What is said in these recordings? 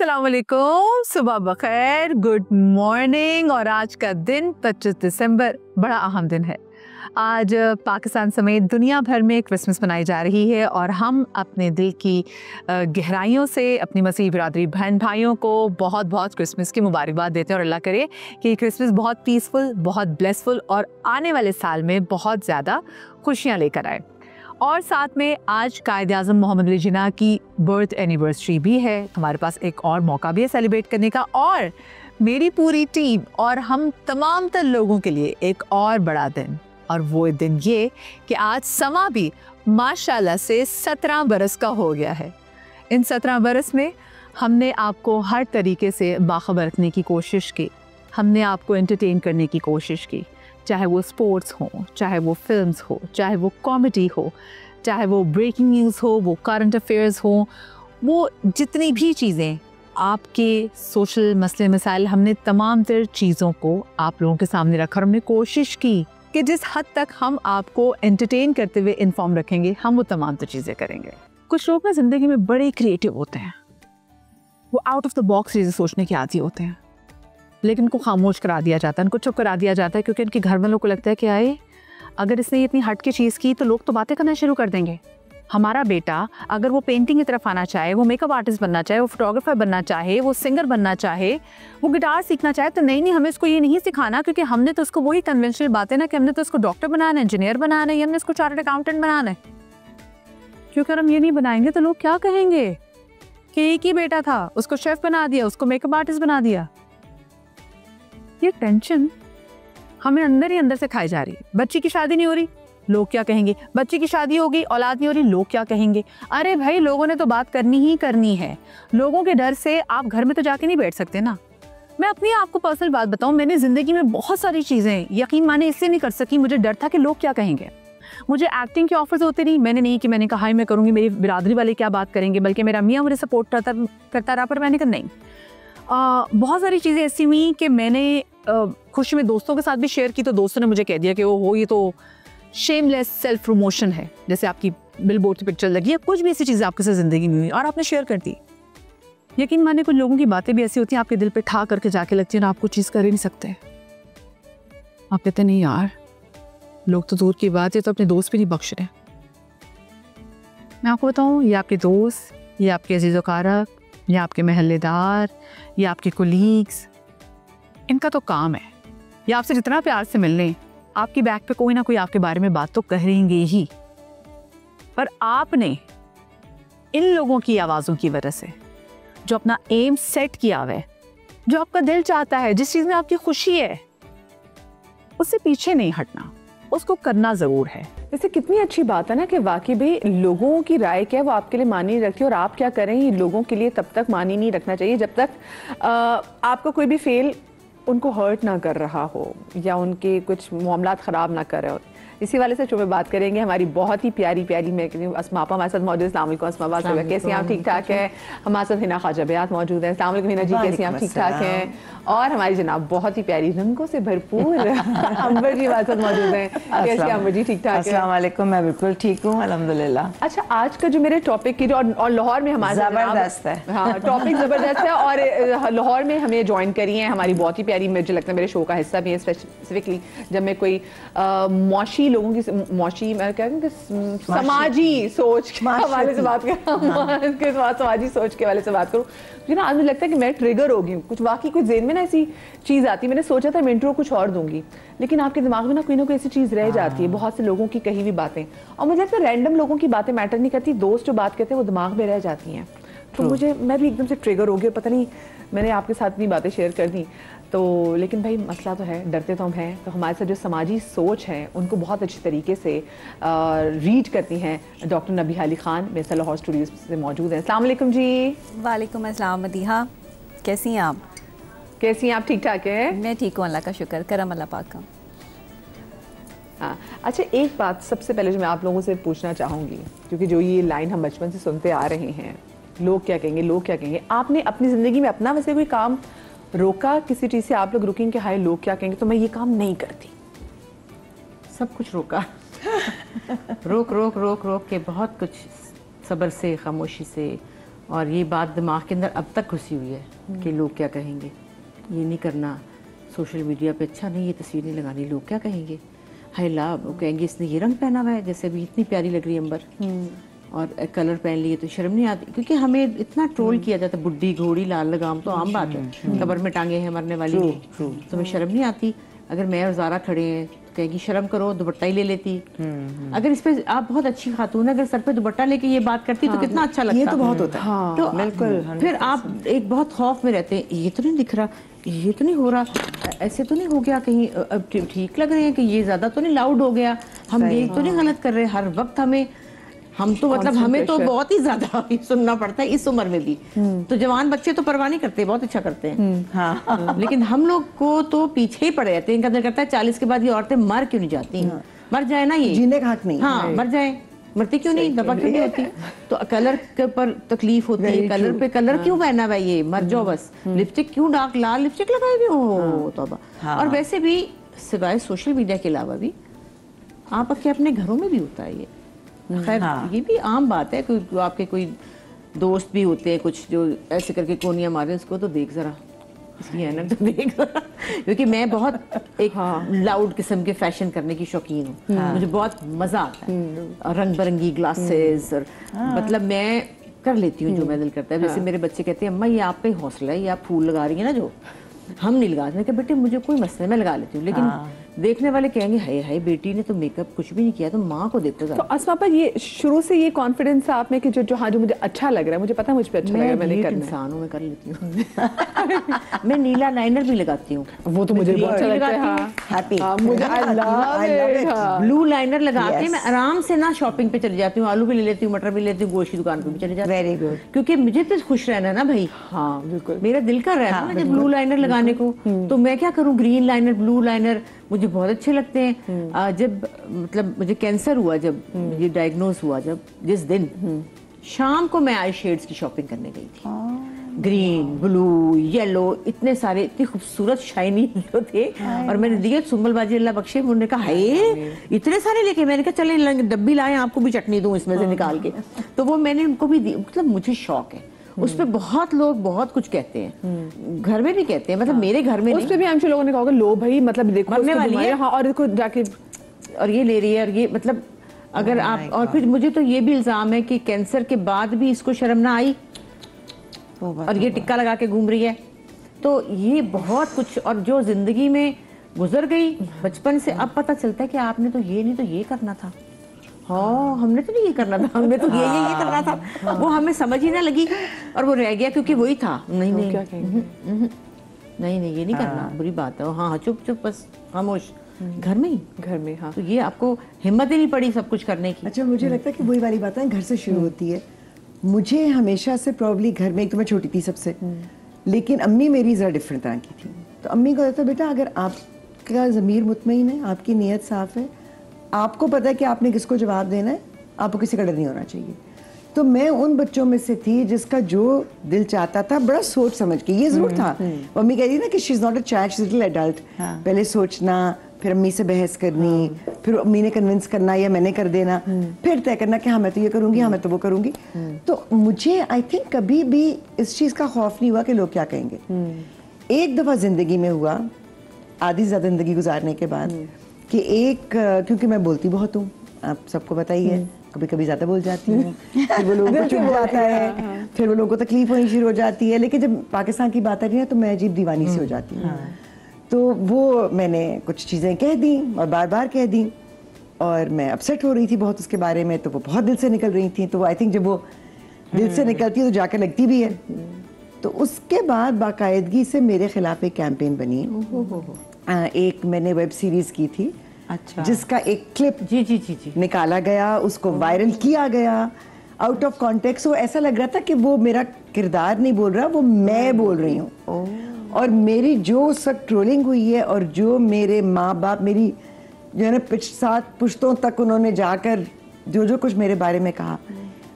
अस्सलाम वालेकुम, सुबह बखैर, गुड मॉर्निंग। और आज का दिन 25 दिसंबर बड़ा अहम दिन है। आज पाकिस्तान समेत दुनिया भर में क्रिसमस मनाई जा रही है और हम अपने दिल की गहराइयों से अपनी मसीह बिरादरी बहन भाइयों को बहुत बहुत क्रिसमस की मुबारकबाद देते हैं और अल्लाह करे कि क्रिसमस बहुत पीसफुल, बहुत ब्लेसफुल और आने वाले साल में बहुत ज़्यादा खुशियाँ लेकर आए। और साथ में आज कायद-ए-आज़म मोहम्मद अली जिन्ना की बर्थ एनिवर्सरी भी है। हमारे पास एक और मौका भी है सेलिब्रेट करने का और मेरी पूरी टीम और हम तमाम तर लोगों के लिए एक और बड़ा दिन, और वो दिन ये कि आज समा भी माशाल्लाह से 17 बरस का हो गया है। इन 17 बरस में हमने आपको हर तरीके से बाखबर रखने की कोशिश की, हमने आपको एंटरटेन करने की कोशिश की, चाहे वो स्पोर्ट्स हो, चाहे वो फिल्म्स हो, चाहे वो कॉमेडी हो, चाहे वो ब्रेकिंग न्यूज़ हो, वो करंट अफेयर्स हो, वो जितनी भी चीज़ें आपके सोशल मसले मसाइल, हमने तमाम तर चीज़ों को आप लोगों के सामने रखा और हमने कोशिश की कि जिस हद तक हम आपको एंटरटेन करते हुए इन्फॉर्म रखेंगे, हम वो तमाम तर चीज़ें करेंगे। कुछ लोग ना ज़िंदगी में बड़े क्रिएटिव होते हैं, वो आउट ऑफ द बॉक्स चीज़ें सोचने के आदी होते हैं, लेकिन उनको खामोश करा दिया जाता है, उनको चुप करा दिया जाता है, क्योंकि उनके घर वालों को लगता है कि आए अगर इसने इतनी हट के चीज़ की तो लोग तो बातें करना शुरू कर देंगे। हमारा बेटा अगर वो पेंटिंग की तरफ आना चाहे, वो मेकअप आर्टिस्ट बनना चाहे, वो फोटोग्राफर बनना चाहे, वो सिंगर बनना चाहे, वो गिटार सीखना चाहे, तो नहीं हमें इसको ये नहीं सिखाना, क्योंकि हमने तो उसको वही कन्वेंशनल बातें ना कि हमने तो उसको डॉक्टर बनाना है, इंजीनियर बनाना है, या हमने इसको चार्टर्ड अकाउंटेंट बनाना है। क्योंकि अगर हम ये नहीं बनाएंगे तो लोग क्या कहेंगे कि एक ही बेटा था, उसको शेफ बना दिया, उसको मेकअप आर्टिस्ट बना दिया। ये टेंशन हमें अंदर ही अंदर से खाई जा रही है। बच्ची की शादी नहीं हो रही, लोग क्या कहेंगे, बच्ची की शादी होगी, औलाद नहीं हो रही, लोग क्या कहेंगे। अरे भाई, लोगों ने तो बात करनी ही करनी है। लोगों के डर से आप घर में तो जाके नहीं बैठ सकते ना। मैं अपनी आपको पर्सनल बात बताऊं, मैंने जिंदगी में बहुत सारी चीजें यकीन माने इसलिए नहीं कर सकी, मुझे डर था कि लोग क्या कहेंगे। मुझे एक्टिंग के ऑफर्स होते नहीं, मैंने कहा मैं करूंगी, मेरी बिरादरी वाले क्या बात करेंगे, बल्कि मेरा मियाँ मुझे सपोर्ट करता रहा, पर मैंने कहा नहीं। बहुत सारी चीज़ें ऐसी हुई कि मैंने खुशी में दोस्तों के साथ भी शेयर की, तो दोस्तों ने मुझे कह दिया कि वो ये तो शेमलेस सेल्फ प्रमोशन है, जैसे आपकी बिलबोर्ड की पिक्चर लगी है, कुछ भी ऐसी चीज़ें आपके साथ ज़िंदगी में हुई और आपने शेयर कर दी। यकीन माने कुछ लोगों की बातें भी ऐसी होती हैं, आपके दिल पे ठा करके जाके लगती है ना, आप कुछ चीज़ कर ही नहीं सकते। आप कहते नहीं यार, लोग तो दूर की बात है, तो अपने दोस्त भी नहीं बख्श रहे। मैं आपको बताऊँ, ये आपके दोस्त, ये आपके अजीज़ वकारक, या आपके महल्लेदार, या आपके कोलीग्स, इनका तो काम है, या आपसे जितना प्यार से मिल लें, आपकी बैक पे कोई ना कोई आपके बारे में बात तो करेंगे ही। पर आपने इन लोगों की आवाज़ों की वजह से जो अपना एम सेट किया हुआ है, जो आपका दिल चाहता है, जिस चीज़ में आपकी खुशी है, उससे पीछे नहीं हटना, उसको करना ज़रूर है। वैसे कितनी अच्छी बात है ना कि वाकई भी लोगों की राय क्या है वो आपके लिए मानी नहीं रखती, और आप क्या करें ये लोगों के लिए तब तक मानी नहीं रखना चाहिए जब तक आपका कोई भी फेल उनको हर्ट ना कर रहा हो या उनके कुछ मामलात ख़राब ना कर रहे हो। इसी वाले से जो में बात करेंगे, हमारी बहुत ही प्यारी प्यारी मैं कहती हूँ अस्मा आपा हमारे साथ मौजूद है। अस्सलाम वालेकुम अस्मा, बात कैसी हैं आप? ठीक ठाक है। हमारे साथ हिना ख्वाजा बेयात मौजूद है। अस्सलाम वालेकुम हिना जी, कैसी हैं आप? ठीक ठाक हैं। और हमारी जनाब बहुत ही प्यारी रंगों से भरपूर अंबर जी हमारे साथ मौजूद हैं। कैसी हैं अंबर जी? ठीक ठाक है। अस्सलाम वालेकुम, मैं बिल्कुल ठीक हूँ अल्हम्दुलिल्लाह। अच्छा, आज का जो मेरे टॉपिक की और लाहौर में हमारे ज़बरदस्त है, हाँ टॉपिक ज़बरदस्त है, और लाहौर में हमें ज्वाइन करी है हमारी बहुत ही प्यारी, मुझे लगता है मेरे शो का हिस्सा भी है स्पेसिफिकली, जब मैं कोई मौशी लोगों की मैं क्या कहूँ कि समाजी सोच के हवाले से बात करूँ, समाजी सोच के हवाले से बात करूँ, मुझे ना आज मुझे लगता है कि मैं ट्रिगर हो गई हूँ। कुछ वाकई कुछ ज़हन में ना ऐसी चीज़ आती है, मैंने सोचा था मैं इंट्रो कुछ और दूंगी, लेकिन आपके दिमाग में ना कोई ऐसी चीज़ रह जाती है, बहुत से लोगों की कही हुई बातें, और मुझे लगता है रैंडम लोगों की बातें मैटर नहीं करती, दोस्त जो बात कहते हैं वो दिमाग में रह जाती हैं। तो मैं भी एकदम से ट्रिगर हो गई, पता नहीं मैंने आपके साथ इतनी बातें शेयर कर दी तो, लेकिन भाई मसला तो है, डरते तो हम हैं, तो हमारे साथ जो समाजी सोच है उनको बहुत अच्छी तरीके से रीड करती हैं डॉक्टर नबीहा अली खान, मेरे साथ लाहौर स्टूडियोज़ से मौजूद हैं। अस्सलाम वालेकुम जी। वालेकुम अस्सलाम मदीहा, कैसी हैं आप? कैसी हैं आप? ठीक ठाक है। मैं ठीक हूँ, अल्लाह का शुक्र, करम अल्लाह पाक का। हाँ अच्छा, एक बात सबसे पहले जो मैं आप लोगों से पूछना चाहूँगी, क्योंकि जो ये लाइन हम बचपन से सुनते आ रहे हैं, लोग क्या कहेंगे, लोग क्या कहेंगे, आपने अपनी ज़िंदगी में अपना वैसे कोई काम रोका किसी चीज़ से? आप लोग रुकेंगे कि हाय लोग क्या कहेंगे तो मैं ये काम नहीं करती? सब कुछ रोका रोक के बहुत कुछ सब्र से, खामोशी से, और ये बात दिमाग के अंदर अब तक घुसी हुई है कि लोग क्या कहेंगे, ये नहीं करना, सोशल मीडिया पे अच्छा नहीं, ये तस्वीर नहीं लगानी, लोग क्या कहेंगे, हाय ला वो कहेंगे इसने ये रंग पहना हुआ है, जैसे अभी इतनी प्यारी लग रही है अंबर और कलर पहन लिए तो शर्म नहीं आती, क्योंकि हमें इतना ट्रोल किया जाता है, बुड्ढी घोड़ी लाल लगाम तो आम बात है, कब्र में टांगे हैं मरने वाली की, तो हमें शर्म नहीं आती। अगर मैं और ज़ारा खड़े हैं तो कहेगी शर्म करो, दुपट्टा ही ले लेती। अगर इस पे आप बहुत अच्छी खातून है, अगर सर पे दुपट्टा लेके ये बात करती तो कितना अच्छा लगता। ये तो बहुत होता है। तो बिल्कुल फिर आप एक बहुत खौफ में रहते हैं, ये तो नहीं दिख रहा, ये तो नहीं हो रहा, ऐसे तो नहीं हो गया कहीं, अब ठीक लग रहे हैं कि ये ज्यादा तो नहीं लाउड हो गया, हम ये तो नहीं गलत कर रहे। हर वक्त हम तो मतलब हमें तो बहुत ही ज्यादा सुनना पड़ता है इस उम्र में भी। तो जवान बच्चे तो परवाह नहीं करते, बहुत अच्छा करते हैं। हाँ। लेकिन हम लोग को तो पीछे ही पड़े रहते हैं। इनका दिल करता है 40 के बाद ये औरतें मर क्यों नहीं जाती, मर जाए ना, ये जीने का हक नहीं। हाँ, मर जाए, मरती क्यों नहीं, दबा क्यों नहीं होती। तो कलर के पर तकलीफ होती है, कलर पे कलर क्यों पहना हुआ है, ये मर जाओ बस। लिपस्टिक क्यों डार्क लाल लिपस्टिक लगाई हुई हो, तौबा। और वैसे भी सिवाय सोशल मीडिया के अलावा भी आप अपने घरों में भी होता है ये। खैर ये भी आम बात है, कोई आपके कोई दोस्त भी होते हैं कुछ जो ऐसे करके कोनियां मारे, उसको तो देख जरा, इसकी ऐनक तो देख जरा। क्योंकि मैं बहुत एक लाउड किस्म के फैशन करने की शौकीन हूँ, मुझे बहुत मजा आता है, और रंग बिरंगी ग्लासेस और मतलब मैं कर लेती हूँ जो मैं दिल करता है। जैसे मेरे बच्चे कहते हैं अम्मा ये आप पे हौसला है, ये आप फूल लगा रही है ना, जो हम नहीं लगाते। मैं कहा बेटे मुझे कोई मसला है, मैं लगा लेती हूँ, लेकिन देखने वाले कहेंगे हाय हाय बेटी ने तो मेकअप कुछ भी नहीं किया, तो माँ को देखते तो अस्मा पर ये शुरू से ये कॉन्फिडेंस है आप में कि जो हाँ जो मुझे अच्छा लग रहा है, मुझे पता है मुझ पे अच्छा लग रहा है, मैंने करना है। इंसान हूँ, मैं कर लेती हूँ। मैं नीला लाइनर भी लगाती हूँ, वो तो मुझे बहुत अच्छा लगता है। हैप्पी मुझे I love it. Blue liner लगा के मैं आराम से ना शॉपिंग पे चली जाती हूँ, आलू भी ले लेती हूँ, मटर भी ले लेती हूँ, गोश्त की दुकान पे भी चली जाती हूँ। Very good. क्योंकि मुझे तो खुश रहना है ना भाई। हाँ बिल्कुल, मेरा दिल कर रहा है ना जब ब्लू लाइनर लगाने को, तो मैं क्या करूँ, ग्रीन लाइनर ब्लू लाइनर मुझे बहुत अच्छे लगते हैं। जब मतलब मुझे कैंसर हुआ, जब मुझे डायग्नोज हुआ, जब जिस दिन शाम को मैं आई शेड्स की शॉपिंग करने गई थी, ग्रीन ब्लू येलो, इतने सारे इतने खूबसूरत शाइनी जो थे, और मैंने दिए सुम्बल बाजी अल्लाह बख्शे, उन्होंने कहा हाय इतने सारे लेके, मैंने कहा चले डब्बी लाए आपको भी चटनी दूं इसमें से निकाल के, तो वो मैंने उनको भी दी। मतलब मुझे शौक है उस पे, बहुत लोग बहुत कुछ कहते हैं, घर में भी कहते हैं, मतलब मेरे घर में उस पे भी हम लोगों ने कहा लो भाई मतलब देखो मरने वाली है, हाँ, और देखो जाके और ये ले रही है, और ये मतलब अगर आप, और फिर मुझे तो ये भी इल्जाम है कि कैंसर के बाद भी इसको शर्म ना आई और ये टिक्का लगा के घूम रही है। तो ये बहुत कुछ, और जो जिंदगी में गुजर गई बचपन से, अब पता चलता है कि आपने तो ये नहीं तो ये करना था, हाँ हमने तो नहीं ये करना था, हमने तो ये करना था। वो हमें समझ ही ना लगी और वो रह गया क्योंकि वही था। नहीं नहीं नहीं ये नहीं करना, बुरी बात है। हाँ चुप चुप बस खामोश, घर में ही। हाँ, तो ये आपको हिम्मत ही नहीं पड़ी सब कुछ करने की। अच्छा मुझे लगता है कि वही वाली बात है, घर से शुरू होती है। मुझे हमेशा से प्रॉब्ली घर में, एक तो मैं छोटी थी सबसे, लेकिन अम्मी मेरी ज़रा डिफरेंट तरह की थी। तो अम्मी को कहता बेटा अगर आपका ज़मीर मुतमईन है, आपकी नीयत साफ़ है, आपको पता है कि आपने किसको जवाब देना है, आपको किसी का डर नहीं होना चाहिए। तो मैं उन बच्चों में से थी जिसका जो दिल चाहता था बड़ा सोच समझ के, ये जरूर था। मम्मी कहती ना कि she is not a child, she is little adult. पहले सोचना, फिर अम्मी से बहस करनी, फिर अम्मी ने कन्विंस करना या मैंने कर देना, फिर तय करना कि हाँ मैं तो ये करूँगी, हाँ मैं तो वो करूँगी। तो मुझे आई थिंक कभी भी इस चीज़ का खौफ नहीं हुआ कि लोग क्या कहेंगे। एक दफ़ा ज़िंदगी में हुआ, आधी ज़्यादा ज़िंदगी गुजारने के बाद, कि एक, क्योंकि मैं बोलती बहुत हूँ, आप सबको पता ही है, कभी कभी ज़्यादा बोल जाती हूँ, फिर वो लोगों को चुभ जाता है, फिर वो लोगों को तकलीफ होनी शुरू हो जाती है। लेकिन जब पाकिस्तान की बात आ रही है तो मैं अजीब दीवानी सी हो जाती हूँ। तो वो मैंने कुछ चीज़ें कह दी और बार बार कह दी, और मैं अपसेट हो रही थी बहुत उसके बारे में, तो वो बहुत दिल से निकल रही थी। तो आई थिंक जब वो दिल से निकलती है तो जाकर लगती भी है। तो उसके बाद बाकायदगी से मेरे खिलाफ एक कैंपेन बनी। एक मैंने वेब सीरीज की थी, अच्छा, जिसका एक क्लिप जी निकाला गया, उसको वायरल किया गया आउट ऑफ कॉन्टेक्स्ट। वो ऐसा लग रहा था कि वो मेरा किरदार नहीं बोल रहा, वो मैं बोल रही हूँ। और मेरी जो सब ट्रोलिंग हुई है, और जो मेरे माँ बाप, मेरी जो है ना 7 पुश्तों तक उन्होंने जाकर जो कुछ मेरे बारे में कहा,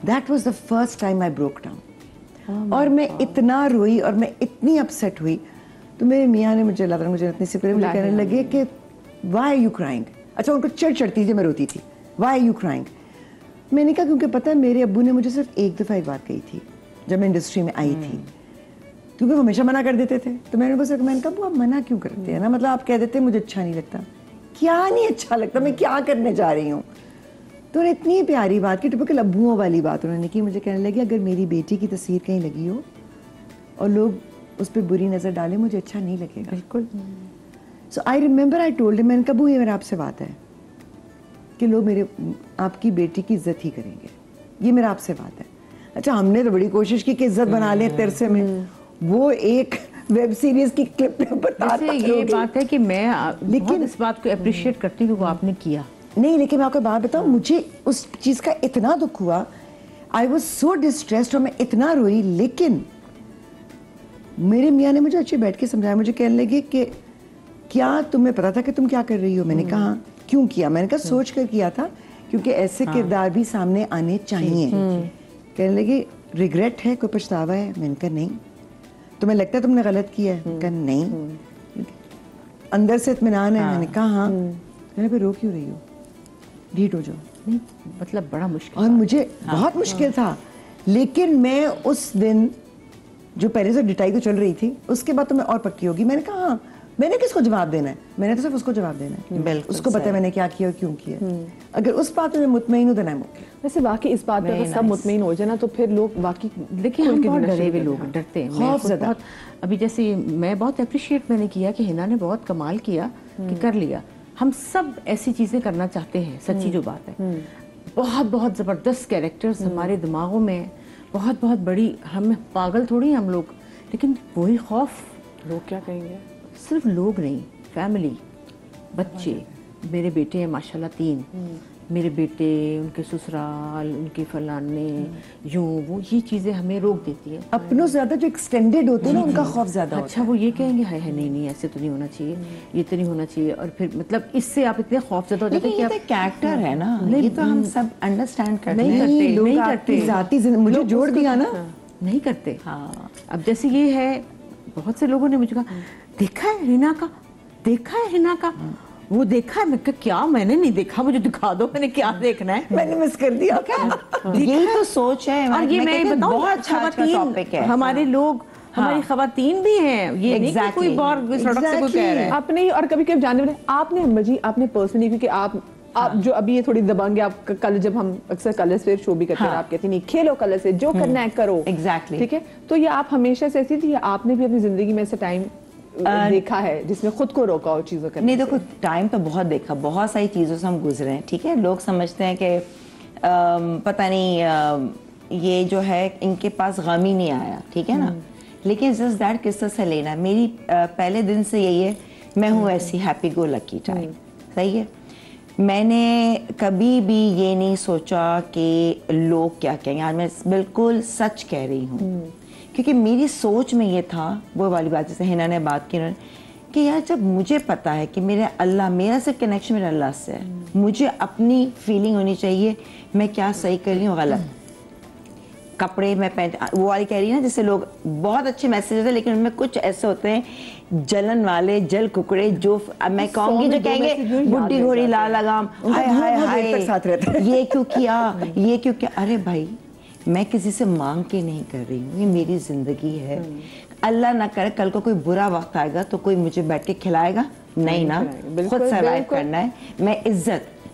that was the first time I broke down. और मैं इतना रोई और मैं इतनी अपसेट हुई, तो मेरे मियाँ ने मुझे लगा, मुझे इतनी सिपरे मुझे कहने लगे कि वाई आर यू क्राइंग। अच्छा उनको चिढ़ चढ़ती थी, मैं रोती थी, वाई आर यू क्राइंग। मैंने कहा क्योंकि पता है मेरे अब्बू ने मुझे सिर्फ एक दफ़ा एक बात कही थी, जब मैं इंडस्ट्री में आई थी, क्योंकि वो हमेशा मना कर देते थे। तो मैंने बस मैंने कहा आप मना क्यों करते हैं ना, मतलब आप कह देते मुझे अच्छा नहीं लगता। क्या नहीं अच्छा लगता, मैं क्या करने जा रही हूँ। तो उन्होंने इतनी प्यारी बात की, टिपिकल अब्बुओं वाली बात उन्होंने की। मुझे कहने लगी अगर मेरी बेटी की तस्वीर कहीं लगी हो और लोग उस पर बुरी नज़र डालें, मुझे अच्छा नहीं लगेगा। बिल्कुल। So I remember I told him, मैंने कहा ये मेरा आपसे बात है कि लोग मेरे आपकी बेटी की इज्जत ही करेंगे, ये मेरा आपसे बात है। अच्छा, हमने तो बड़ी कोशिश की कि इज्जत बना लें तिरसे में। वो एक वेब सीरीज की क्लिप में बताता ये बात है कि मैं लेकिन इस बात को अप्रिशिएट करती हूँ कि वो आपने किया। नहीं, लेकिन मैं आपको बात बताऊँ, मुझे उस चीज़ का इतना दुख हुआ, आई वॉज सो डिस्ट्रेस्ड और मैं इतना रोई। लेकिन मेरे मियाँ ने मुझे अच्छे बैठ के समझाया। मुझे कहने लगे कि क्या तुम्हें पता था कि तुम क्या कर रही हो? मैंने कहा क्यों किया? मैंने कहा सोच कर किया था, क्योंकि ऐसे किरदार भी सामने आने चाहिए। कहने लगे रिग्रेट है, कोई पछतावा है? मैंने कहा नहीं। तुम्हें लगता है तुमने गलत किया है? कहा नहीं। अंदर से इत्मीनान है? मैंने कहा हाँ। मैंने फिर रो क्यों रही हो, ढीठ हो जाओ। नहीं, मतलब बड़ा मुश्किल, और मुझे बहुत मुश्किल था। लेकिन मैं उस दिन जो पहले से डिटाई तो चल रही थी, उसके बाद तो मैं और पक्की होगी। मैंने कहा हाँ, मैंने किसको जवाब देना है? मैंने तो सिर्फ उसको जवाब देना है। बिल्कुल, उसको पता है मैंने क्या किया और क्यों किया। अगर उस बात में मुतमईन हूं तो नहीं मुमकिन। वैसे वाकई इस बात पे अगर सब मुतमईन हो जाए ना, तो फिर लोग वाकई देखिए हम बहुत डरे हुए लोग, डरते हैं खौफ ज़्यादा। बहुत। अभी जैसे मैं बहुत अप्रिशिएट मैंने किया कि हिना ने बहुत कमाल किया कि कर लिया। हम सब ऐसी चीज़ें करना चाहते हैं, सच्ची जो बात है। बहुत बहुत ज़बरदस्त कैरेक्टर्स हमारे दिमागों में, बहुत बहुत बड़ी, हम पागल थोड़ी हम लोग, लेकिन वही खौफ। लोग क्या कहेंगे? सिर्फ लोग नहीं, फैमिली, बच्चे। मेरे बेटे हैं माशाल्लाह 3, मेरे बेटे, उनके ससुराल, उनके फलाने, यूं वो, ये चीज़ें हमें रोक देती हैं। अपनों से ज्यादा जो एक्सटेंडेड होते हैं ना, उनका खौफ ज्यादा होता अच्छा, वो ये कहेंगे हाय हाय नहीं नहीं ऐसे तो नहीं होना चाहिए, ये तो नहीं होना चाहिए। और फिर मतलब इससे आप इतने खौफज़दा हो जाते हैं कि आप कैरेक्टर है ना, ये तो हम सब अंडरस्टैंड करते नहीं हैं। करते, है। लोग नहीं आपकी करते। जाती जिंदगी मुझे जोड़ दिया ना। नहीं करते। हाँ, अब जैसे ये है, बहुत से लोगों ने मुझे कहा देखा है हिना का, देखा है हिना का, वो देखा है? मैं कहा क्या, मैंने नहीं देखा, मुझे दिखा दो, मैंने क्या देखना है। मैंने मिस कर दिया। यही तो सोच है। और ये मैं बताऊं, बहुत अच्छा टॉपिक है। हमारे लोग, हमारी खवातीन भी हैं, ये नहीं कि कोई बाहर सड़क से कोई कह रहा है। आपने और कभी कभी जानने वाले आपने अम्मा जी, आपने पर्सनली, क्योंकि आप जो अभी ये थोड़ी दबंग है, आप कल जब हम अक्सर कलर्स पे शो भी करते हैं, आप कहती नहीं खेलो कलर से, जो करना है करो। Exactly. ठीक है, तो ये आप हमेशा से ऐसी थी या आपने भी अपनी जिंदगी में ऐसा टाइम देखा है जिसमें खुद को रोका हो चीजों करने नहीं, से? देखो टाइम तो बहुत देखा, बहुत सारी चीज़ों से हम गुजरे हैं। ठीक है, लोग समझते हैं कि पता नहीं ये जो है इनके पास गम ही नहीं आया, ठीक है ना। लेकिन जस्ट दैट किस्सा से लेना, मेरी पहले दिन से यही है, मैं हूँ ऐसी हैप्पी गो लकी टाइप, सही है। मैंने कभी भी ये नहीं सोचा कि लोग क्या कहेंगे। आज मैं बिल्कुल सच कह रही हूँ, क्योंकि मेरी सोच में ये था, वो वाली बात जैसे हिना ने बात की ना, कि यार जब मुझे पता है कि मेरे अल्लाह, मेरा सिर्फ कनेक्शन मेरे अल्लाह से है, मुझे अपनी फीलिंग होनी चाहिए मैं क्या सही कर रही हूँ गलत। कपड़े मैं पहन, वो वाली कह रही है ना, जैसे लोग बहुत अच्छे मैसेज होते हैं लेकिन उनमें कुछ ऐसे होते हैं जलन वाले, जल कुकड़े, जो मैं कहूँगी जो कहेंगे बुड्ढी घोड़ी लाल लगाम, हाय हाय हाय साथ रहते हैं। ये क्यों किया, ये क्यों किया। अरे भाई, मैं किसी से मांग के नहीं कर रही हूँ, ये मेरी जिंदगी है। अल्लाह ना करे कल को कोई बुरा वक्त आएगा तो कोई मुझे बैठ के खिलाएगा नहीं ना, खुद सर्वाइव करना है।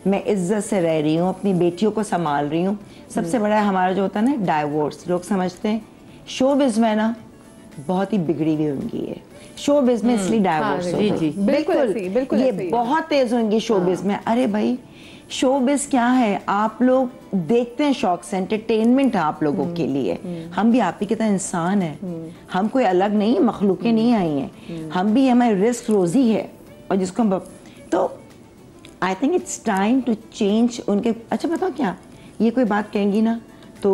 मैं इज्जत से रह रही हूँ, अपनी बेटियों को संभाल रही हूँ। सबसे बड़ा हमारा जो होता है ना डाइवोर्स, लोग समझते हैं शोबिज़ में ना बहुत ही बिगड़ी हुई होंगी है शोबिज़ में, इसलिए डाइवोर्स हो गई। बिल्कुल ये बहुत तेज होंगी शोबिज़ में। अरे भाई, शोबिज़ क्या है, आप लोग देखते हैं शौक से, एंटरटेनमेंट है आप लोगों के लिए। हम भी आप ही की तरह इंसान है, हम कोई अलग नहीं, मखलूकें नहीं आई हैं, हम भी, हमारी रिस्क रोजी है। और जिसको हम तो I think it's time to change उनके। अच्छा बताओ क्या, ये कोई बात कहेंगी ना तो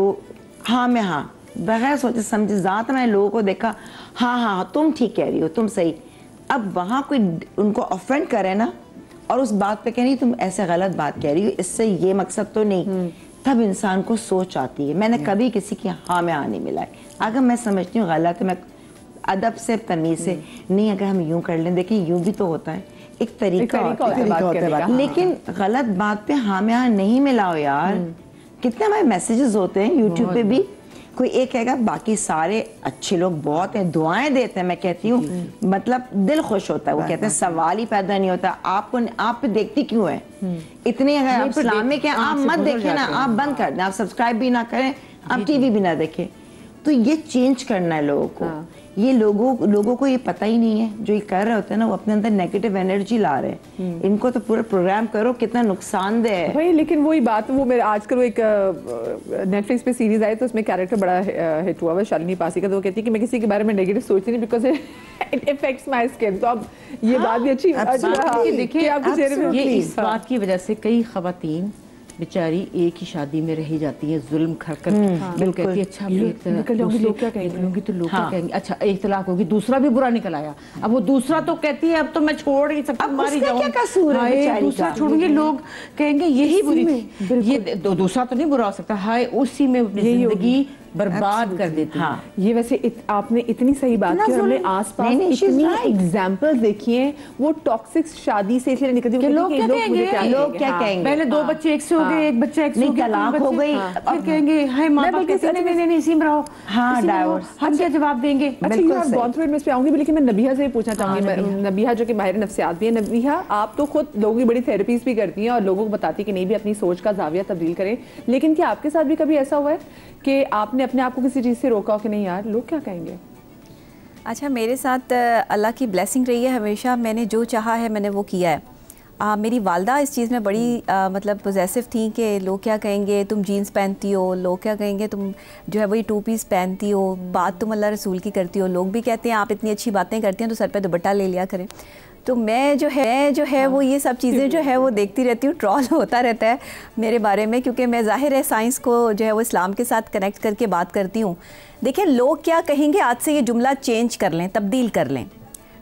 हाँ मैं हाँ, बगैर सोचे समझे, ज़्यादा मैंने लोगों को देखा हाँ हाँ तुम ठीक कह रही हो, तुम सही। अब वहाँ कोई उनको ऑफेंड करे ना और उस बात पे कह रही तुम ऐसे गलत बात कह रही हो, इससे ये मकसद तो नहीं, तब इंसान को सोच आती है। मैंने कभी किसी की हाँ में हाँ नहीं मिलाई। अगर मैं समझती हूँ गलत है, मैं अदब से, तमीज़ से नहीं, अगर हम यूँ कर लें, देखिए यूँ भी तो होता है, एक तरीका होता है, लेकिन गलत बात पे हाँ में हाँ नहीं मिलाओ यार। कितने हमारे मैसेजेस होते हैं यूट्यूब पे भी, कोई एक कहेगा बाकी सारे अच्छे लोग बहुत हैं, दुआएं देते हैं, मैं कहती हूँ मतलब दिल खुश होता है। वो कहते हैं सवाल ही पैदा नहीं होता, आपको आप पे देखती क्यों है इतने, अगर आप इस्लामिक हैं आप मत देखें ना, आप बंद कर दें, आप सब्सक्राइब भी ना करें, आप टीवी भी ना देखें। तो ये चेंज करना है लोगों को। ये लोगों को ये पता ही नहीं है, जो ये कर रहे होते हैं ना वो अपने अंदर नेगेटिव एनर्जी ला रहे हैं। इनको तो पूरा प्रोग्राम करो कितना नुकसानदेह है भाई। लेकिन वही बात, वो मेरे आजकल वो एक नेटफ्लिक्स पे सीरीज आई तो उसमें कैरेक्टर बड़ा हिट हुआ, शालिनी पासी का। तो वो कहती है कि मैं किसी के बारे में नेगेटिव सोचती नहीं because it effects my skin. तो अब ये बात भी अच्छी देखिए आपके चेहरे में ये इस बात की वजह से कई खवातीन बेचारी एक ही शादी में रही जाती है, जुल्म कर कर लोग कहती है अच्छा निकल जाऊंगी, लोग क्या कहेंगे, तो लोग क्या कहेंगे, अच्छा एक तलाक होगी, दूसरा भी बुरा निकल आया, अब वो दूसरा तो कहती है अब तो मैं छोड़ नहीं सकती, मारी जाऊंगी, क्या कसूर है बेचारी का, दूसरा छोड़ूंगी, लोग कहेंगे यही बुरी, ये दूसरा तो नहीं बुरा हो सकता, हाय उसी में अपनी जिंदगी बर्बाद कर देती है। ये वैसे आपने इतनी सही बात की, हमने आसपास इतनी एग्जांपल्स देखी हैं वो टॉक्सिक शादी से इसलिए निकलती है। लोग क्या कहेंगे, पहले 2 बच्चे एक से हो गए, एक बच्चा एक से हो गया, तलाक हो गई, फिर कहेंगे हाय माँ बाप कहते हैं नहीं इसी में रहो, हाँ डाइवोर्स, हम क्या जवाब देंगे। अच्छा you have gone through it, मैं इस पे आऊंगी, लेकिन मैं नबिहा से पूछना चाहूंगी। नबिहा जो कि माहिर नफ्सियात भी है, नबिहा आप तो खुद लोगों की बड़ी थेरेपीज भी करती हैं और लोगों को बताती है कि नहीं भी अपनी सोच का जाविया तब्दील करें, लेकिन क्या आपके साथ भी कभी ऐसा हुआ है कि आपने अपने आप को किसी चीज़ से रोका हो कि नहीं यार लोग क्या कहेंगे? अच्छा मेरे साथ अल्लाह की ब्लेसिंग रही है, हमेशा मैंने जो चाहा है मैंने वो किया है। मेरी वालदा इस चीज़ में बड़ी मतलब पोजेसिव थी कि लोग क्या कहेंगे, तुम जीन्स पहनती हो, लोग क्या कहेंगे तुम जो है वही 2 पीस पहनती हो, बात तुम अल्लाह रसूल की करती हो, लोग भी कहते हैं आप इतनी अच्छी बातें करती हैं तो सर पे दुपट्टा ले लिया करें। तो मैं जो है वो ये सब चीज़ें जो है वो देखती रहती हूँ, ट्रॉल होता रहता है मेरे बारे में, क्योंकि मैं ज़ाहिर है साइंस को जो है वो इस्लाम के साथ कनेक्ट करके बात करती हूँ। देखिए लोग क्या कहेंगे, आज से ये जुमला चेंज कर लें, तब्दील कर लें,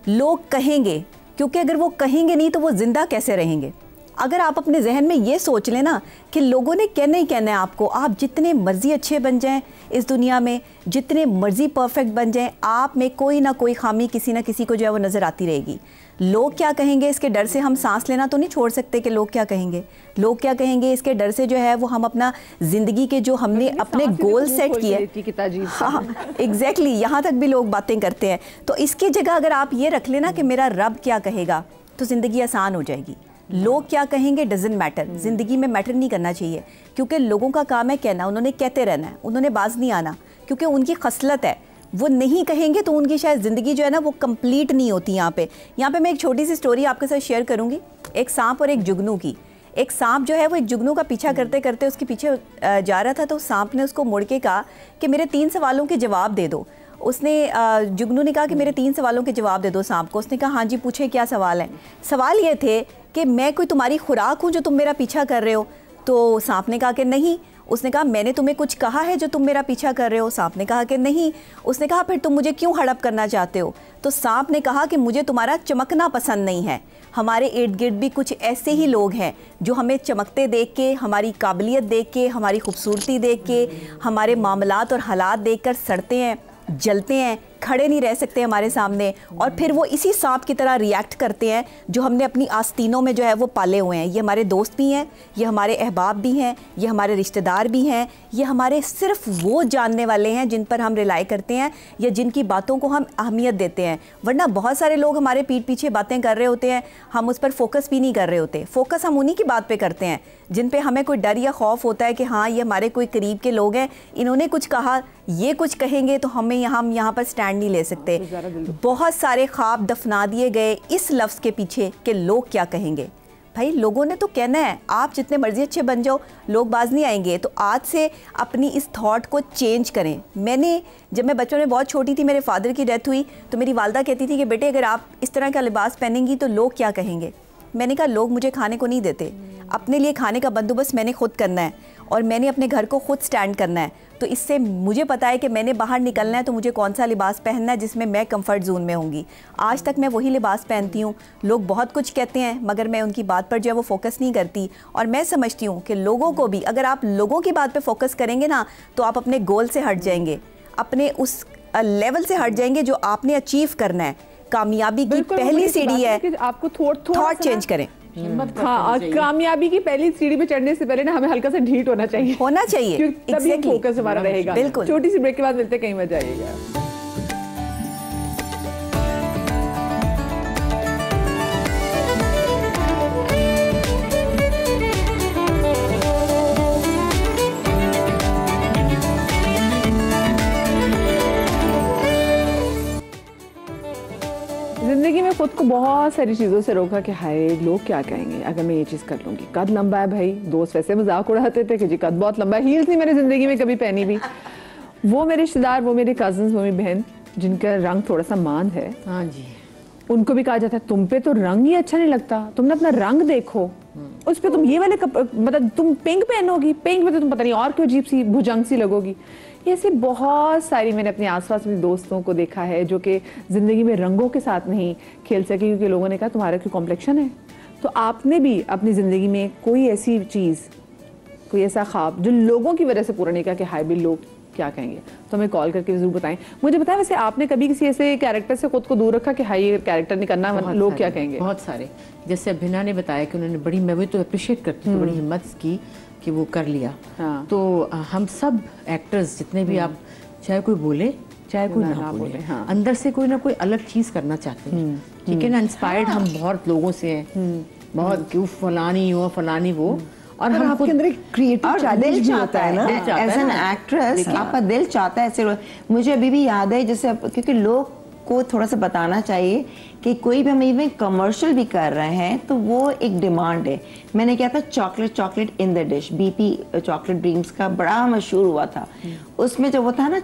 लोग कहेंगे, क्योंकि अगर वो कहेंगे नहीं तो वो ज़िंदा कैसे रहेंगे। अगर आप अपने जहन में ये सोच लें ना कि लोगों ने कहना ही कहना है आपको, आप जितने मर्जी अच्छे बन जाएं इस दुनिया में, जितने मर्जी परफेक्ट बन जाएं, आप में कोई ना कोई खामी किसी ना किसी को जो है वो नज़र आती रहेगी। लोग क्या कहेंगे इसके डर से हम सांस लेना तो नहीं छोड़ सकते कि लोग क्या कहेंगे, लोग क्या कहेंगे इसके डर से जो है वो हम अपना ज़िंदगी के जो हमने अपने गोल सेट किए, हाँ एग्जैक्टली, यहाँ तक भी लोग बातें करते हैं। तो इसकी जगह अगर आप ये रख लेना कि मेरा रब क्या कहेगा तो ज़िंदगी आसान हो जाएगी। लोग क्या कहेंगे डजंट मैटर, ज़िंदगी में मैटर नहीं करना चाहिए, क्योंकि लोगों का काम है कहना, उन्होंने कहते रहना है, उन्होंने बाज नहीं आना, क्योंकि उनकी खसलत है, वो नहीं कहेंगे तो उनकी शायद ज़िंदगी जो है ना वो कंप्लीट नहीं होती। यहाँ पे मैं एक छोटी सी स्टोरी आपके साथ शेयर करूँगी, एक सांप और एक जुगनू की। एक सांप जो है वो एक जुगनू का पीछा करते करते उसके पीछे जा रहा था, तो सांप ने उसको मुड़ के कहा कि मेरे 3 सवालों के जवाब दे दो। उसने जुगनू ने कहा कि मेरे 3 सवालों के जवाब दे दो सांप को। उसने कहा हाँ जी पूछे क्या सवाल है। सवाल ये थे कि मैं कोई तुम्हारी खुराक हूँ जो तुम मेरा पीछा कर रहे हो? तो सांप ने कहा कि नहीं। उसने कहा मैंने तुम्हें कुछ कहा है जो तुम मेरा पीछा कर रहे हो? सांप ने कहा कि नहीं। उसने कहा फिर तुम मुझे क्यों हड़प करना चाहते हो? तो सांप ने कहा कि मुझे तुम्हारा चमकना पसंद नहीं है। हमारे इर्द गिर्द भी कुछ ऐसे ही लोग हैं जो हमें चमकते देख के, हमारी काबिलियत देख के, हमारी खूबसूरती देख के, हमारे मामलात और हालात देख कर सड़ते हैं, जलते हैं, खड़े नहीं रह सकते हमारे सामने, और फिर वो इसी सांप की तरह रिएक्ट करते हैं जो हमने अपनी आस्तीनों में जो है वो पाले हुए हैं। ये हमारे दोस्त भी हैं, ये हमारे अहबाब भी हैं, ये हमारे रिश्तेदार भी हैं, ये हमारे सिर्फ वो जानने वाले हैं जिन पर हम रिलाई करते हैं या जिनकी बातों को हम अहमियत देते हैं। वरना बहुत सारे लोग हमारे पीठ पीछे बातें कर रहे होते हैं, हम उस पर फोकस भी नहीं कर रहे होते। फोकस हम उन्हीं की बात पे करते हैं जिन पे हमें कोई डर या खौफ होता है कि हाँ ये हमारे कोई करीब के लोग हैं, इन्होंने कुछ कहा, ये कुछ कहेंगे तो हम यहाँ पर स्टैंड नहीं ले सकते। बहुत सारे ख्वाब दफना दिए गए इस लफ्ज़ के पीछे कि लोग क्या कहेंगे। भाई लोगों ने तो कहना है, आप जितने मर्जी अच्छे बन जाओ, लोग बाज नहीं आएंगे। तो आज से अपनी इस थॉट को चेंज करें। जब मैं बचपन में बहुत छोटी थी, मेरे फादर की डेथ हुई, तो मेरी वालदा कहती थी कि बेटे अगर आप इस तरह का लिबास पहनेंगी तो लोग क्या कहेंगे। मैंने कहा लोग मुझे खाने को नहीं देते, अपने लिए खाने का बंदोबस्त मैंने खुद करना है और मैंने अपने घर को खुद स्टैंड करना है। तो इससे मुझे पता है कि मैंने बाहर निकलना है तो मुझे कौन सा लिबास पहनना है जिसमें मैं कंफर्ट जोन में होंगी। आज तक मैं वही लिबास पहनती हूँ। लोग बहुत कुछ कहते हैं मगर मैं उनकी बात पर जो है वो फोकस नहीं करती। और मैं समझती हूँ कि लोगों को भी, अगर आप लोगों की बात पर फोकस करेंगे ना तो आप अपने गोल से हट जाएंगे, अपने उस लेवल से हट जाएंगे जो आपने अचीव करना है। कामयाबी की पहली सीढ़ी है कि आपको थॉट चेंज करें। हिम्मत हाँ, कामयाबी की पहली सीढ़ी पे चढ़ने से पहले ना हमें हल्का सा ढीठ होना चाहिए, क्योंकि तभी फोकस हमारा रहेगा। बिल्कुल। छोटी सी ब्रेक के बाद मिलते हैं, कहीं मत जाइएगा। जिंदगी में खुद को बहुत सारी चीज़ों से रोका कि हाय लोग क्या कहेंगे अगर मैं ये चीज़ कर लूँगी। कद लंबा है भाई, दोस्त वैसे मजाक उड़ाते थे कि जी कद बहुत लंबा है। हील्स नहीं मैंने ज़िंदगी में कभी पहनी भी। वो मेरे रिश्तेदार, वो मेरे कजन्स, वो मेरी बहन जिनका रंग थोड़ा सा मान है, हाँ जी, उनको भी कहा जाता है तुम पे तो रंग ही अच्छा नहीं लगता, तुमने अपना रंग देखो, उस पे तुम ये वाले मतलब तुम पिंक पहनोगी, पिंक में तो तुम पता नहीं और क्यों अजीब सी भुजंग सी लगोगी। ये ऐसी बहुत सारी मैंने अपने आसपास में दोस्तों को देखा है जो कि ज़िंदगी में रंगों के साथ नहीं खेल सके, क्योंकि लोगों ने कहा तुम्हारा क्यों कॉम्प्लेक्शन है। तो आपने भी अपनी ज़िंदगी में कोई ऐसी चीज़, कोई ऐसा ख्वाब जो लोगों की वजह से पूरा नहीं किया कि हाय भी लोग क्या कहेंगे, तो हमें कॉल करके ज़रूर बताएं। मुझे बताएं वैसे आपने कभी किसी ऐसे कैरेक्टर से खुद को दूर रखा कि हाय ये कैरेक्टर नहीं करना, लोग क्या कहेंगे? बहुत सारे, जैसे अभिना ने बताया कि उन्होंने बड़ी, मैं भी तो अप्रिशिएट करती हूँ, बड़ी हिम्मत की कि वो कर लिया। हाँ। तो हम सब एक्टर्स जितने भी आप, चाहे कोई बोले चाहे कोई ना बोले, हाँ। अंदर से कोई ना कोई अलग चीज करना चाहते हैं, ठीक है ना। इंस्पायर्ड हम बहुत लोगों से हैं, बहुत कि फलानी हो फलानी वो, और हम आपके अंदर एक क्रिएटिव चैलेंज भी होता है ना एज एन एक्ट्रेस, आपका दिल चाहता है ऐसे। मुझे अभी भी याद है जैसे, क्योंकि लोग को थोड़ा सा बताना चाहिए कि कोई भी हम इवन कमर्शियल भी कर रहे हैं तो वो एक डिमांड है। मैंने क्या था, chocolate in the dish, BP chocolate dreams का बड़ा मशहूर हुआ था। उसमें जो वो था ना,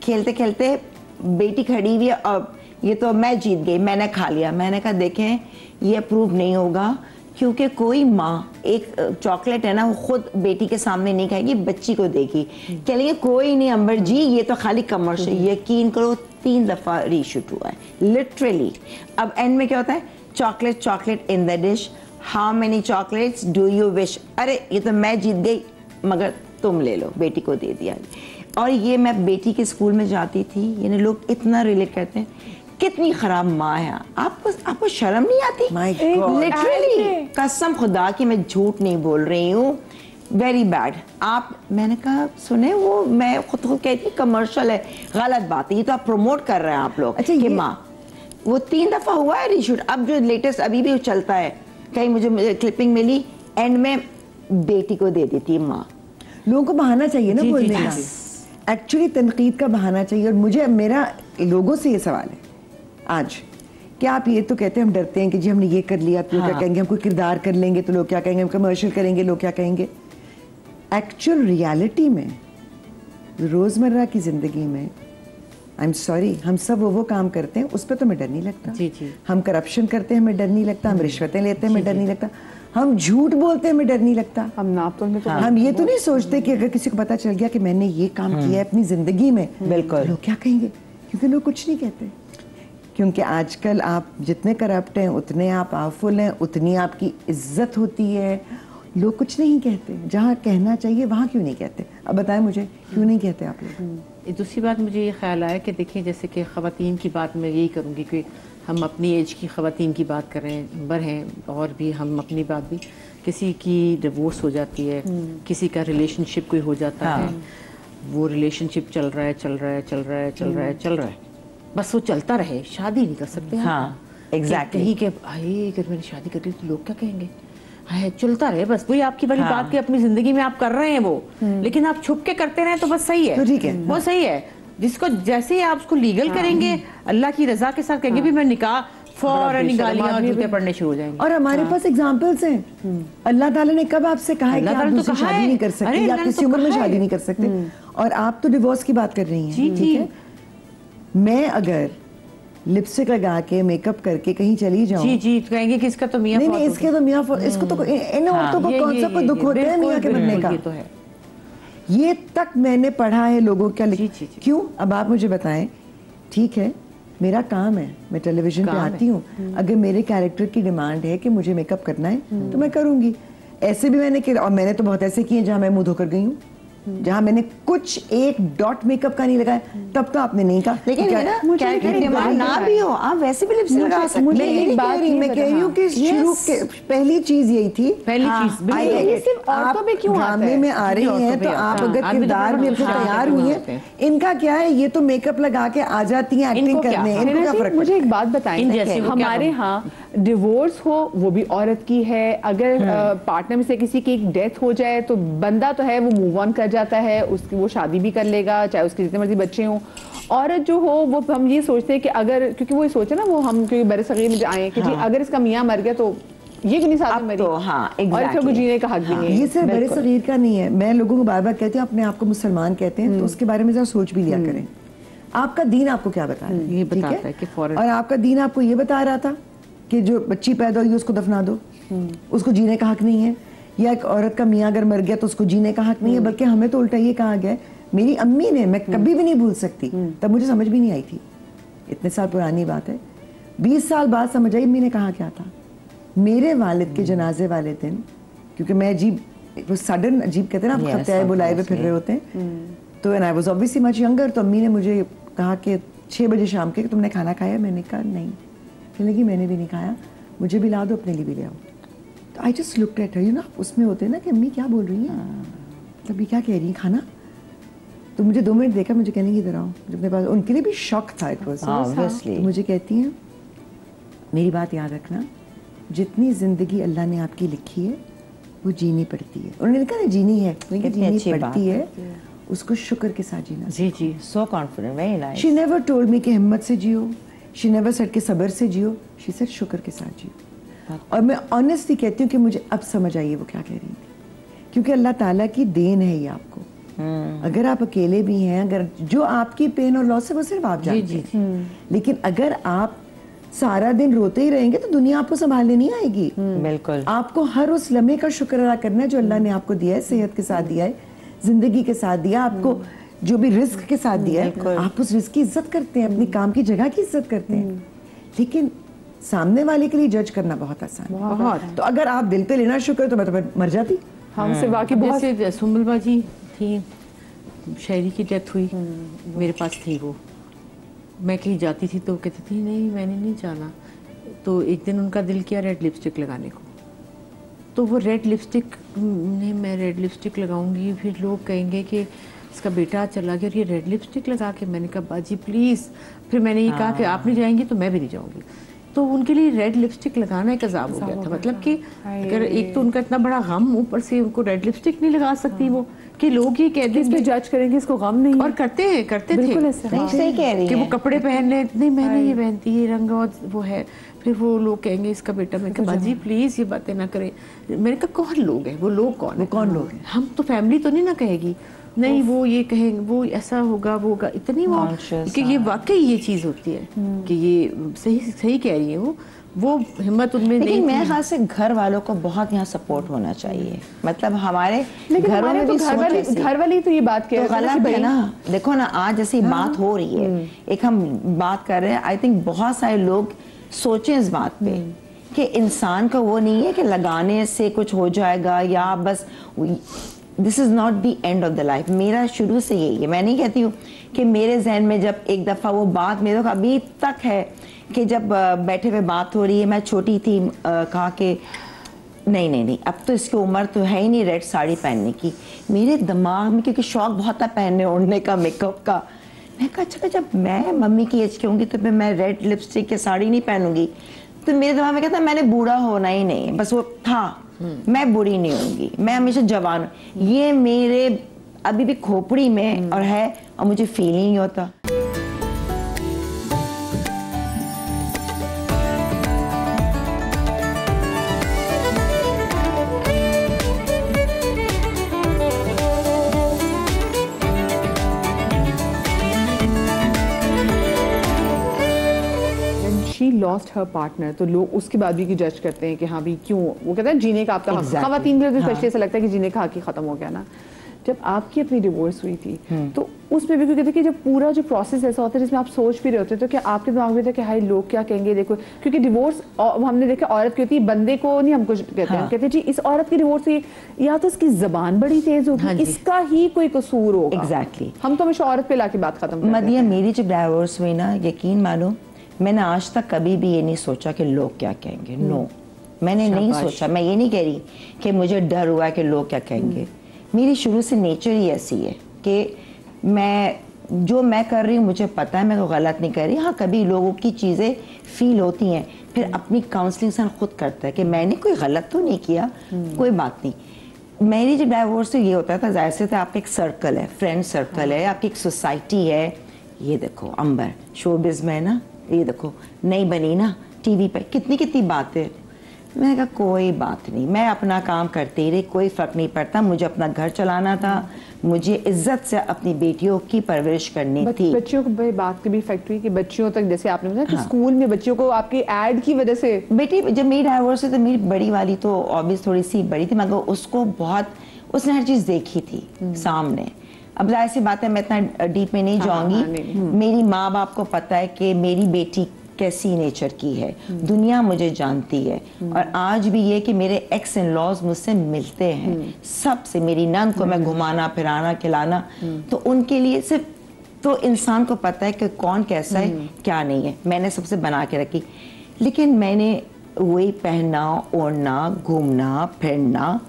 खेलते खेलते बेटी खड़ी हुई है और ये तो मैं जीत गई, मैंने खा लिया। मैंने कहा देखें ये अप्रूव नहीं होगा, क्योंकि कोई माँ एक चॉकलेट है ना वो खुद बेटी के सामने नहीं खाएगी, बच्ची को देगी। कहेंगे कोई नहीं अंबर जी ये तो खाली कमर्शियल। यकीन करो 3 दफा रीशूट हुआ है लिटरली। अब एंड में क्या होता है, chocolate in the dish, how many chocolates do you wish. अरे ये तो मैं जीत गई मगर तुम ले लो, बेटी को दे दिया। और ये मैं बेटी के स्कूल में जाती थी, यानी लोग इतना रिलेट करते हैं, कितनी खराब माँ है। आपको शर्म नहीं आती? लिटरली कसम खुदा की मैं झूठ नहीं बोल रही हूँ, वेरी बैड। आप, मैंने कहा सुने वो, मैं खुद कहती कमर्शियल है, गलत बात है, ये तो आप प्रमोट कर रहे हैं आप लोग। अच्छा, कि माँ वो 3 दफा हुआ है रीशूट। अब जो लेटेस्ट अभी भी चलता है, कहीं मुझे क्लिपिंग मिली, एंड में बेटी को दे देती माँ। लोगों को बहाना चाहिए ना बोलने का, एक्चुअली तनकीद का बहाना चाहिए। और मुझे, मेरा लोगों से ये सवाल है आज, क्या आप ये तो कहते हैं हम डरते हैं कि जी हमने ये कर लिया तो लोग क्या कहेंगे, हम कोई किरदार कर लेंगे तो लोग क्या कहेंगे, हम कमर्शियल करेंगे लोग क्या कहेंगे। एक्चुअल रियलिटी में, रोजमर्रा की जिंदगी में, आई एम सॉरी, हम सब वो काम करते हैं उस पर तो हमें डर नहीं लगता। जी जी। हम करप्शन करते हैं हमें डर नहीं लगता, हम रिश्वतें लेते हैं हमें डर नहीं लगता, हम झूठ बोलते हैं हमें डर नहीं लगता। हम ये तो नहीं सोचते कि अगर किसी को पता चल गया कि मैंने ये काम किया है अपनी जिंदगी में, बिल्कुल लोग क्या कहेंगे, क्योंकि लोग कुछ नहीं कहते। क्योंकि आजकल आप जितने करप्ट हैं उतने आप पावरफुल हैं, उतनी आपकी इज्जत होती है, लोग कुछ नहीं कहते। जहाँ कहना चाहिए वहाँ क्यों नहीं कहते? अब बताएं मुझे क्यों नहीं कहते आप लोग? दूसरी बात मुझे ये ख्याल आया कि देखिए, जैसे कि ख़वातीन की बात मैं यही करूँगी कि हम अपनी एज की ख़वातीन की बात कर रहे हैं, नंबर हैं, और भी हम अपनी बात भी, किसी की डिवोर्स हो जाती है, किसी का रिलेशनशिप कोई हो जाता है, वो रिलेशनशिप चल रहा है, बस वो चलता रहे, शादी नहीं कर सकते। हाँ, एग्जैक्टली। कहीं के भाई अगर मैंने शादी कर ली तो लोग क्या कहेंगे, है चलता रहे बस। वही आपकी वाली बात कि अपनी जिंदगी में आप कर रहे हैं वो, लेकिन आप छुप के करते रहे तो बस सही है, तो ठीक है, वो सही है। जिसको जैसे ही आप उसको लीगल करेंगे, अल्लाह की रजा के साथ कहेंगे भी मैं निकाह, फौरन गालियां और जूते पड़ने शुरू हो जाएंगे। और हमारे पास एग्जांपल्स हैं। अल्लाह ताला ने कब आपसे कहा है कि आप दूसरी शादी नहीं कर सकते, या किसी उम्र में शादी नहीं कर सकते, और आप तो डिवोर्स की बात कर रही हैं। ठीक है, मैं अगर लिपस्टिक लगा के मेकअप करके कहीं चली जाऊं, जी जी, तो कहेंगे कि इसका तो मियां, नहीं इसके तो मियां, इसको तो इन औरतों को कौन सा कोई दुख होता है मियां के बनने का? तो है, ये तक मैंने पढ़ा है लोगों का। क्यों? अब आप मुझे बताएं, ठीक है मेरा काम है, मैं टेलीविजन पे आती हूँ, अगर मेरे कैरेक्टर की डिमांड है कि मुझे मेकअप करना है तो मैं करूंगी। ऐसे भी मैंने किया, और मैंने तो बहुत ऐसे किए जहाँ मैं मुंह धोकर गई हूँ, जहाँ मैंने कुछ एक डॉट मेकअप का नहीं लगाया, तब तो आपने नहीं कहा। लेकिन है ना, क्या ना भी हो आप वैसे भी लिपस्टिक लगा सकते हैं। मैं कह रही हूँ कि शुरू के पहली चीज यही थी, पहली चीज औरतों में क्यों ड्रामे में आ रही हैं तो आप अगर किरदार में तैयार हुई है, इनका क्या है, ये तो मेकअप लगा के आ जाती हैं एक्टिंग करने, इनको क्या फर्क। मुझे एक बात बताएं, हमारे यहाँ डिवोर्स हो वो भी औरत की है, अगर पार्टनर में से किसी की एक डेथ हो जाए तो बंदा तो है वो मूव ऑन कर जाता है, उसकी वो शादी भी कर लेगा चाहे उसके जितने मर्जी बच्चे हों। औरत जो हो वो हम ये सोचते हैं कि अगर, क्योंकि वो ये सोचे ना, वो हम क्योंकि बड़े सगीर में आए कि अगर इसका मियाँ मर गया तो ये क्यों नहीं साथ में मरी, तो हाँ, और इसको जीने का हक भी नहीं है। ये सिर्फ बड़े सगीर का नहीं है, मैं लोगों को बार बार कहती हूँ अपने आप को मुसलमान कहते हैं तो उसके बारे में जरा सोच भी लिया करें। आपका दीन आपको क्या बता रहा है, ये बताता है कि फौरन, और आपका दीन आपको ये बता रहा था कि जो बच्ची पैदा हुई उसको दफना दो, उसको जीने का हक नहीं है, या एक औरत का मियाँ अगर मर गया तो उसको जीने का हक नहीं है, बल्कि हमें तो उल्टा ये कहा गया। मेरी अम्मी ने, मैं कभी भी नहीं भूल सकती, तब मुझे समझ भी नहीं आई थी, इतने साल पुरानी बात है, 20 साल बाद समझ आई अम्मी ने कहा क्या था। मेरे वालिद के जनाजे वाले दिन, क्योंकि मैं अजीब, सडन अजीब कहते हैं ना, आप खत्याए बुलाए हुए फिर रहे होते हैं, तो and I was obviously much younger, तो अम्मी ने मुझे कहा कि 6 बजे शाम के तुमने खाना खाया? मैंने कहा नहीं। कहने लगी मैंने भी नहीं खाया, मुझे भी ला दो, अपने लिए भी ले आओ। तो I just looked at her, you know, उसमें होते हैं ना कि अम्मी क्या बोल रही हैं, अभी क्या कह रही है, खाना। तो मुझे 2 मिनट देखा, मुझे कहने की इधर आओ, जब मेरे पास, उनके लिए भी शौक था, इट वाज ऑब्वियसली। मुझे कहती हैं मेरी बात याद रखना, जितनी जिंदगी अल्लाह ने आपकी लिखी है वो जीनी पड़ती है। उन्होंने कहा ना जीनी है, जीनी पड़ती है, उसको शुक्र के साथ जीना। जी जी, so confident, very nice. She never told me कि हिम्मत से जियो, शी नेवर सेड कि सब्र से जियो, शी सेड शुक्र के साथ जियो। और मैं ऑनेस्टली कहती हूँ कि मुझे अब समझ आई है वो क्या कह रही थी, क्योंकि अल्लाह ताला की देन है ये आपको। अगर आप अकेले भी हैं, अगर जो आपकी पेन और लॉस है वो सिर्फ आप जानते हैं, लेकिन अगर आप सारा दिन रोते ही रहेंगे तो दुनिया आपको संभालने नहीं आएगी। बिल्कुल, आपको हर उस लम्हे का शुक्र अदा करना है जो अल्लाह ने आपको दिया है, सेहत के साथ दिया है, जिंदगी के साथ दिया, आपको जो भी रिस्क के साथ दिया है, आप उस रिस्क की इज्जत करते हैं, अपनी काम की जगह की इज्जत करते हैं, लेकिन सामने वाले के लिए जज करना बहुत आसान है। बहुत। तो अगर आप दिल पे लेना शुक्र तो मैं तो मर जाती। हमसे बाकी बहुत, जैसे सुम्बल बाजी थी, शायरी की डेथ हुई, मेरे पास थी वो, मैं कहीं जाती थी तो कहती थी नहीं मैंने नहीं जाना, तो एक दिन उनका दिल किया रेड लिपस्टिक लगाने को, तो वो रेड लिपस्टिक, नहीं मैं रेड लिपस्टिक लगाऊंगी, फिर लोग कहेंगे कि इसका बेटा चला गया और ये रेड लिपस्टिक लगा के, मैंने कहा बाजी प्लीज़, फिर मैंने ये कहा कि आप नहीं जाएंगी तो मैं भी नहीं जाऊंगी। तो उनके लिए रेड लिपस्टिक लगाना एक अजाब हो गया था, मतलब कि अगर एक तो उनका इतना बड़ा गम, ऊपर से उनको रेड लिपस्टिक नहीं लगा सकती वो, कि लोग ये कह देंगे जज करेंगे इसको गम नहीं, और करते थे सही कह रही कि वो कपड़े पहन ले, नहीं मैंने ये पहनती है रंग और वो है, फिर वो लोग कहेंगे इसका बेटा, मैं कहा बाजी प्लीज ये बातें ना करें। मैंने कहा कौन लोग हैं वो लोग, कौन लोग हैं, हम तो फैमिली तो नहीं ना कहेगी, नहीं वो ये कहेंगे वो ऐसा होगा वो होगा, इतनी वो कि ये वाकई ये चीज़ होती है कि ये सही कह रही है वो हिम्मत उनमें नहीं। लेकिन मेरे ख्याल से घर वालों को बहुत यहाँ सपोर्ट होना चाहिए, मतलब हमारे घरों में भी घर वाली तो ये बात कह गलत है ना। देखो ना आज जैसी बात हो रही है, एक हम बात कर रहे हैं, आई थिंक बहुत सारे लोग सोचें इस बात पे कि इंसान का वो नहीं है कि लगाने से कुछ हो जाएगा या बस, this is not the end of the life. मेरा शुरू से यही है, मैं नहीं कहती हूँ कि मेरे जहन में जब एक दफ़ा वो बात मेरे को अभी तक है कि जब बैठे हुए बात हो रही है, मैं छोटी थी, कहा कि नहीं अब तो इसकी उम्र तो है ही नहीं रेड साड़ी पहनने की। मेरे दिमाग में क्योंकि शौक बहुत था पहनने ओढ़ने का, मेकअप का, मैं कहा अच्छा जब मैं मम्मी की एज की होंगी तो फिर मैं रेड लिपस्टिक की साड़ी नहीं पहनूंगी। तो मेरे दिमाग में कहता मैंने बूढ़ा होना ही नहीं, बस वो था, मैं बूढ़ी नहीं होंगी, मैं हमेशा जवान। ये मेरे अभी भी खोपड़ी में और है, और मुझे फील नहीं होता। लॉस्ट हर पार्टनर, तो लोग उसके बाद भी जज करते हैं कि हाँ भी क्यों, वो कहते हैं जीने का आपका हक, खवातीन के लिए स्पेशली ऐसा लगता है कि जीने का हक ही खत्म हो गया ना। जब आपकी अपनी डिवोर्स हुई थी तो उसमें भी क्योंकि देखिए जब पूरा जो प्रोसेस ऐसा होता है जिसमें आप सोच भी रहे होते तो क्या आपके दिमाग में था कि हाय लोग क्या कहेंगे, देखो क्योंकि डिवोर्स हमने देखा औरत की होती है, बंदे को नहीं हम कुछ कहते हैं, हम कहते हैं जी इस औरत की डिवोर्स हुई या तो इसकी जबान बड़ी तेज होगी, इसका ही कोई कसूर होगा। एग्जैक्टली हम तो हमेशा औरत पे लाके बात खत्म। मदिया मेरी जब डाइवोर्स हुई ना, यकीन मानो मैंने आज तक कभी भी ये नहीं सोचा कि लोग क्या कहेंगे। नो, मैंने नहीं सोचा। मैं ये नहीं कह रही कि मुझे डर हुआ कि लोग क्या कहेंगे। मेरी शुरू से नेचर ही ऐसी है कि जो मैं कर रही हूँ मुझे पता है मैं कोई गलत नहीं कर रही। हाँ, कभी लोगों की चीज़ें फील होती हैं, फिर अपनी काउंसलिंग इंसान खुद करता है कि मैंने कोई गलत तो नहीं किया, कोई बात नहीं। मेरी जब डाइवोर्स से ये होता था, जाहिर से था आपका एक सर्कल है, फ्रेंड सर्कल है, आपकी एक सोसाइटी है। ये देखो अंबर शोबिज़ में ना, ये देखो नई बनी ना टीवी पे, कितनी बातें। मैंने कहा कोई बात नहीं, मैं अपना काम करती रही, कोई फ़र्क नहीं पड़ता। मुझे अपना घर चलाना था, मुझे इज्जत से अपनी बेटियों की परवरिश करनी थी। बच्चियों को बात की भी इफेक्ट हुई कि बच्चियों तक, जैसे आपने बताया कि स्कूल में बच्चियों को आपकी ऐड की वजह से। बेटी जब मेरी डाइवोर्स हुई तो मेरी बड़ी वाली तो ऑब्वियस थोड़ी सी बड़ी थी, मगर उसको बहुत, उसने हर चीज़ देखी थी सामने। अब जाहिर सी बात है मैं इतना डीप में नहीं जाऊंगी। मेरी माँ बाप को पता है कि मेरी बेटी कैसी नेचर की है, दुनिया मुझे जानती है। और आज भी ये कि मेरे एक्स इन लॉज मुझसे मिलते हैं सबसे, मेरी नंद को मैं घुमाना फिराना खिलाना, तो उनके लिए सिर्फ तो इंसान को पता है कि कौन कैसा है क्या नहीं है। मैंने सबसे बना के रखी, लेकिन मैंने वही पहनना ओढ़ना घूमना फिरना,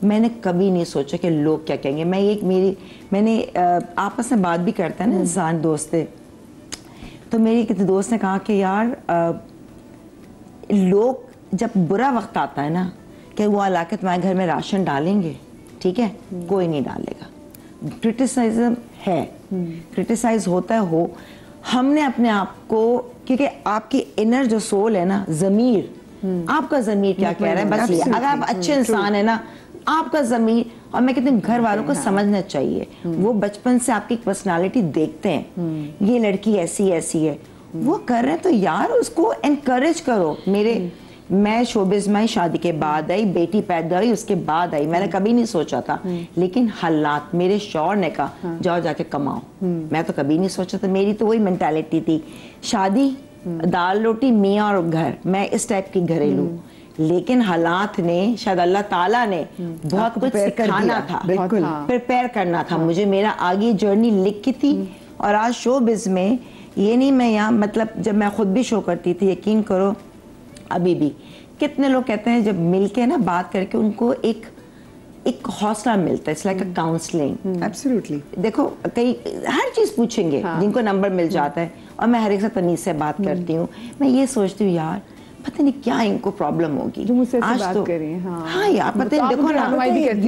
मैंने कभी नहीं सोचा कि लोग क्या कहेंगे। मैंने आपस में बात भी करता है ना इंसान, दोस्त है, तो मेरी किसी दोस्त ने कहा कि यार लोग जब बुरा वक्त आता है ना कि वो अल्लाह के तुम्हारे घर में राशन डालेंगे, ठीक है, कोई नहीं डालेगा। क्रिटिसाइज्म है, क्रिटिसाइज होता है हो। हमने अपने आप को, क्योंकि आपकी इनर जो सोल है ना, ज़मीर, आपका ज़मीर क्या कह रहा है, बस ये। अगर आप अच्छे इंसान है ना, आपका ज़मीर, और मैं कहती हूँ घर वालों को समझना चाहिए, वो बचपन से आपकी पर्सनालिटी देखते हैं, ये लड़की ऐसी है, वो कर रहे हैं तो यार उसको एनकरेज करो। मैं शोबिज़ में शादी के बाद आई, बेटी पैदा हुई उसके बाद आई, मैंने कभी नहीं सोचा था। लेकिन हालात, मेरे शौहर ने कहा जाओ जाके कमाओ, मैं तो कभी नहीं सोचा था। मेरी तो वही मेंटालिटी थी, शादी दाल रोटी मियाँ और घर, मैं इस टाइप की घरेलू। लेकिन हालात ने, शायद अल्लाह ताला ने बहुत कुछ सिखाना था, प्रिपेयर करना था मुझे। मेरा आगे जर्नी लिख की थी। और आज शोबिज़ में ये नहीं, मैं यहाँ मतलब जब मैं खुद भी शो करती थी, यकीन करो अभी भी कितने लोग कहते हैं जब मिलके ना बात करके उनको एक हौसला मिलता है, it's like a counselling. Absolutely. देखो कई हर चीज़ पूछेंगे, जिनको नंबर मिल जाता है, और मैं हर एक से तमीज़ से बात करती हूँ। मैं ये सोचती हूँ यार पता नहीं क्या इनको प्रॉब्लम होगी जो मुझसे आज बात तो कर रही हैं। हाँ यार पता नहीं, देखो ना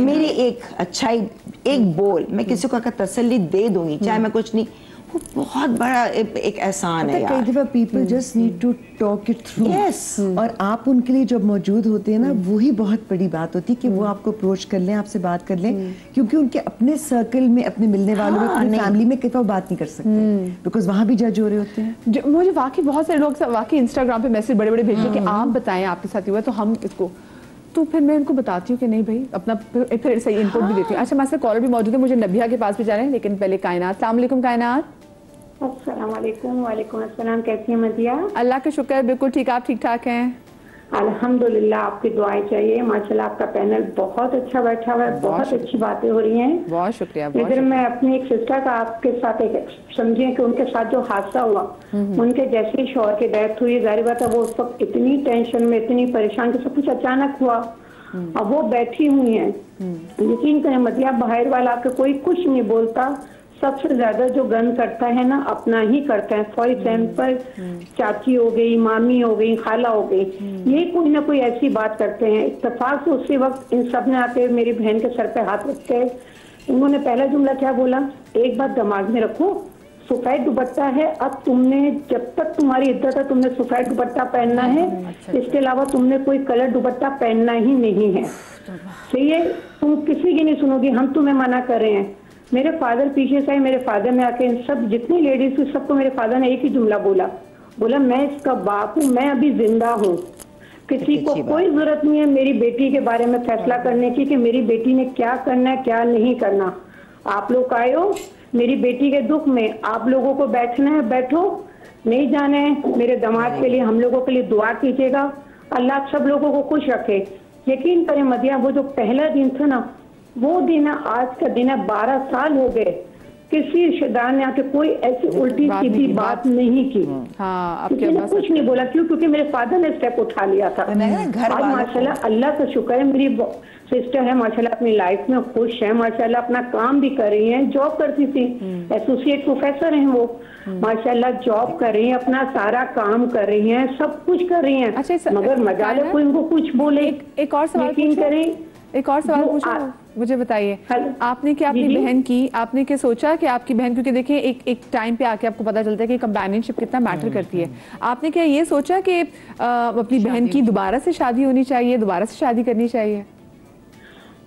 मेरी एक अच्छाई, एक बोल मैं किसी को अगर तसल्ली दे दूंगी, चाहे मैं कुछ नहीं, वो बहुत बड़ा एक एहसान है यार। कई दफा people just need to talk it through. Yes, और आप उनके लिए जब मौजूद होते हैं ना, वही बहुत बड़ी बात होती है कि वो आपको अप्रोच कर लें, आपसे बात कर लें, क्योंकि उनके अपने सर्कल में, अपने मिलने वालों में, अपनी फैमिली में कई बात नहीं कर सकते, बिकॉज वहाँ भी जज हो रहे होते हैं। मुझे वाकई बहुत सारे लोग वाकई इंस्टाग्राम पे मैसेज बड़े भेजते कि आप बताएं आपके साथ हुआ, तो हम इसको, तो फिर मैं उनको बताती हूँ कि नहीं भाई अपना फिर सही इनपुट भी देती हूँ। अच्छा, हमारे साथ कॉलर भी मौजूद है, मुझे नबिया के पास भी जा रहे हैं, लेकिन पहले कायनात। अस्सलाम वालेकुम कायनात। अस्सलाम वालेकुम। वालेकुम अस्सलाम। कैसी हैं मदिया? अल्लाह का शुक्र, बिल्कुल ठीक। आप ठीक ठाक हैं? अल्हम्दुलिल्लाह, आपकी दुआएं चाहिए। माशाल्लाह आपका पैनल बहुत अच्छा बैठा हुआ है, बहुत अच्छी बातें हो रही हैं। बहुत शुक्रिया। इधर मैं अपनी एक सिस्टर का आपके साथ एक समझिए कि उनके साथ जो हादसा हुआ, उनके जैसे ही शौहर की डेथ हुई, जाहिर बात है वो उस वक्त इतनी टेंशन में, इतनी परेशान कि सब कुछ अचानक हुआ। अब वो बैठी हुई है, यकीन करें मदिया, बाहर वाला आपके कोई कुछ नहीं बोलता, सबसे ज्यादा जो गन करता है ना अपना ही करता है। फॉर एग्जाम्पल चाची हो गई, मामी हो गई, खाला हो गई, ये कोई ना कोई ऐसी बात करते हैं। इत्तेफाक से उसी वक्त इन सब ने आके मेरी बहन के सर पे हाथ रखे। उन्होंने पहला जुमला क्या बोला, एक बात दिमाग में रखो, सफेद दुपट्टा है, अब तुमने जब तक तुम्हारी इद्दत है तुमने सफेद दुपट्टा पहनना है, इसके अलावा तुमने कोई कलर दुपट्टा पहनना ही नहीं है। सही है, तुम किसी की नहीं सुनोगी, हम तुम्हें मना कर रहे हैं। मेरे फादर पीछे से, मेरे फादर ने आके सब जितनी लेडीज थी सबको मेरे फादर ने एक ही जुमला बोला, मैं इसका बाप हूँ, मैं अभी जिंदा हूँ, किसी को कोई जरूरत नहीं है मेरी बेटी के बारे में फैसला करने की कि मेरी बेटी ने क्या करना है क्या नहीं करना। आप लोग आए हो मेरी बेटी के दुख में, आप लोगों को बैठना है बैठो, नहीं जाना है। मेरे दामाद के लिए हम लोगों के लिए दुआ कीजिएगा, अल्लाह सब लोगों को खुश रखे। यकीन करें मदिया, वो जो पहला दिन था ना, वो दिन है आज का दिन है, 12 साल हो गए, किसी रिश्तेदार ने आके कोई ऐसी उल्टी सीधी बात नहीं की। हाँ, किसी ने कुछ नहीं बोला। क्यों? क्योंकि मेरे फादर ने स्टेप उठा लिया था। आज माशाल्लाह अल्लाह का शुक्र है, मेरी सिस्टर है माशाल्लाह अपनी लाइफ में खुश है माशाल्लाह, अपना काम भी कर रही हैं। जॉब करती थी, एसोसिएट प्रोफेसर हैं वो, माशाल्लाह जॉब कर रही हैं, अपना सारा काम कर रही हैं, सब कुछ कर रही हैं। अच्छा, मगर मजाल कोई इनको कुछ बोले। एक और सवाल यकीन करें, एक और सवाल पूछो, मुझे बताइए, आपने क्या अपनी बहन की, आपने क्या सोचा कि आपकी बहन, क्योंकि देखिए एक टाइम पे आके आपको पता चलता है कि कंपेनियनशिप कितना मैटर करती है, आपने क्या ये सोचा कि अपनी बहन की दोबारा से शादी होनी चाहिए, दोबारा से शादी करनी चाहिए?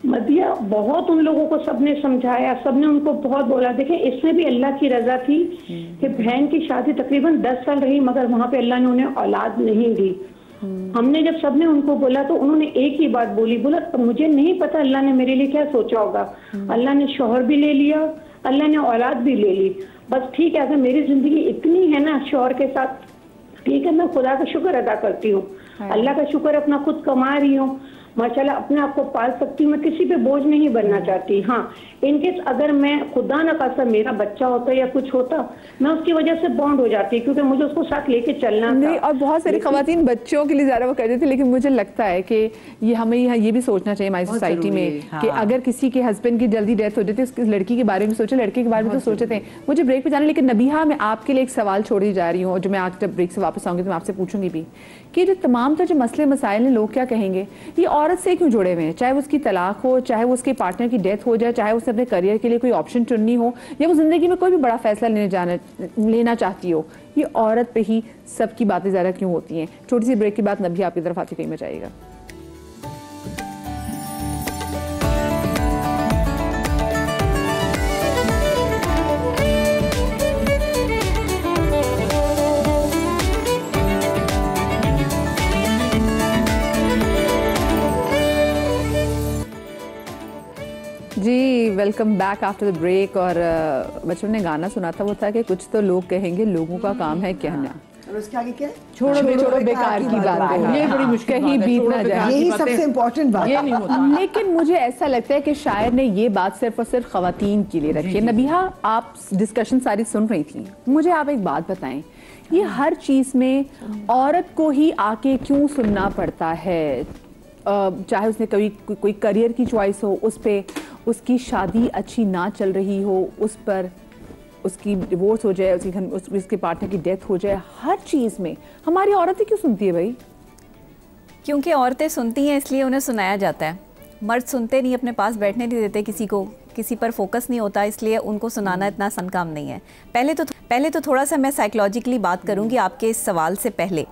मदिया बहुत उन लोगों को सबने समझाया, सबने उनको बहुत बोला। देखें इसमें भी अल्लाह की रजा थी कि बहन की शादी तकरीबन 10 साल रही, मगर वहां पे अल्लाह ने उन्हें औलाद नहीं दी। हमने जब सबने उनको बोला तो उन्होंने एक ही बात बोली, बोला मुझे नहीं पता अल्लाह ने मेरे लिए क्या सोचा होगा, अल्लाह ने शौहर भी ले लिया, अल्लाह ने औलाद भी ले ली, बस ठीक है। अगर मेरी जिंदगी इतनी है ना शौहर के साथ, ठीक है, मैं खुदा का शुक्र अदा करती हूँ, अल्लाह का शुक्र अपना खुद कमा रही हूँ माशाल्लाह, अपने आप को पाल सकती हूँ, मैं किसी पे बोझ नहीं बनना चाहती। हाँ, इनकेस अगर मैं खुदा न खासा मेरा बच्चा होता या कुछ होता, मैं उसकी वजह से बॉन्ड हो जाती, क्योंकि मुझे उसको साथ लेके चलना नहीं था। और बहुत सारी खवातीन बच्चों के लिए ज़्यादा वो करती थी, लेकिन मुझे लगता है कि ये हमें ये भी सोचना चाहिए हमारी सोसाइटी में कि अगर किसी के हस्बैंड की जल्दी डेथ हो जाती है, उसकी लड़की के बारे में सोचे, लड़के के बारे में तो सोचते थे। मुझे ब्रेक पे जाना, लेकिन नबीहा मैं आपके लिए एक सवाल छोड़ी जा रही हूँ, और जो मैं आज जब ब्रेक से वापस आऊँगी तो मैं आपसे पूछूंगी भी कि जो तमाम जो मसले मसाइल हैं, लोग क्या कहेंगे, ये औरत से क्यों जुड़े हुए हैं? चाहे वो उसकी तलाक हो, चाहे वो उसके पार्टनर की डेथ हो जाए, चाहे उसे अपने करियर के लिए कोई ऑप्शन चुननी हो, या वो जिंदगी में कोई भी बड़ा फैसला लेना चाहती हो, ये औरत पे ही सबकी बातें ज़्यादा क्यों होती हैं? छोटी सी ब्रेक के बाद नबी आपकी तरफ आती कहीं में जाएगा। जी welcome back after the break. और बच्चों ने गाना सुना था, वो था कि कुछ तो लोग कहेंगे, लोगों का काम है कहना। और उसके आगे क्या है? छोड़ो बेकार की बात है, ये बड़ी मुश्किल कहीं बीत ना जाए, यही सबसे इम्पोर्टेंट बात ये नहीं होता। लेकिन मुझे ऐसा लगता है कि शायर ने ये बात सिर्फ और सिर्फ खवातीन के लिए रखी है। नबीहा, आप डिस्कशन सारी सुन रही थी, मुझे आप एक बात बताएं, ये हर चीज में औरत को ही आके क्यों सुनना पड़ता है? चाहे उसने कभी कोई करियर की चॉइस हो, उस पर उसकी शादी अच्छी ना चल रही हो, उस पर उसकी डिवोर्स हो जाए, उसके पार्टनर की डेथ हो जाए, हर चीज़ में हमारी औरतें क्यों सुनती है भाई? क्योंकि औरतें सुनती हैं इसलिए उन्हें सुनाया जाता है। मर्द सुनते नहीं, अपने पास बैठने नहीं देते किसी को, किसी पर फोकस नहीं होता, इसलिए उनको सुनाना इतना आसान काम नहीं है। पहले तो थोड़ा सा मैं साइकोलॉजिकली बात करूँगी आपके इस सवाल से पहले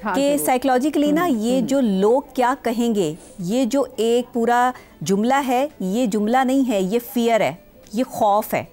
कि साइकोलॉजिकली ना ये जो लोग क्या कहेंगे, ये जो एक पूरा जुमला है, ये जुमला नहीं है, ये फियर है, ये खौफ है।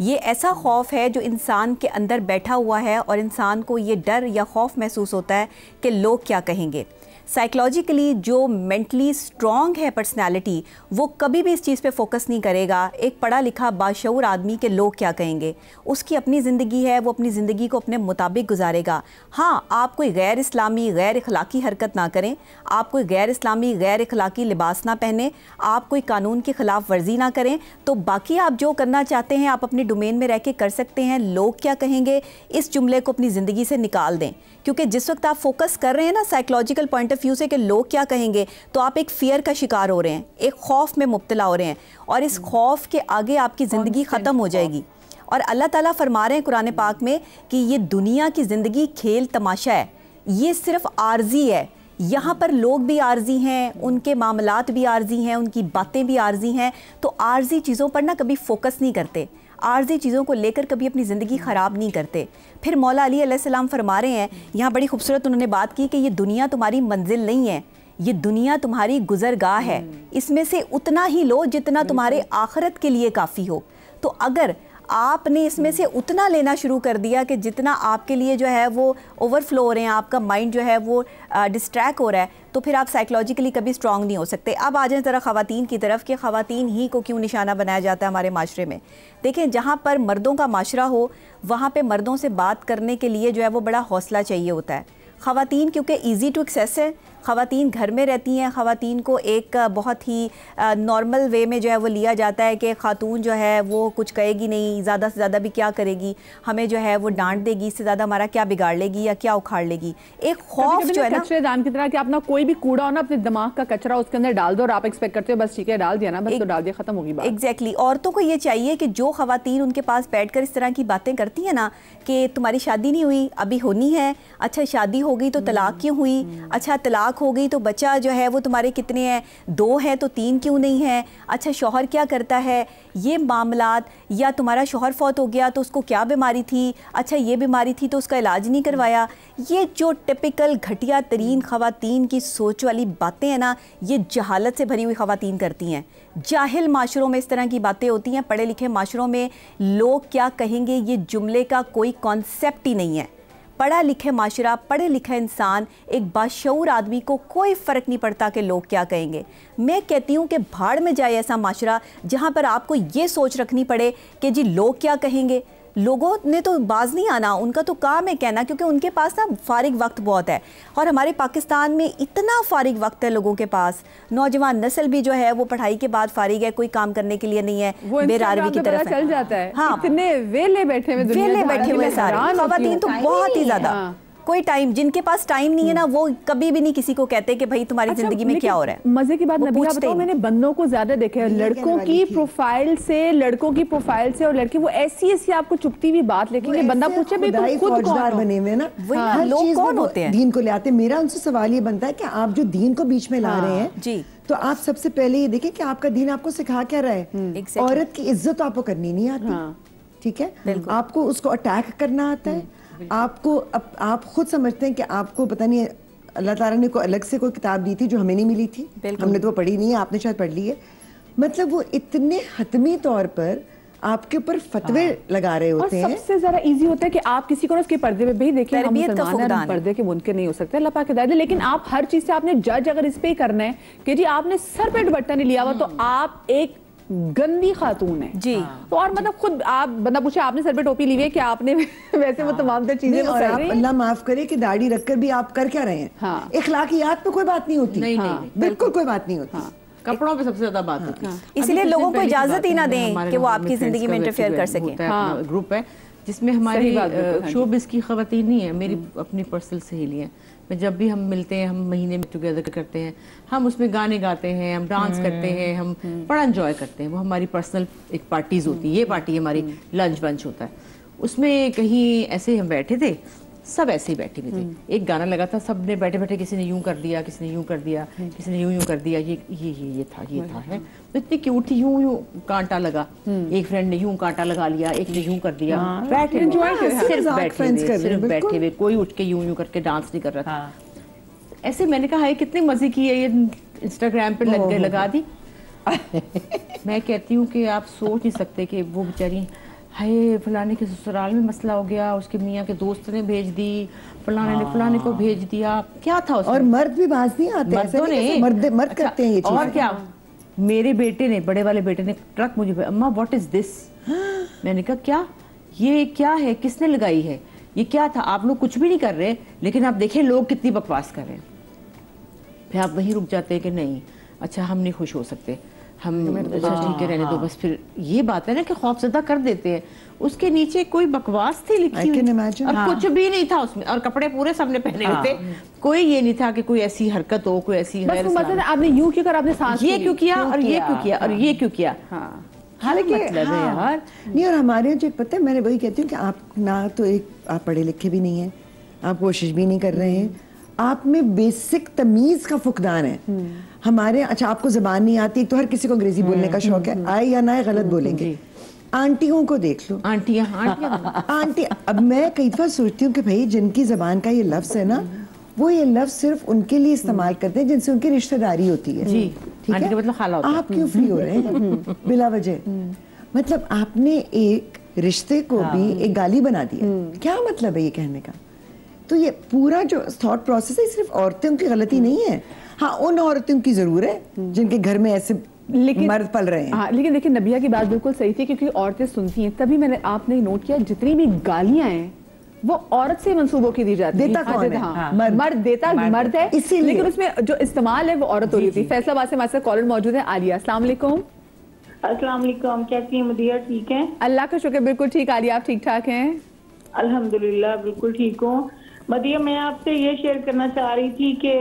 ये ऐसा खौफ है जो इंसान के अंदर बैठा हुआ है और इंसान को ये डर या खौफ महसूस होता है कि लोग क्या कहेंगे। साइकोलॉजिकली जो मेंटली स्ट्रॉन्ग है पर्सनालिटी, वो कभी भी इस चीज़ पे फोकस नहीं करेगा एक पढ़ा लिखा बाशऊर आदमी के लोग क्या कहेंगे। उसकी अपनी ज़िंदगी है, वो अपनी ज़िंदगी को अपने मुताबिक गुजारेगा। हाँ, आप कोई गैर इस्लामी गैर अखलाकी हरकत ना करें, आप कोई गैर इस्लामी गैर अखलाकी लिबास ना पहने, आप कोई कानून की खिलाफ वर्जी ना करें, तो बाकी आप जो करना चाहते हैं आप अपने डोमेन में रह के कर सकते हैं। लोग क्या कहेंगे, इस जुमले को अपनी ज़िंदगी से निकाल दें, क्योंकि जिस वक्त आप फोकस कर रहे हैं ना साइकोलॉजिकल पॉइंट ऑफ व्यू से कि लोग क्या कहेंगे, तो आप एक फियर का शिकार हो रहे हैं, एक खौफ में मुब्तला हो रहे हैं, और इस खौफ के आगे आपकी ज़िंदगी ख़त्म हो जाएगी। और अल्लाह ताला फरमा रहे हैं कुरान पाक में कि ये दुनिया की ज़िंदगी खेल तमाशा है, ये सिर्फ आर्जी है। यहाँ पर लोग भी आर्जी हैं, उनके मामलात भी आर्जी हैं, उनकी बातें भी आर्जी हैं। तो आर्जी चीज़ों पर ना कभी फोकस नहीं करते, आर्जी चीज़ों को लेकर कभी अपनी ज़िंदगी ख़राब नहीं करते। फिर मौला अली अलैहिस्सलाम फरमा रहे हैं, यहाँ बड़ी खूबसूरत उन्होंने बात की कि ये दुनिया तुम्हारी मंजिल नहीं है, ये दुनिया तुम्हारी गुज़रगाह है, इसमें से उतना ही लो जितना तुम्हारे आखिरत के लिए काफ़ी हो। तो अगर आपने इसमें से उतना लेना शुरू कर दिया कि जितना आपके लिए जो है वो ओवरफ्लो हो रहे हैं, आपका माइंड जो है वो डिस्ट्रैक्ट हो रहा है, तो फिर आप साइकोलॉजिकली कभी स्ट्रांग नहीं हो सकते। अब आ जाएं ज़रा ख़वातीन की तरफ कि ख़वातीन ही को क्यों निशाना बनाया जाता है हमारे माशरे में। देखें, जहाँ पर मर्दों का माशरा हो वहाँ पर मर्दों से बात करने के लिए जो है वो बड़ा हौसला चाहिए होता है। ख़वातीन क्योंकि ईजी टू एक्सेस है, ख़वातीन घर में रहती हैं, ख़वातीन को एक बहुत ही नॉर्मल वे में जो है वो लिया जाता है कि ख़ातून जो है वो कुछ कहेगी नहीं, ज़्यादा से ज़्यादा भी क्या करेगी, हमें जो है वो डांट देगी, इससे ज़्यादा हमारा क्या बिगाड़ लेगी या क्या उखाड़ लेगी। एक खौफ जो है ना कचरेदान की तरह कि अपना कोई भी कूड़ा हो ना, अपने दिमाग का कचरा उसके अंदर डाल दो और आप एक्सपेक्ट करते हो बस ठीक है डाल दिया ना, बस तो डाल दिया, खत्म होगी बात। एग्जैक्टली। औरतों को ये चाहिए कि जो ख़वातीन उनके पास बैठकर इस तरह की बातें करती हैं ना कि तुम्हारी शादी नहीं हुई, अभी होनी है, अच्छा शादी हो गई तो तलाक क्यों हुई, अच्छा तलाक हो गई तो बच्चा जो है वो तुम्हारे कितने हैं, 2 हैं तो 3 क्यों नहीं है, अच्छा शौहर क्या करता है, ये मामलात, या तुम्हारा शौहर फौत हो गया तो उसको क्या बीमारी थी, अच्छा ये बीमारी थी तो उसका इलाज नहीं करवाया। ये जो टिपिकल घटिया तरीन ख़वातीन की सोच वाली बातें हैं ना, ये जहालत से भरी हुई ख़वातीन करती हैं। जाहिल माशरों में इस तरह की बातें होती हैं, पढ़े लिखे माशरों में लोग क्या कहेंगे ये जुमले का कोई कॉन्सेप्ट ही नहीं है। पढ़ा लिखे माशरा, पढ़े लिखा इंसान, एक बाशऊर आदमी को कोई फ़र्क नहीं पड़ता कि लोग क्या कहेंगे। मैं कहती हूँ कि भाड़ में जाए ऐसा माशरा जहाँ पर आपको ये सोच रखनी पड़े कि जी लोग क्या कहेंगे। लोगों ने तो बाज नहीं आना, उनका तो काम है कहना, क्योंकि उनके पास ना फारिग वक्त बहुत है। और हमारे पाकिस्तान में इतना फारिग वक्त है लोगों के पास, नौजवान नस्ल भी जो है वो पढ़ाई के बाद फारिग है, कोई काम करने के लिए नहीं है, बेरारवी की तरफ चल जाता है। हाँ, इतने वेले बैठे हुए सारे ख़वातीन तो बहुत ही ज़्यादा कोई टाइम, जिनके पास टाइम नहीं है ना वो कभी भी नहीं किसी को कहते कि भाई तुम्हारी जिंदगी में क्या हो रहा है। मजे की बात नबिया बताओ, मैंने बंदों को ज्यादा देखे हैं, लड़कों की प्रोफाइल से और लड़की वो ऐसी आपको चुपती हुई बात लिखेंगे, बंदा पूछे भाई तुम खुद कौन बने हुए ना, हर लोग कौन होते हैं, दीन को ले आते। मेरा उनसे सवाल ये बनता है कि आप जो दीन को बीच में ला रहे हैं जी, तो आप सबसे पहले ये देखें कि आपका दीन आपको सिखा क्या रहा है। औरत की इज्जत आपको करनी नहीं आती, ठीक है, आपको उसको अटैक करना आता है, आपको आप खुद समझते हैं कि आपको पता नहीं अल्लाह ताला ने कोई अलग से कोई किताब दी थी जो हमें नहीं मिली थी, हमने तो वो पढ़ी नहीं है, आपने शायद पढ़ ली है। मतलब वो इतने हतमी तौर पर आपके ऊपर फतवे लगा रहे होते हैं। सबसे ज्यादा इजी होता है कि आप किसी को ना उसके पर्दे में, भाई देखिए हम मुसलमान हैं, पर्दे के मुनकर नहीं हो सकते, अल्लाह पाक हिदायत दे, लेकिन आप हर चीज से आपने जज अगर इस पे ही करना है कि जी आपने सर पे दुपट्टा नहीं लिया हुआ तो आप एक गंदी खातून है जी। तो और मतलब खुद आप बंदा पूछे आपने सर पे टोपी ली हुई है कि आपने वैसे वो तमाम चीजें और आप अल्लाह माफ करे कि दाढ़ी रखकर भी आप कर क्या रहे हैं। हाँ। इखलाकियात पे कोई बात नहीं होती, नहीं, बिल्कुल कोई बात नहीं होती। कपड़ों पे सबसे ज्यादा बात होती है, इसलिए लोगों को इजाजत ही ना दें कि वो आपकी जिंदगी में इंटरफेयर कर सके। ग्रुप है जिसमें हमारी शोबिस की ख़वातीन नहीं है, मेरी अपनी पर्सनल सहेली है, मैं जब भी हम मिलते हैं, हम महीने में टुगेदर करते हैं, हम उसमें गाने गाते हैं, हम डांस करते हैं, हम बड़ा एंजॉय करते हैं। वो हमारी पर्सनल एक पार्टीज होती है, ये पार्टी हमारी लंच वंच होता है। उसमें कहीं ऐसे हम बैठे थे, सब ऐसे ही बैठे हुए थे, एक गाना लगा था, सब ने बैठे बैठे किसी ने यूं कर दिया, किसी ने यूं कर दिया, किसी ने यूं कर दिया, ये था है। तो इतनी क्यूट थी, यूं कांटा लगा, एक फ्रेंड ने यूं कांटा लगा लिया, एक ने यूं कर दिया, बैठे सिर्फ बैठे हुए, कोई उठ के यूं करके डांस नहीं कर रहा था। ऐसे मैंने कहा है कितने मजे की है ये, इंस्टाग्राम पे लगा दी। मैं कहती हूँ कि आप सोच नहीं सकते कि वो बेचारी, हाय फलाने के ससुराल में मसला हो गया, उसके मियाँ के दोस्त ने भेज दी, फलाने ने फलाने को भेज दिया, क्या था उसमें। और मर्द भी बाज नहीं आते, मर्दों ने मर्द करते हैं ये चीज़। और क्या, मेरे बेटे ने, बड़े वाले बेटे ने ट्रक मुझे, अम्मा व्हाट इज दिस। मैंने कहा क्या, ये क्या है, किसने लगाई है, ये क्या था। आप लोग कुछ भी नहीं कर रहे, लेकिन आप देखें लोग कितनी बकवास कर रहे हैं। फिर आप वहीं रुक जाते हैं कि नहीं, अच्छा हम नहीं खुश हो सकते, हम ठीक है रहने दो बस। फिर ये बात है ना कि खौफजदा कर देते हैं। उसके नीचे कोई बकवास थी लिखी हुई और कुछ भी नहीं था उसमें, और कपड़े पूरे सबने पहने हुए थे, कोई ये नहीं था कि कोई ऐसी हरकत हो, कोई ऐसी मतलब आपने यूं क्यों कर, आपने सांस ये क्यों किया और ये क्यों किया और ये क्यों किया। हालांकि यार नहीं, और हमारे यहाँ जो पता है, मैंने वही कहती हूँ कि आप ना तो एक आप पढ़े लिखे भी नहीं है, आप कोशिश भी नहीं कर रहे हैं, आप में बेसिक तमीज का फुकदान है। हमारे, अच्छा आपको जबान नहीं आती, तो हर किसी को अंग्रेजी बोलने का शौक है, आए या ना आए गलत बोलेंगे। आंटियों को देख लो, आंटी। अब मैं कई दफा सोचती हूँ कि भाई जिनकी जबान का ये लफ्ज है ना, वो ये लफ्ज सिर्फ उनके लिए इस्तेमाल करते हैं जिनसे उनकी रिश्तेदारी होती है। ठीक है, मतलब खाला होता है। आप क्यों फ्री हो रहे हैं बिला वजह। मतलब आपने एक रिश्ते को भी एक गाली बना दिया। क्या मतलब है ये कहने का? तो ये पूरा जो थॉट प्रोसेस है सिर्फ औरतों की गलती नहीं है। हाँ, उन औरतों की जरूर है जिनके घर में ऐसे मर्द पल रहे हैं। हाँ, लेकिन देखिए नबिया की बात बिल्कुल सही थी, क्योंकि औरतें सुनती हैं। तभी मैंने आपने नोट किया जितनी भी गालियां हैं वो औरत से मंसूबों की दी जाती है। देता कौन है? हाँ, मर्द। मर्द देता मर्द है, इसीलिए। लेकिन उसमें जो इस्तेमाल है वो औरत हो रही थी। फैसलाबाद से हमारे साथ कॉलर मौजूद है आलिया। अस्सलाम वालेकुम। अस्सलाम वालेकुम, कैसी हैं मदिया? ठीक हैं? अल्लाह का शुक्र, बिल्कुल ठीक। आलिया, आप ठीक ठाक हैं? अल्हम्दुलिल्लाह बिल्कुल ठीक हूँ। मदिया, मैं आपसे ये शेयर करना चाह रही थी कि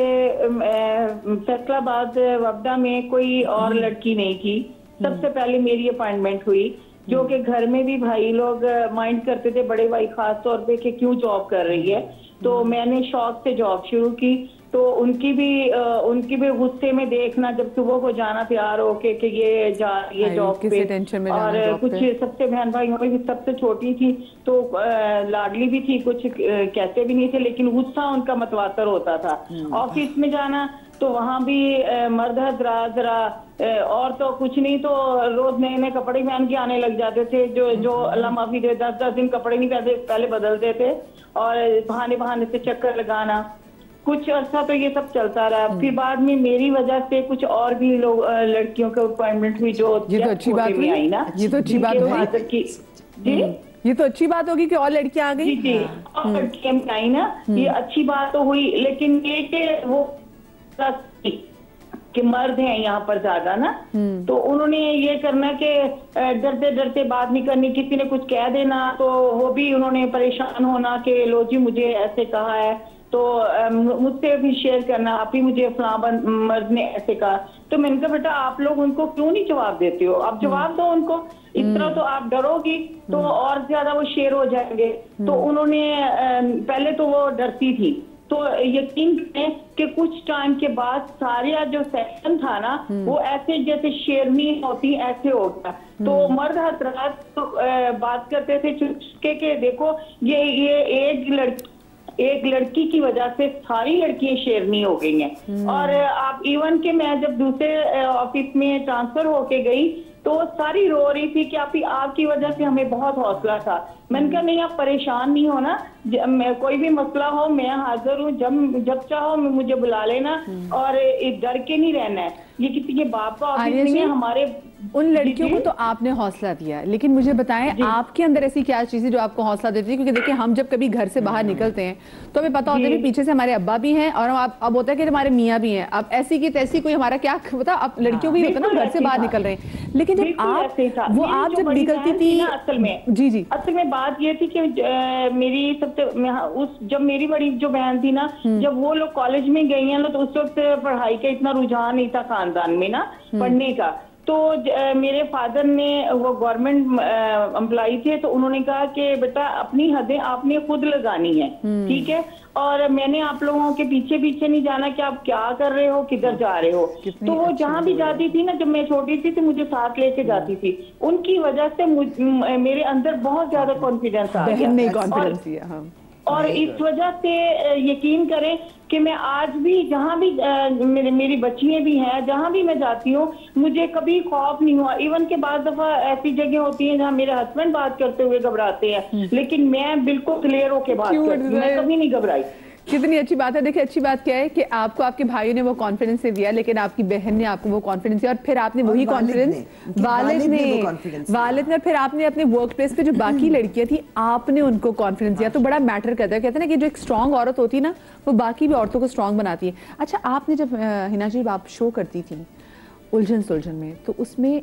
फैसलाबाद वब्दा में कोई और लड़की नहीं थी। सबसे पहले मेरी अपॉइंटमेंट हुई, जो कि घर में भी भाई लोग माइंड करते थे, बड़े भाई खास तौर पे, कि क्यों जॉब कर रही है। तो मैंने शौक से जॉब शुरू की। तो उनकी भी गुस्से में देखना, जब सुबह को जाना तैयार होके कि ये जा रही है जॉब पे, टेंशन में और कुछ सबसे बहन भाइयों में भी सबसे छोटी थी, तो लाडली भी थी, कुछ कहते भी नहीं थे, लेकिन गुस्सा उनका मतवातर होता था। ऑफिस में जाना तो वहाँ भी मर्द हजरात जरा और तो कुछ नहीं तो रोज नए नए कपड़े पहन के आने लग जाते थे, जो अल्लाह माफी दे 10-10 दिन कपड़े नहीं पहले बदलते थे, और बहाने बहाने से चक्कर लगाना। कुछ अर्सा तो ये सब चलता रहा। फिर बाद में मेरी वजह से कुछ और भी लोग लड़कियों के अपॉइंटमेंट हुई, जो ये तो अच्छी बात हुई। आई ना, ये तो अच्छी बात होगी जी, ये तो अच्छी बात होगी कि और लड़कियां आ गई। जी, और लड़कियां आई ना, ये अच्छी बात तो हुई। लेकिन ये कि वो कि मर्द हैं यहाँ पर ज्यादा ना, तो उन्होंने ये करना कि डरते डरते बात नहीं करनी, किसी ने कुछ कह देना तो वो भी उन्होंने परेशान होना कि लो जी मुझे ऐसे कहा है, तो मुझसे भी शेयर करना, आप ही मुझे फलां मर्द ने ऐसे कहा। तो मैंने कहा बेटा आप लोग उनको क्यों नहीं जवाब देते हो? आप जवाब दो उनको। इस तरह तो आप डरोगी तो और ज्यादा वो शेर हो जाएंगे। तो उन्होंने पहले तो वो डरती थी, तो यकीन करें कि कुछ टाइम के बाद सारा जो सेक्शन था ना, वो ऐसे जैसे शेरनी होती ऐसे हो गया। तो मर्द हजरात तो बात करते थे चुपके के, देखो ये एक लड़की की वजह से सारी लड़कियां शेरनी हो गई हैं। और आप इवन के मैं जब दूसरे ऑफिस में ट्रांसफर होके गई तो सारी रो रही थी कि आपकी वजह से हमें बहुत हौसला था। मैंने कहा नहीं, आप परेशान नहीं होना, कोई भी मसला हो मैं हाजिर हूँ, जब चाहो मुझे बुला लेना, और डर के नहीं रहना है। ये किसी के बाप का ऑफिस नहीं है, हमारे उन लड़कियों को तो आपने हौसला दिया, लेकिन मुझे बताएं आपके अंदर ऐसी क्या चीज़ है जो आपको हौसला देती है? क्योंकि देखिए हम जब कभी घर से बाहर निकलते हैं तो हमें पता होता है कि पीछे से हमारे अब्बा भी हैं और अब होता है कि हमारे मियाँ भी हैं। अब ऐसी की तैसी कोई हमारा क्या पता, अब लड़कियों भी होता है ना घर से बाहर निकल रहे हैं, लेकिन जब आप जब निकलती थी असल में जी असल में बात ये थी कि मेरी जब मेरी बड़ी जो बहन थी ना, जब वो लोग कॉलेज में गई हैं ना, तो उस वक्त पढ़ाई का इतना रुझान नहीं था खानदान में ना पढ़ने का। तो मेरे फादर ने, वो गवर्नमेंट एम्प्लॉय थे, तो उन्होंने कहा कि बेटा अपनी हदें आपने खुद लगानी है, ठीक है, और मैंने आप लोगों के पीछे पीछे नहीं जाना कि आप क्या कर रहे हो, किधर जा रहे हो। तो वो जहाँ भी जाती थी ना, जब मैं छोटी थी तो मुझे साथ लेके जाती थी। उनकी वजह से मेरे अंदर बहुत ज्यादा कॉन्फिडेंस आ गया, और इस वजह से यकीन करें कि मैं आज भी जहाँ भी मेरी बच्चियाँ भी हैं, जहाँ भी मैं जाती हूँ मुझे कभी खौफ नहीं हुआ। इवन के बाद दफा ऐसी जगह होती है जहाँ मेरे हस्बैंड बात करते हुए घबराते हैं, लेकिन मैं बिल्कुल क्लियर होके बात करती हूँ, मैं कभी नहीं घबराई। कितनी अच्छी बात है। देखिए अच्छी बात क्या है कि आपको आपके भाइयों ने वो कॉन्फिडेंस से दिया, लेकिन आपकी बहन ने आपको वो कॉन्फिडेंस दिया, और फिर आपने वही कॉन्फिडेंस वालिद ने, फिर आपने अपने वर्क प्लेस पे जो बाकी लड़कियां थी आपने उनको कॉन्फिडेंस दिया। तो बड़ा मैटर करता है। कहते हैं ना कि जो एक स्ट्रांग औरत होती है ना, वो बाकी भी औरतों को स्ट्रांग बनाती है। अच्छा, आपने जब हिना जी आप शो करती थी उलझन सुलझन में, तो उसमें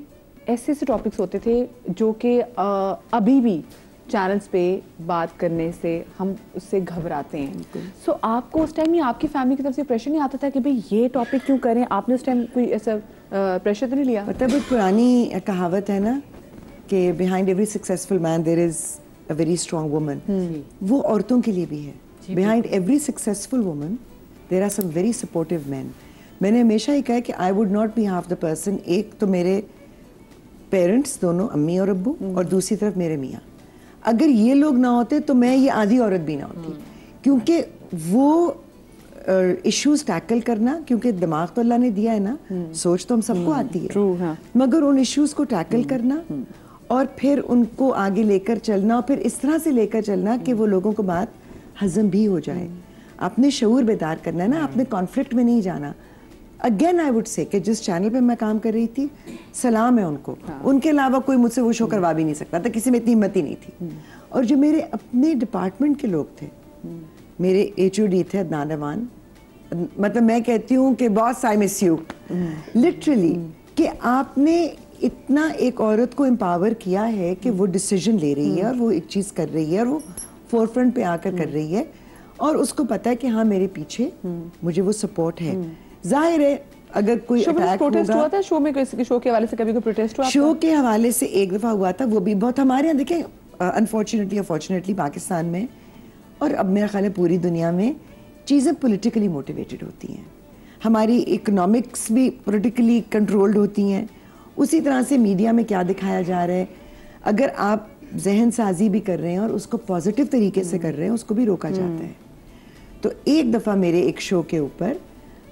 ऐसे ऐसे टॉपिक्स होते थे जो कि अभी भी चैनल्स पे बात करने से हम उससे घबराते हैं। सो आपको उस टाइम आपकी फैमिली की तरफ से प्रेशर नहीं आता था कि भाई ये टॉपिक क्यों करें? आपने उस टाइम कोई ऐसा प्रेशर तो नहीं लिया? मतलब एक पुरानी कहावत है ना कि behind every successful man there is a very strong woman. वो औरतों के लिए भी है। Behind every successful woman there are some very supportive man. मैंने हमेशा ही कहा कि I would not be half the person. एक तो मेरे पेरेंट्स दोनों, अम्मी और अब्बू, और दूसरी तरफ मेरे मियाँ। अगर ये लोग ना होते तो मैं ये आधी औरत भी ना होती, क्योंकि वो इश्यूज टैकल करना, क्योंकि दिमाग तो अल्लाह ने दिया है ना, सोच तो हम सबको आती है, मगर उन इश्यूज को टैकल करना और फिर उनको आगे लेकर चलना और फिर इस तरह से लेकर चलना कि वो लोगों को बात हजम भी हो जाए। आपने शऊर बेदार करना है ना, आपने कॉन्फ्लिक्ट में नहीं जाना। अगेन आई वुड से कि जिस चैनल पे मैं काम कर रही थी, सलाम है उनको, उनके अलावा कोई मुझसे वो शो करवा भी नहीं सकता था, किसी में इतनी हिम्मत ही नहीं थी। और जो मेरे अपने डिपार्टमेंट के लोग थे, मेरे HOD थे अदनान अमान, मतलब मैं कहती हूँ कि boss I miss you literally, कि आपने इतना एक औरत को एम्पावर किया है कि वो डिसीजन ले रही है और वो एक चीज़ कर रही है और वो फोरफ्रंट पे आकर कर रही है और उसको पता है कि हाँ मेरे पीछे मुझे वो सपोर्ट है। जाहिर है अगर कोई अटैक हुआ था शो में, किसी शो के हवाले से कभी कोई प्रोटेस्ट हुआ? शो के हवाले से एक दफ़ा हुआ था, वो भी बहुत हमारे यहाँ देखें अनफॉर्चुनेटली पाकिस्तान में और अब मेरा ख्याल है पूरी दुनिया में चीज़ें पॉलिटिकली मोटिवेटेड होती हैं। हमारी इकोनॉमिक्स भी पॉलिटिकली कंट्रोल्ड होती हैं। उसी तरह से मीडिया में क्या दिखाया जा रहा है, अगर आप जहन साजी भी कर रहे हैं और उसको पॉजिटिव तरीके से कर रहे हैं, उसको भी रोका जाता है। तो एक दफ़ा मेरे एक शो के ऊपर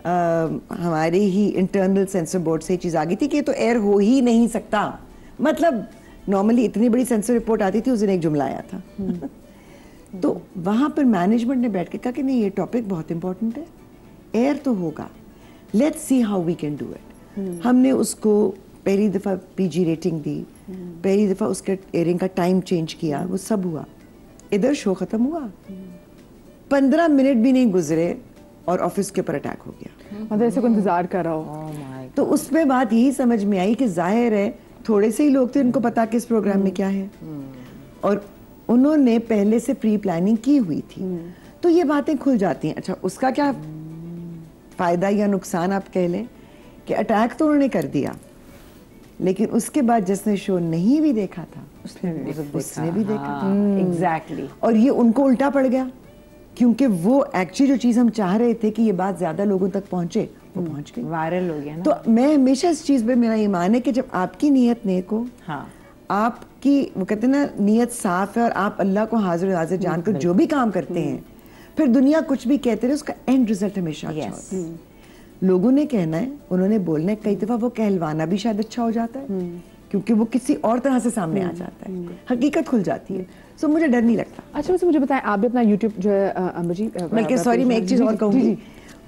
हमारे ही इंटरनल सेंसर बोर्ड से ये चीज़ आ गई थी कि तो एयर हो ही नहीं सकता। मतलब नॉर्मली इतनी बड़ी सेंसर रिपोर्ट आती थी, उस दिन एक जुमला आया था तो वहाँ पर मैनेजमेंट ने बैठ के कहा कि नहीं ये टॉपिक बहुत इंपॉर्टेंट है, एयर तो होगा, let's see how we can do it. हमने उसको पहली दफ़ा PG रेटिंग दी, पहली दफ़ा उसके एयरिंग का टाइम चेंज किया, वो सब हुआ। इधर शो ख़त्म हुआ, 15 मिनट भी नहीं गुजरे और ऑफिस के ऊपर अटैक हो गया। मतलब ऐसे को इंतजार कर रहा हो। तो उसमें बात यही समझ में आई कि जाहिर है थोड़े से ही लोग थे उनको पता कि इस प्रोग्राम में क्या है और उन्होंने पहले से प्री प्लानिंग की हुई थी, तो ये बातें खुल जाती हैं। अच्छा, उसका क्या फायदा या नुकसान आप कह लें कि अटैक तो उन्होंने कर दिया, लेकिन उसके बाद जिसने शो नहीं भी देखा था उसने भी देखा। एग्जैक्टली। और ये उनको उल्टा पड़ गया, क्योंकि वो एक्चुअली जो चीज़ हम चाह रहे थे कि ये बात ज़्यादा लोगों तक पहुंचे, वो पहुंच गई, वायरल हो गया ना। तो मैं हमेशा इस चीज़ पे मेरा ईमान है कि जब आपकी नीयत नेक हो, हाँ, आपकी वो कहते हैं ना नीयत साफ है और आप अल्लाह को हाजिर नाजिर जानकर जो भी काम करते हैं, फिर दुनिया कुछ भी कहते रहे, उसका एंड रिजल्ट हमेशा अच्छा होता है। लोगों ने कहना है, उन्होंने बोलना है, कई दफ़ा वो कहलवाना भी शायद अच्छा हो जाता है क्योंकि वो किसी और तरह से सामने आ जाता है, हकीकत खुल जाती है। सो मुझे डर नहीं लगता। अच्छा, वैसे मुझे बताएं, आप भी अपना यूट्यूब जो है अम्बर जी, बल्कि सॉरी मैं एक चीज़ और कहूँगी,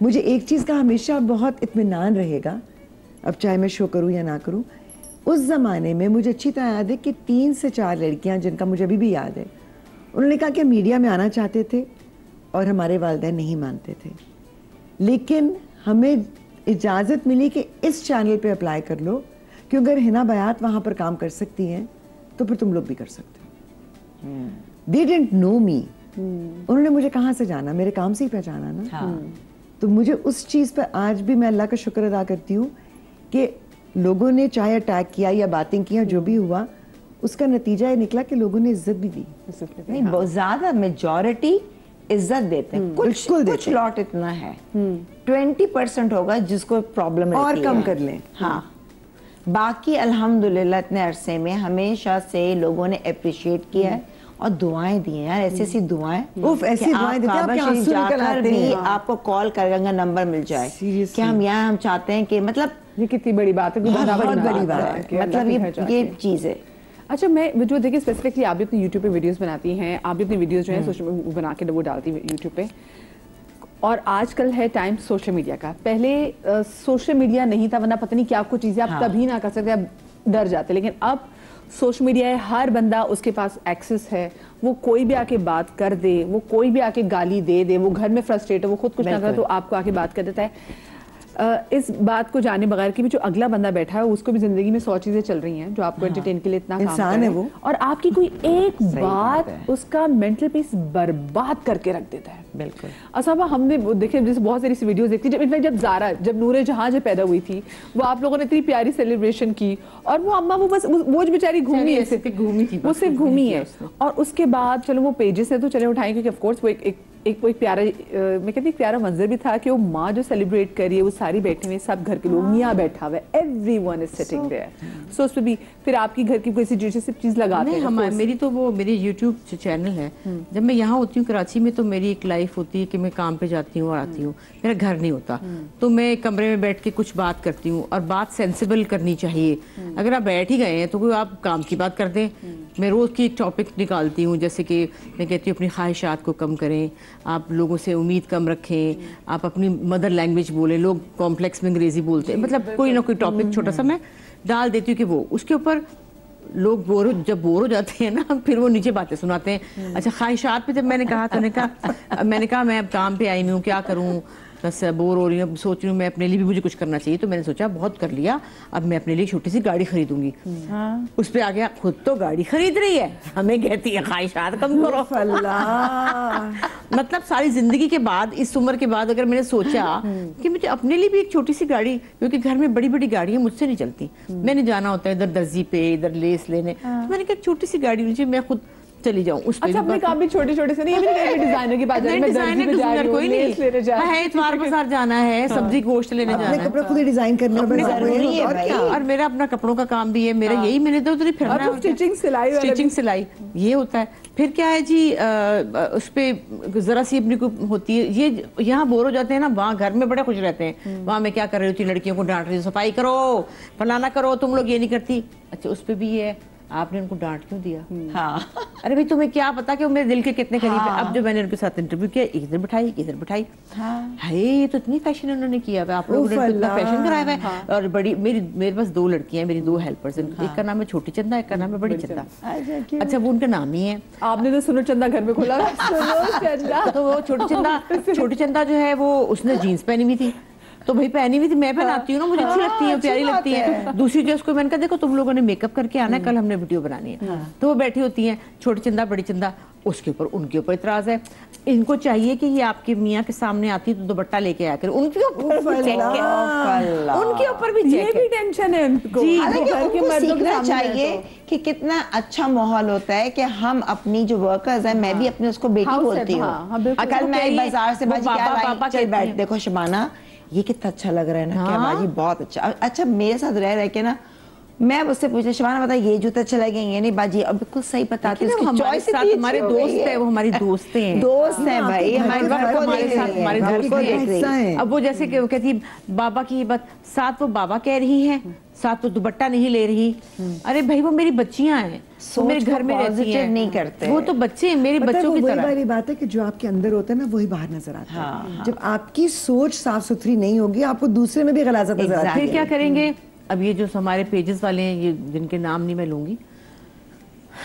मुझे एक चीज़ का हमेशा बहुत इत्मीनान रहेगा, अब चाहे मैं शो करूँ या ना करूँ। उस ज़माने में मुझे अच्छी तरह याद है कि 3 से 4 लड़कियाँ, जिनका मुझे अभी भी याद है, उन्होंने कहा कि मीडिया में आना चाहते थे और हमारे वालिदैन नहीं मानते थे, लेकिन हमें इजाज़त मिली कि इस चैनल पे अप्लाई कर लो, क्योंकि अगर हिना बयात वहाँ पर काम कर सकती हैं तो फिर तुम लोग भी कर सकते हो। They didn't know me। उन्होंने मुझे कहाँ से जाना, मेरे काम से ही पहचाना ना। तो मुझे उस चीज़ पर आज भी मैं अल्लाह का शुक्र अदा करती हूँ कि लोगों ने चाहे अटैक किया या बातें की, जो भी हुआ उसका नतीजा ये निकला कि लोगों ने इज्जत भी दी। नहीं, बहुत ज्यादा मेजॉरिटी इज्जत देते हैं, कुछ लॉट इतना है 20% होगा जिसको प्रॉब्लम और कम कर लें। हाँ, बाकी अल्हम्दुलिल्लाह इतने अरसे में हमेशा से लोगों ने अप्रिशिएट किया है और दुआएं दी हैं यार, ऐसी ऐसी दुआएं, ऐसी दुआएं देते हैं, आपके आंसू निकल आते हैं। आपको कॉल करेंगे, नंबर मिल जाए कि हम यहाँ, हम चाहते हैं कि मतलब ये कितनी बड़ी बात है, बहुत बड़ी बात है, मतलब ये चीज़ है। अच्छा, मैं जो देखिए स्पेसिफिकली आप भी अपने यूट्यूब पे वीडियोस बनाती हैं, आप भी अपनी वीडियोस जो है सोशल बना के वो डालती है यूट्यूब पे, और आजकल है टाइम सोशल मीडिया का। पहले सोशल मीडिया नहीं था, वरना पता नहीं क्या कुछ चीज़ें आप तभी ना कर सकते, आप डर जाते, लेकिन अब सोशल मीडिया है, हर बंदा उसके पास एक्सेस है, वो कोई भी आके बात कर दे, वो कोई भी आके गाली दे, वो घर में फ्रस्ट्रेट हो, वो खुद कुछ ना करे तो आपको आके बात कर देता है। इस बात को जाने बगैर कि भी जो अगला बंदा बैठा है उसको भी जिंदगी में 100 चीजें चल रही हैं जो आपको एंटरटेन के लिए इतना काम इंसान है वो, और आपकी कोई एक बात उसका मेंटल पीस बर्बाद करके रख देता है। बिल्कुल। अच्छा, हमने देखे जैसे बहुत सारी वीडियोस देखती, जब नूरे जहां जब पैदा हुई थी, वो आप लोगों ने इतनी प्यारी सेलिब्रेशन की, और वो अम्मा वो बस वो बेचारी घूमी है, घूमी थी, वो सिर्फ घूमी है, और उसके बाद चलो वो पेजेस है तो चले उठाएं, क्योंकि ऑफ कोर्स वो एक एक प्यारा मैं कहती प्यारा मंजर भी था कि वो माँ जो सेलिब्रेट कर रही है वो सारी बैठे हुए सब घर के लोग, मियाँ बैठा हुआ है, एवरीवन इज सिटिंग देयर। सो उस पे भी फिर आपकी घर की कोई सी दिलचस्प चीज लगाते हैं? हमारी मेरी तो वो मेरी YouTube चैनल है। जब मैं यहाँ होती हूँ कराची में तो मेरी एक लाइफ होती है कि मैं काम पे जाती हूँ और आती हूँ, मेरा घर नहीं होता, तो मैं कमरे में बैठ के कुछ बात करती हूँ और बात सेंसिबल करनी चाहिए। अगर आप बैठ ही गए हैं तो कोई आप काम की बात कर दें। मैं रोज़ की एक टॉपिक निकालती हूँ, जैसे कि मैं कहती हूँ अपनी ख्वाहिशात को कम करें, आप लोगों से उम्मीद कम रखें, आप अपनी मदर लैंग्वेज बोलें। लोग कॉम्प्लेक्स में अंग्रेजी बोलते हैं, मतलब कोई ना कोई टॉपिक छोटा सा मैं डाल देती हूँ कि वो उसके ऊपर लोग जब बोर हो जाते हैं ना फिर वो नीचे बातें सुनाते हैं। अच्छा, ख्वाहिशात पे जब मैंने कहा मैं अब काम पे आई हूँ, क्या करूँ, बस बोर हो रही हूँ, सोच रही हूँ मैं अपने लिए भी मुझे कुछ करना चाहिए। तो मैंने सोचा बहुत कर लिया, अब मैं अपने लिए छोटी सी गाड़ी खरीदूंगी। उस पे आ गया, खुद तो गाड़ी खरीद रही है, हमें कहती है ख्वाहिशात कम करो। मतलब सारी जिंदगी के बाद, इस उम्र के बाद अगर मैंने सोचा कि मुझे अपने लिए भी एक छोटी सी गाड़ी, क्योंकि घर में बड़ी बड़ी गाड़ियां मुझसे नहीं चलती, मैंने जाना होता है इधर दर्जी पे, इधर लेस लेने, मैंने कहा छोटी सी गाड़ी नीचे मैं खुद चली जाऊं उस पे। अच्छा, अपने काम भी छोटे-छोटे से नहीं, ये भी नहीं डिजाइनर की बात है, मैं दर्जी पे जा रही हूं, लेस लेने जा रही हूं, इतवार बाजार जाना है, सब्जी गोश्त लेने जाना है, अपने कपड़े खुद ही डिजाइन करने में, और मेरा अपना कपड़ों का काम भी है, मेरा यही मैंने तो उधर फिरना है, स्टिचिंग सिलाई ये होता है। फिर क्या है जी, उस पे जरा सी अपनी को होती है, ये यहाँ बोर हो जाते हैं ना, वहाँ घर में बड़े खुश रहते हैं। वहाँ मैं क्या कर रही थी, लड़कियों को डांट रही थी, सफाई करो, फलाना करो, तुम लोग ये नहीं करती। अच्छा, उस पे भी ये है, आपने उनको डांट क्यों दिया? हाँ। अरे भाई तुम्हें क्या पता कि वो मेरे दिल के कितने करीब है। अब जो मैंने उनके साथ इंटरव्यू किया, इधर बिठाई, हाय ये तो इतनी फैशन उन्होंने किया हुआ, आप लोगों ने इतना फैशन कराया हुआ है। और बड़ी मेरे पास 2 लड़कियां हैं, मेरी 2 हेल्पर्स हैं, एक का नाम है छोटी चंदा, एक का नाम है बड़ी चंदा। अच्छा, वो उनका नाम ही है। आपने तो सुनो चंदा घर में खोला, सुनो चंदा। तो वो छोटी चंदा जो है वो उसने जीन्स पहनी हुई थी, तो भाई पहनी हुई थी, मैं पहनाती हूँ ना, मुझे अच्छी लगती है, प्यारी लगती है। दूसरी जो उसको मैंने कहा देखो तुम लोगों ने मेकअप करके आना है, कल हमने वीडियो बनानी है। तो वो बैठी होती हैं, छोटी चंदा बड़ी चंदा, उसके ऊपर उनके ऊपर इतराज है, इनको चाहिए कि ये आपके मियाँ के सामने आती तो दुपट्टा लेके आया करें, उनके ऊपर भी चेक है, उनके ऊपर भी चेक है, टेंशन है उनको। घर के मर्दों को चाहिए कि कितना अच्छा माहौल होता है कि हम अपनी जो वर्कर्स हैं, मैं भी अपने उसको बेटी बोलती हूँ। कल मैं बाजार से बाजी बैठ, देखो शबाना ये कितना अच्छा लग रहा है ना, क्या बाजी बहुत अच्छा। अच्छा, मेरे साथ रह के ना मैं उससे पूछती, शबाना बता ये जूते अच्छे लगेंगे, ये नहीं बाजी, अब बिल्कुल सही बताती है, उसकी चॉइस इतनी हमारे दोस्त है, वो हमारी दोस्त हैं भाई, हमारे घर को देख रही है। अब वो जैसे कि वो कहती बाबा की बात, साथ वो बाबा कह रही है, साथ वो दुपट्टा नहीं ले रही। अरे भाई वो मेरी बच्चियां हैं, तो मेरे घर में रहती हैं, नहीं करते, वो तो बच्चे हैं मेरे बच्चों की तरह। वही बात है कि जो आपके अंदर होता है ना वही बाहर नजर आता है। जब आपकी सोच साफ सुथरी नहीं होगी, आपको दूसरे में भी गलाजत नजर आती है। फिर क्या करेंगे? अब ये जो हमारे पेजेस वाले हैं, ये जिनके नाम नहीं मैं लूंगी,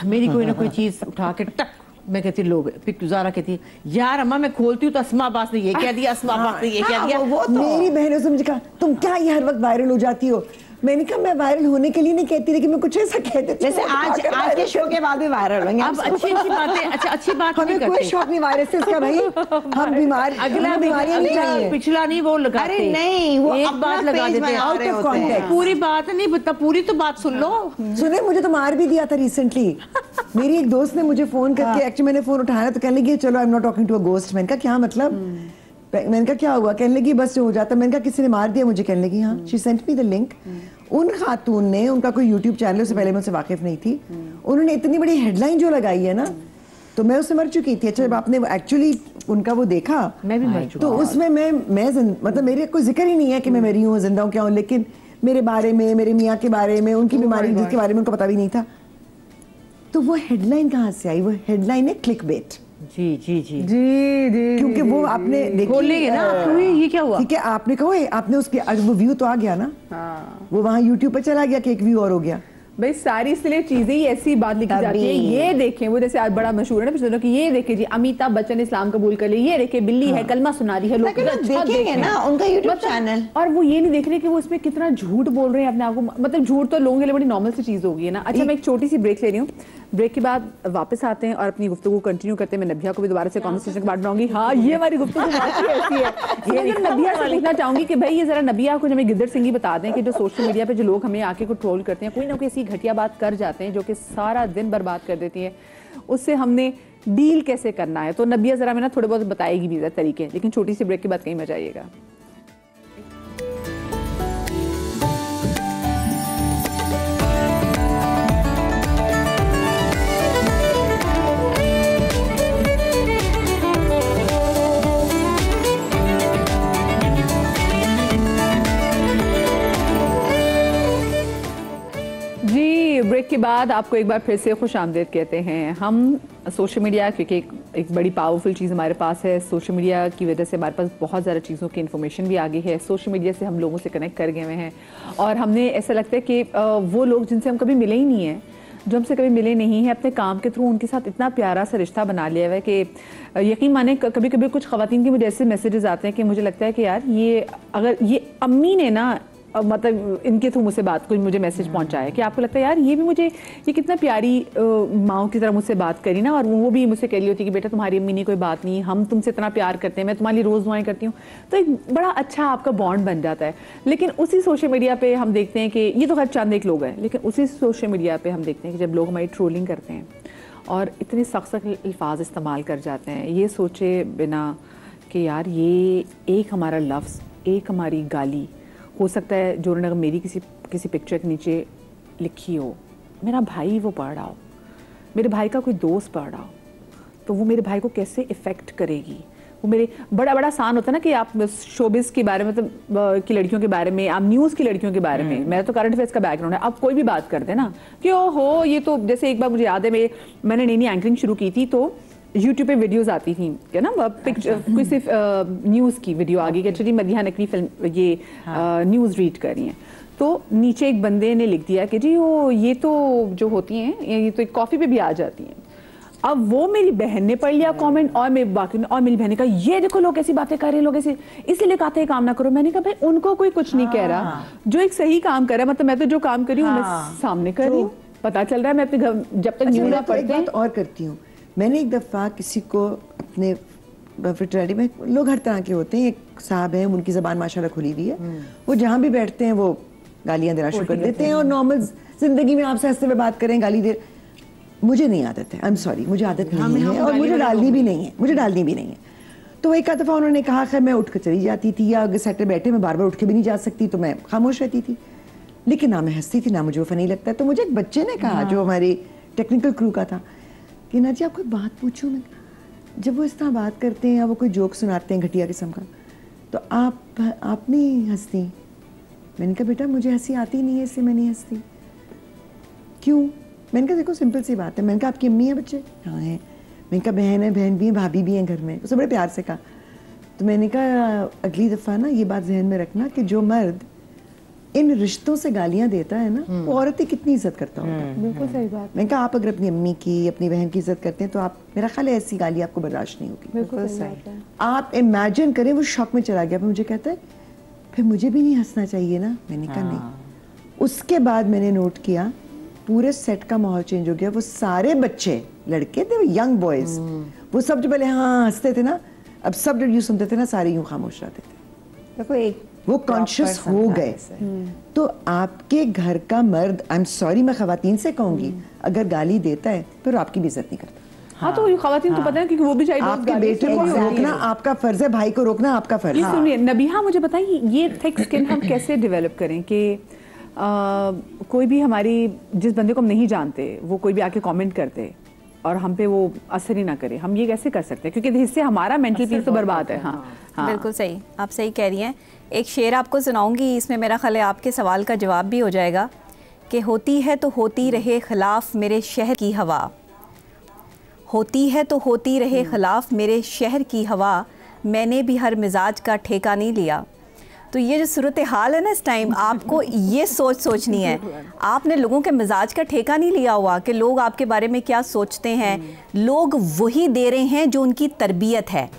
मेरी कोई ना कोई चीज उठा के टक, मैं कहती लोग ज़ारा कहती यार अम्मा मैं खोलती हूँ तो अस्मा अब्बास ने ये कह दिया, अस्मा अब्बास ने ये कह दिया। वो तो मेरी बहनों से मुझे कहा तुम क्या ये हर वक्त वायरल हो जाती हो। मैंने कहा मैं वायरल होने के लिए नहीं कहती, लेकिन मैं कुछ ऐसा कहती हूँ जैसे आज के शो के बाद भी वायरल होंगे। अब अच्छी बातें, अच्छा अच्छी बात हमें कोई शौक नहीं वायरस से इसका भाई, हम बीमार, अगला बीमारियां नहीं चाहिए, पिछला नहीं वो लगाते। अरे नहीं, वो एक बात लगा देते हैं आउट ऑफ कॉन्टेक्स्ट, पूरी बात नहीं बता, पूरी तो बात सुन लो। सुने, मुझे तो मार भी दिया था रिसेंटली। मेरी एक दोस्त ने मुझे फोन करके, एक्चुअली मैंने फोन उठाया तो कहने लगी चलो I am not talking to a ghost. मैंने कहा क्या मतलब? मैंने कहा क्या हुआ? कहने लगी बस हो जाता। मैंने कहा किसी ने मार दिया मुझे? कहने लगी हाँ। She sent me the link. उन खातून ने, उनका कोई यूट्यूब चैनल, उससे पहले मैं उससे वाकिफ नहीं थी, उन्होंने इतनी बड़ी हेडलाइन जो लगाई है ना, तो मैं उससे मर चुकी थी। अच्छा जब आपने एक्चुअली उनका वो देखा, मैं भी मर चुकी, तो उसमें मैं मतलब मेरे कोई जिक्र ही नहीं है कि मैं मरी हूँ, जिंदा हूँ, क्या हूँ, लेकिन मेरे बारे में, मेरे मियाँ के बारे में, उनकी बीमारी जिसके बारे में उनको पता भी नहीं था। तो वो हेडलाइन कहाँ से आई? वो हेडलाइन है क्लिकबेट। जी जी जी जी जी, क्योंकि वो आपने खोलेंगे ना, ये क्या हुआ? ठीक है, आपने कहो, आपने उसके वो व्यू तो आ गया ना, वो वहाँ यूट्यूब पे चला गया कि एक व्यू और हो गया। भाई सारी इसलिए चीजें ही ऐसी बात लिखी जाती है। ये देखें, वो जैसे आज बड़ा मशहूर है ना पिछले दिनों कि ये देखें जी अमिताभ बच्चन इस्लाम कबूल कर ले, ये देखें बिल्ली है कलमा सुना रही है, लोग देखेंगे ना उनका यूट्यूब चैनल, और वो ये नहीं देख रहे कि वो इसमें कितना झूठ बोल रहे हैं अपने आप को। मतलब झूठ तो लोगों के लिए बड़ी नॉर्मल सी चीज होगी ना। अच्छा, मैं एक छोटी सी ब्रेक ले रही हूँ, ब्रेक के बाद वापस आते हैं और अपनी गुफ्तगू कंटिन्यू करते हैं। मैं नबिया को भी दोबारा से कॉन्वर्सेशन के बाद बनाऊंगी। हाँ, ये हमारी गुफ्तगू ऐसी है। ये नबिया से पूछना चाहूंगी कि भाई ये जरा नबिया को हमें गिद्दड़ सिंह बता दें कि जो सोशल मीडिया पे जो लोग हमें आके को ट्रोल करते हैं, कोई ना कोई ऐसी घटिया बात कर जाते हैं जो कि सारा दिन बर्बाद कर देती है, उससे हमने डील कैसे करना है। तो नबिया ज़रा हमें ना थोड़े बहुत बताएगी भी तरीके, लेकिन छोटी सी ब्रेक के बाद कहीं मत जाइएगा। ब्रेक के बाद आपको एक बार फिर से खुश आमदीद कहते हैं। हम सोशल मीडिया, क्योंकि एक बड़ी पावरफुल चीज़ हमारे पास है, सोशल मीडिया की वजह से हमारे पास बहुत ज़्यादा चीज़ों की इन्फॉर्मेशन भी आ गई है। सोशल मीडिया से हम लोगों से कनेक्ट कर गए हुए हैं और हमने ऐसा लगता है कि वो लोग जिनसे हम कभी मिले ही नहीं हैं, जो हमसे कभी मिले नहीं हैं, अपने काम के थ्रू उनके साथ इतना प्यारा सा रिश्ता बना लिया हुआ है कि यकीन माने कभी कभी कुछ ख़वातीन के मुझे ऐसे मैसेजेस आते हैं कि मुझे लगता है कि यार ये अगर ये अम्मी ने ना मतलब इनके थ्रू मुझसे बात कोई मुझे मैसेज पहुंचाया कि आपको लगता है यार ये भी मुझे ये कितना प्यारी माँ की तरह मुझसे बात करी ना, और वो भी मुझसे कह रही होती कि बेटा तुम्हारी अम्मी ने कोई बात नहीं, हम तुमसे इतना प्यार करते हैं, मैं तुम्हारी रोज़ दुआएं करती हूँ। तो एक बड़ा अच्छा आपका बॉन्ड बन जाता है। लेकिन उसी सोशल मीडिया पे हम देखते हैं कि ये तो खैर चंद एक लोग हैं, लेकिन उसी सोशल मीडिया पे हम देखते हैं कि जब लोग हमारी ट्रोलिंग करते हैं और इतने सख्त अल्फाज इस्तेमाल कर जाते हैं, ये सोचे बिना कि यार ये एक हमारा लफ्ज़, एक हमारी गाली हो सकता है जो उन्होंने मेरी किसी पिक्चर के नीचे लिखी हो, मेरा भाई वो पढ़ रहा हो, मेरे भाई का कोई दोस्त पढ़ रहा हो, तो वो मेरे भाई को कैसे इफ़ेक्ट करेगी। वो मेरे बड़ा आसान होता है ना कि आप शोबिस के बारे में, मतलब की लड़कियों के बारे में, आप न्यूज़ की लड़कियों के बारे में, मेरा तो करंट अफेयर्स का बैकग्राउंड है, आप कोई भी बात करते हैं ना कि ओहो ये तो, जैसे एक बार मुझे याद है मैंने नई एंकरिंग शुरू की थी तो यूट्यूब पे वीडियोस आती थी क्या ना, पिक्चर कोई सिर्फ न्यूज़ की वीडियो आ गई कि चलिए मदिहा नकवी फिल्म ये न्यूज़ रीड कर रही हैं, तो नीचे एक बंदे ने लिख दिया कि जी वो ये तो जो होती हैं ये तो एक कॉफ़ी पे भी आ जाती हैं। अब वो मेरी बहन ने पढ़ लिया कमेंट और मेरी बाकी और मेरी बहन ने कहा ये देखो लोग ऐसी बातें कर रहे हैं, लोग ऐसे इसलिए कहते हैं काम ना करो। मैंने कहा भाई उनको कोई कुछ नहीं कह रहा, जो एक सही काम कर रहा है, मतलब मैं तो जो काम कर रही हूँ मैं सामने कर रही हूँ, पता चल रहा है। मैं अपने घर जब तक न्यूज़ पढ़ते हैं और करती हूँ। मैंने एक दफ़ा किसी को अपने फ्रेटर्निटी में, लोग हर तरह के होते हैं, एक साहब हैं उनकी ज़बान माशाल्लाह खुली हुई है, वो जहाँ भी बैठते हैं वो गालियाँ देना शुरू कर देते हैं और नॉर्मल ज़िंदगी में आपसे हंसते हुए बात करें, गाली दे। मुझे नहीं आदत है, आई एम सॉरी, मुझे आदत नहीं है और मुझे डालनी भी नहीं है, तो एक दफ़ा उन्होंने कहा, खैर मैं उठ कर चली जाती थी, या अगर सेट पे बैठे मैं बार बार उठ के भी नहीं जा सकती तो मैं खामोश रहती थी, लेकिन ना मैं हंसती थी ना मुझे वो फनी लगता है। तो मुझे एक बच्चे ने कहा जो हमारी टेक्निकल क्रू का था कि ना जी आपको बात पूछूं मैं, जब वो इस तरह बात करते हैं या वो कोई जोक सुनाते हैं घटिया किस्म का, तो आप नहीं हंसती? मैंने कहा बेटा मुझे हंसी आती नहीं है इसलिए मैं नहीं हंसती। क्यों? मैंने कहा देखो सिंपल सी बात है। मैंने कहा आपकी अम्मी है बच्चे? हाँ है। मैंने कहा बहन है, बहन भी है, भाभी भी हैं घर में। उसने बड़े प्यार से कहा। तो मैंने कहा अगली दफ़ा ना ये बात जहन में रखना कि जो मर्द इन रिश्तों से गालियां देता है ना, वो औरत की कितनी इज्जत करता होता है। बिल्कुल सही बात। मैंने कहा आप अगर अपनी अम्मी की, अपनी बहन की इज्जत करते हैं तो आप, मेरा ख्याल है ऐसी गाली आपको बर्दाश्त नहीं होगी। बिल्कुल सही। आप इमेजिन करें वो शॉक में चला गया, फिर मुझे कहता है फिर मुझे भी नहीं हंसना चाहिए ना। मैंने कहा नहीं। उसके बाद मैंने नोट किया पूरे सेट का माहौल चेंज हो गया। वो सारे बच्चे लड़के थे, यंग बॉयज, वो सब जो पहले हाँ हंसते थे ना, अब सब जब यूँ सुनते थे ना सारे यूँ खामोश रहते थे। देखो एक वो कॉन्शियस हो गए। तो आपके घर का मर्द, आई एम सॉरी मैं खवातीन से कहूंगी, अगर गाली देता है फिर आपकी भी इज्जत नहीं करता। हाँ तो ये खवातीन तो पता है क्योंकि वो भी चाहिए आपके बेटे को रोकना आपका फर्ज है, भाई को रोकना आपका फर्ज है। सुनिए नबीहा, मुझे बताइए ये थिक स्किन हम कैसे डेवलप करें कि कोई भी हमारी, जिस बंदे को हम नहीं जानते वो कोई भी आके कमेंट करते और हम पे वो असर ही ना करे, हम ये कैसे कर सकते हैं? क्योंकि इससे हमारा मेंटल पीस तो बर्बाद है। हाँ बिल्कुल सही, आप सही कह रही हैं। एक शेर आपको सुनाऊंगी, इसमें मेरा ख्याल है आपके सवाल का जवाब भी हो जाएगा कि होती है तो होती रहे खिलाफ मेरे शहर की हवा, होती है तो होती रहे खिलाफ मेरे शहर की हवा, मैंने भी हर मिजाज का ठेका नहीं लिया। तो ये जो सूरत हाल है ना इस टाइम, आपको ये सोचनी है, आपने लोगों के मिजाज का ठेका नहीं लिया हुआ कि लोग आपके बारे में क्या सोचते हैं। लोग वही दे रहे हैं जो उनकी तरबियत है।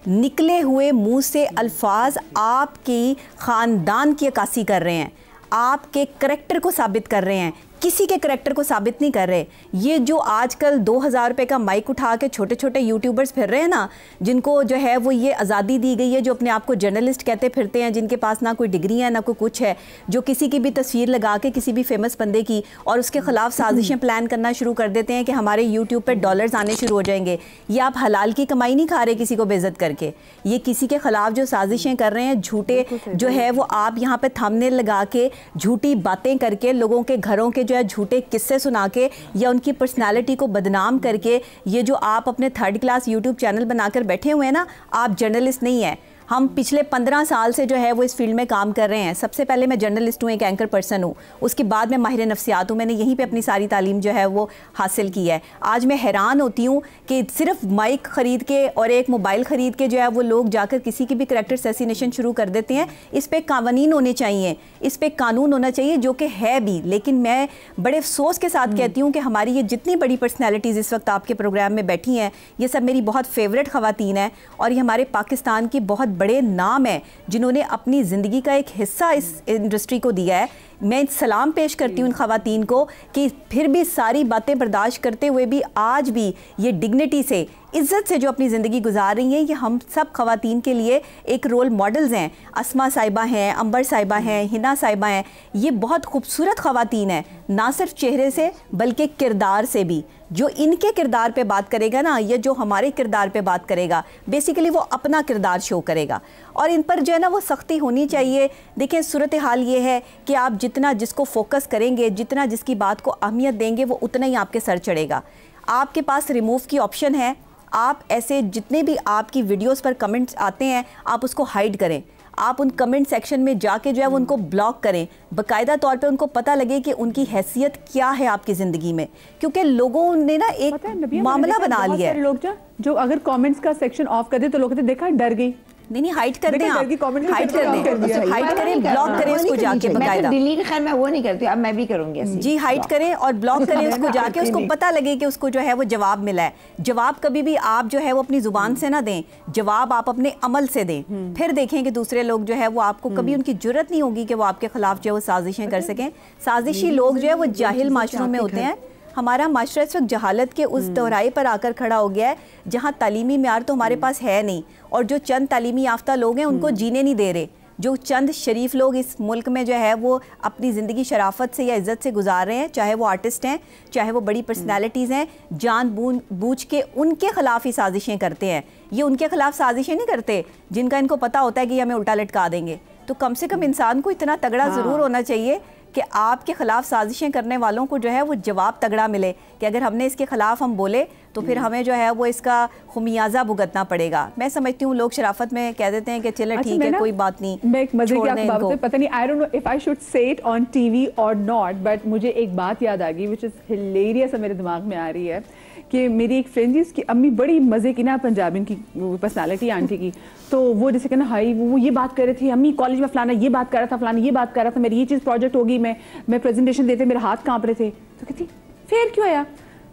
निकले हुए मुंह से अल्फाज आपकी ख़ानदान की अक्कासी कर रहे हैं, आपके करैक्टर को साबित कर रहे हैं। किसी के करैक्टर को साबित नहीं कर रहे। ये जो आजकल 2000 रुपये का माइक उठा के छोटे छोटे यूट्यूबर्स फिर रहे हैं ना, जिनको जो है वो ये आज़ादी दी गई है, जो अपने आप को जर्नलिस्ट कहते फिरते हैं, जिनके पास ना कोई डिग्री है ना कोई कुछ है, जो किसी की भी तस्वीर लगा के किसी भी फेमस बंदे की और उसके खिलाफ साजिशें प्लान करना शुरू कर देते हैं कि हमारे यूट्यूब पर डॉलर्स आने शुरू हो जाएंगे। ये आप हलाल की कमाई नहीं खा रहे किसी को बेइज्जत करके, ये किसी के खिलाफ जो साजिशें कर रहे हैं, झूठे जो है वो आप यहाँ पे थंबनेल लगा के झूठी बातें करके लोगों के घरों के जो है झूठे किस्से सुना के या उनकी पर्सनालिटी को बदनाम करके, ये जो आप अपने 3rd क्लास यूट्यूब चैनल बनाकर बैठे हुए हैं ना, आप जर्नलिस्ट नहीं है। हम पिछले 15 साल से जो है वो इस फील्ड में काम कर रहे हैं। सबसे पहले मैं जर्नलिस्ट हूँ, एक एंकर पर्सन हूँ, उसके बाद मैं माहिर नफ्सियात हूँ। मैंने यहीं पे अपनी सारी तालीम जो है वो हासिल की है। आज मैं हैरान होती हूँ कि सिर्फ माइक ख़रीद के और एक मोबाइल ख़रीद के जो है वो लोग जाकर किसी की भी करैक्टर असैसिनेशन शुरू कर देते हैं। इस पर कानून होने चाहिए, इस पर कानून होना चाहिए, जो कि है भी। लेकिन मैं बड़े अफसोस के साथ कहती हूँ कि हमारी ये जितनी बड़ी पर्सनैलिटीज़ इस वक्त आपके प्रोग्राम में बैठी हैं, ये सब मेरी बहुत फेवरेट ख़वातीन हैं और ये हमारे पाकिस्तान की बहुत बड़े नाम है जिन्होंने अपनी ज़िंदगी का एक हिस्सा इस इंडस्ट्री को दिया है। मैं सलाम पेश करती हूँ इन ख़वातीन को कि फिर भी सारी बातें बर्दाश्त करते हुए भी आज भी ये डिग्निटी से, इज़्ज़त से जो अपनी ज़िंदगी गुजार रही हैं, ये हम सब ख़वातीन के लिए एक रोल मॉडल्स हैं। अस्मा साहिबा हैं, अंबर साहिबा हैं, हिना साहिबा हैं, ये बहुत खूबसूरत ख़वातीन हैं, ना सिर्फ चेहरे से बल्कि किरदार से भी। जो इनके किरदार पे बात करेगा ना, या जो हमारे किरदार पे बात करेगा, बेसिकली वो अपना किरदार शो करेगा और इन पर जो है ना वो सख्ती होनी चाहिए। देखें, सूरत हाल ये है कि आप जितना जिसको फोकस करेंगे, जितना जिसकी बात को अहमियत देंगे, वो उतना ही आपके सर चढ़ेगा। आपके पास रिमूव की ऑप्शन है, आप ऐसे जितने भी आपकी वीडियोस पर कमेंट्स आते हैं आप उसको हाइड करें। आप उन कमेंट सेक्शन में जाके जो है वो उनको ब्लॉक करें, बाकायदा तौर पे उनको पता लगे कि उनकी हैसियत क्या है आपकी ज़िंदगी में, क्योंकि लोगों ने ना एक मामला बना लिया है। लोग जो अगर कमेंट्स का सेक्शन ऑफ कर दे तो लोग कहते देखा डर गई। नहीं, हाइड कर दें, हाइड करें, ब्लॉक करें उसको जाके बाकायदा। डिलीट खैर मैं वो नहीं करती, अब मैं भी करूंगी जी, हाइड करें और ब्लॉक करें उसको जाके, उसको पता लगे कि उसको जो है वो जवाब मिला है। जवाब कभी भी आप जो है वो अपनी जुबान से ना दें, जवाब आप अपने अमल से दें। फिर देखें कि दूसरे लोग जो है वो आपको कभी उनकी जुर्रत नहीं होगी कि वो आपके खिलाफ जो है वो साजिशें कर सकें। साजिशी लोग जो है वो जाहिल माशरों में होते हैं। हमारा माशरा इस वक्त जहालत के उस दोहराए पर आकर खड़ा हो गया है जहाँ तालीमी म्यार तो हमारे पास है नहीं, और जो चंद तालीमी याफ्ता लोग हैं उनको जीने नहीं दे रहे। जो चंद शरीफ लोग इस मुल्क में जो है वो अपनी ज़िंदगी शराफत से या इज़्ज़त से गुजार रहे हैं, चाहे वो आर्टिस्ट हैं, चाहे वो बड़ी पर्सनैलिटीज़ हैं, जान बूझ के उनके ख़िलाफ़ ही साजिशें करते हैं। ये उनके ख़िलाफ़ साजिशें नहीं करते जिनका इनको पता होता है कि हमें उल्टा लटका देंगे। तो कम से कम इंसान को इतना तगड़ा ज़रूर होना चाहिए कि आपके ख़िलाफ़ साजिशें करने वालों को जो है वो जवाब तगड़ा मिले कि अगर हमने इसके ख़िलाफ़ हम बोले तो फिर हमें जो है वो इसका खुमियाजा भुगतना पड़ेगा। मैं समझती हूँ लोग शराफत में कह देते हैं कि चलो ठीक है, कोई बात नहीं। मैं एक मजे की बात है, पता नहीं, I don't know if I should say it on TV और नॉट, बट मुझे एक बात याद आ गई विच इज़ हिलेरियस, मेरे दिमाग में आ रही है कि मेरी एक फ्रेंड जी, उसकी अम्मी बड़ी मज़े की ना पंजाबी की पर्सनालिटी आंटी की, तो वो जैसे कहना हाई वो ये बात कर रही थी, अम्मी कॉलेज में फलाना ये बात कर रहा था, फलाना ये बात कर रहा था, मेरी ये चीज़ प्रोजेक्ट होगी, मैं प्रेजेंटेशन देते मेरे हाथ कांप रहे थे। तो कहती फेर क्यों आया?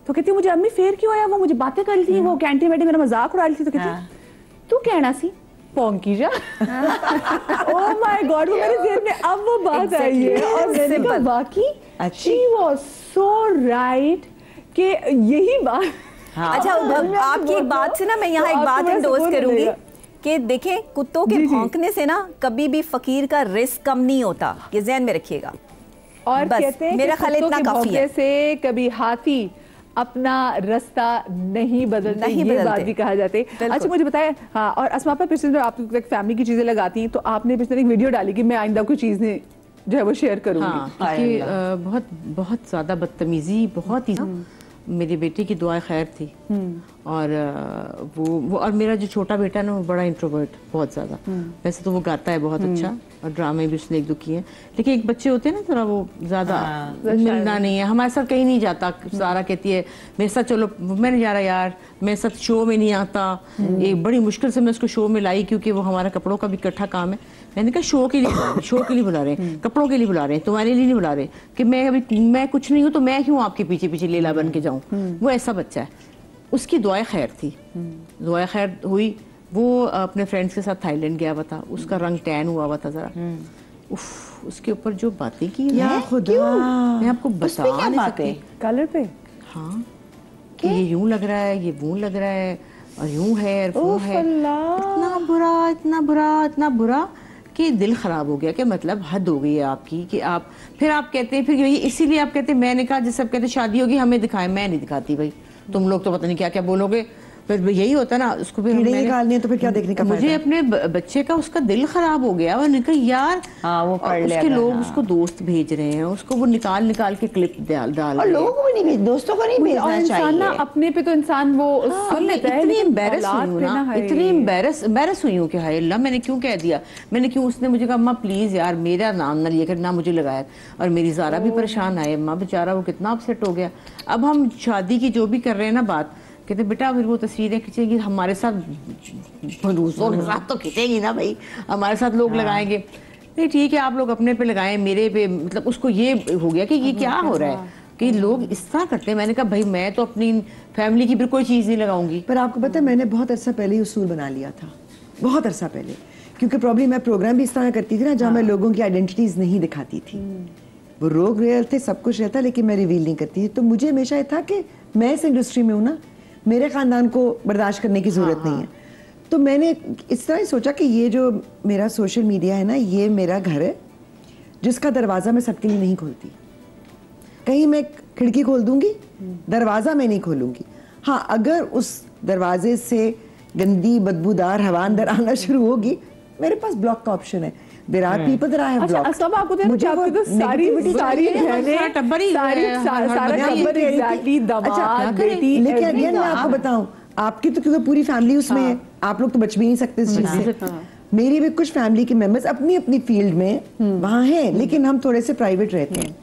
तो कहती मुझे अम्मी फेर क्यों आया? वो मुझे बातें कर रही थी, वो कैंटीन में मेरा मजाक उड़ा रही थी। तो कहती तू कहना सी पोंकी जा। ओह माय गॉड, वो मेरे ज़हन में अब वो बात आई है और मैंने कहा वाकई शी वाज सो राइट कि यही बात। अच्छा, आपकी एक बात से ना मैं यहाँ एक बात इंडोर्स करूंगी कि देखें, कुत्तों के भौंकने से ना कभी भी फकीर का रिस्क कम नहीं होता, ये ज़हन में रखिएगा। और कहते हैं मेरा ख्याल इतना काफी है से कभी हाथी अपना रास्ता नहीं बदलते, ये बात भी कहा जाते है। अच्छा मुझे बताया, हाँ, और अस्मा पर पिछले आप फैमिली की चीजें लगाती हैं, तो आपने पिछले एक वीडियो डाली कि मैं आइंदा कोई चीज ने जो है वो शेयर करूंगी। हाँ, कि बहुत ज्यादा बदतमीजी, बहुत ही मेरी बेटी की दुआ खैर थी, और वो और मेरा जो छोटा बेटा ना वो बड़ा इंट्रोवर्ट, बहुत ज़्यादा। वैसे तो वो गाता है बहुत अच्छा, और ड्रामे भी उसने 1-2 किए हैं, लेकिन एक बच्चे होते हैं ना थोड़ा वो ज़्यादा मिलना नहीं है, हमारे साथ कहीं नहीं जाता। सारा कहती है मेरे साथ चलो, मैं नहीं जा रहा यार, मेरे साथ शो में नहीं आता। एक बड़ी मुश्किल से मैं उसको शो में लाई, क्योंकि वो हमारा कपड़ों का भी इकट्ठा काम है। मैंने कहा शो के लिए बुला रहे हैं, कपड़ों के लिए बुला रहे हैं, तुम्हारे लिए नहीं बुला रहे, कि मैं कुछ नहीं हूँ तो मैं क्यों आपके पीछे पीछे लीला बन के जाऊँ। वो ऐसा बच्चा है। उसकी दुआ खैर थी, दुआ खैर हुई। वो अपने फ्रेंड्स के साथ थाईलैंड गया हुआ था, उसका रंग टैन हुआ हुआ था ज़रा, उफ, उसके ऊपर जो बातें की या है, खुदा, मैं आपको बता नहीं सकती। कलर पे हाँ, कि ये यूं लग रहा है, ये वो लग रहा है, और यूं है और वो है। इतना बुरा, इतना बुरा, इतना बुरा कि दिल खराब हो गया। कि मतलब हद हो गई है आपकी कि आप फिर आप कहते हैं, फिर यही इसीलिए आप कहते हैं, मैंने कहा जैसे आप कहते हैं शादी होगी हमें दिखाएं, मैं नहीं दिखाती भाई, तुम लोग तो पता नहीं क्या क्या बोलोगे। फिर यही होता है ना, उसको फिर निकालनी है तो फिर क्या देखने का मुझे अपने बच्चे का उसका दिल खराब हो गया। और निकल यार, हाँ, वो पढ़ उसके लेगा, लोग हाँ। उसको दोस्त भेज रहे हैं, उसको वो निकाल के क्लिप डाल और लोगों को भी नहीं भेज, दोस्तों को नहीं भेजना इंसान ना चाहिए। अपने पे तो इंसान वो सुन लेता है। इतनी लेकिन एम्बैरस औलाद हुई हूँ पे ना, हाय। इतनी एम्बैरस हुई हूँ कि हाय अल्लाह मैंने क्यों कह दिया, मैंने क्यों। उसने मुझे कहा अम्मा प्लीज यार मेरा नाम ना लिया कर, ना मुझे लगाया। और मेरी ज़ारा भी परेशान आए, अम्मा बेचारा वो कितना अपसेट हो गया। अब हम शादी की जो भी कर रहे हैं ना बात, कहते बेटा फिर वो तस्वीरें खींचेगी हमारे साथ, दूसरों के साथ तो खींचेगी ना भाई, हमारे साथ लोग लगाएंगे। नहीं ठीक है, आप लोग अपने पे लगाएं, मेरे पे मतलब उसको ये हो गया कि ये क्या हो रहा है कि लोग इस तरह करते हैं। मैंने कहा भाई मैं तो अपनी फैमिली की भी कोई चीज़ नहीं लगाऊंगी। पर आपको पता है मैंने बहुत अरसा पहले ही उसूल बना लिया था, बहुत अरसा पहले, क्योंकि प्रॉब्लम मैं प्रोग्राम भी इस तरह करती थी ना जहाँ मैं लोगों की आइडेंटिटीज नहीं दिखाती थी। वो रोग रियल थे, सब कुछ रहता, लेकिन मैं रिवील नहीं करती थी। तो मुझे हमेशा ये था कि मैं इस इंडस्ट्री में हूँ ना, मेरे ख़ानदान को बर्दाश्त करने की ज़रूरत नहीं है। तो मैंने इस तरह ही सोचा कि ये जो मेरा सोशल मीडिया है ना, ये मेरा घर है जिसका दरवाज़ा मैं सबके लिए नहीं खोलती। कहीं मैं खिड़की खोल दूंगी, दरवाज़ा मैं नहीं खोलूंगी। हाँ, अगर उस दरवाजे से गंदी बदबूदार हवा अंदर आना शुरू होगी, मेरे पास ब्लॉक का ऑप्शन है। There are people that I have blocked. सब आपको तो मुझे आपकी तो सारी बहनें, सारा टब्बर एग्जैक्टली, दामाद, बेटी। लेकिन अगेन मैं आपको बताऊं, आपकी तो क्योंकि पूरी फैमिली उसमें है, आप लोग तो बच भी नहीं सकते इस चीज से। मेरी भी कुछ फैमिली के मेंबर्स अपनी अपनी फील्ड में वहाँ हैं, लेकिन हम थोड़े से प्राइवेट रहते हैं।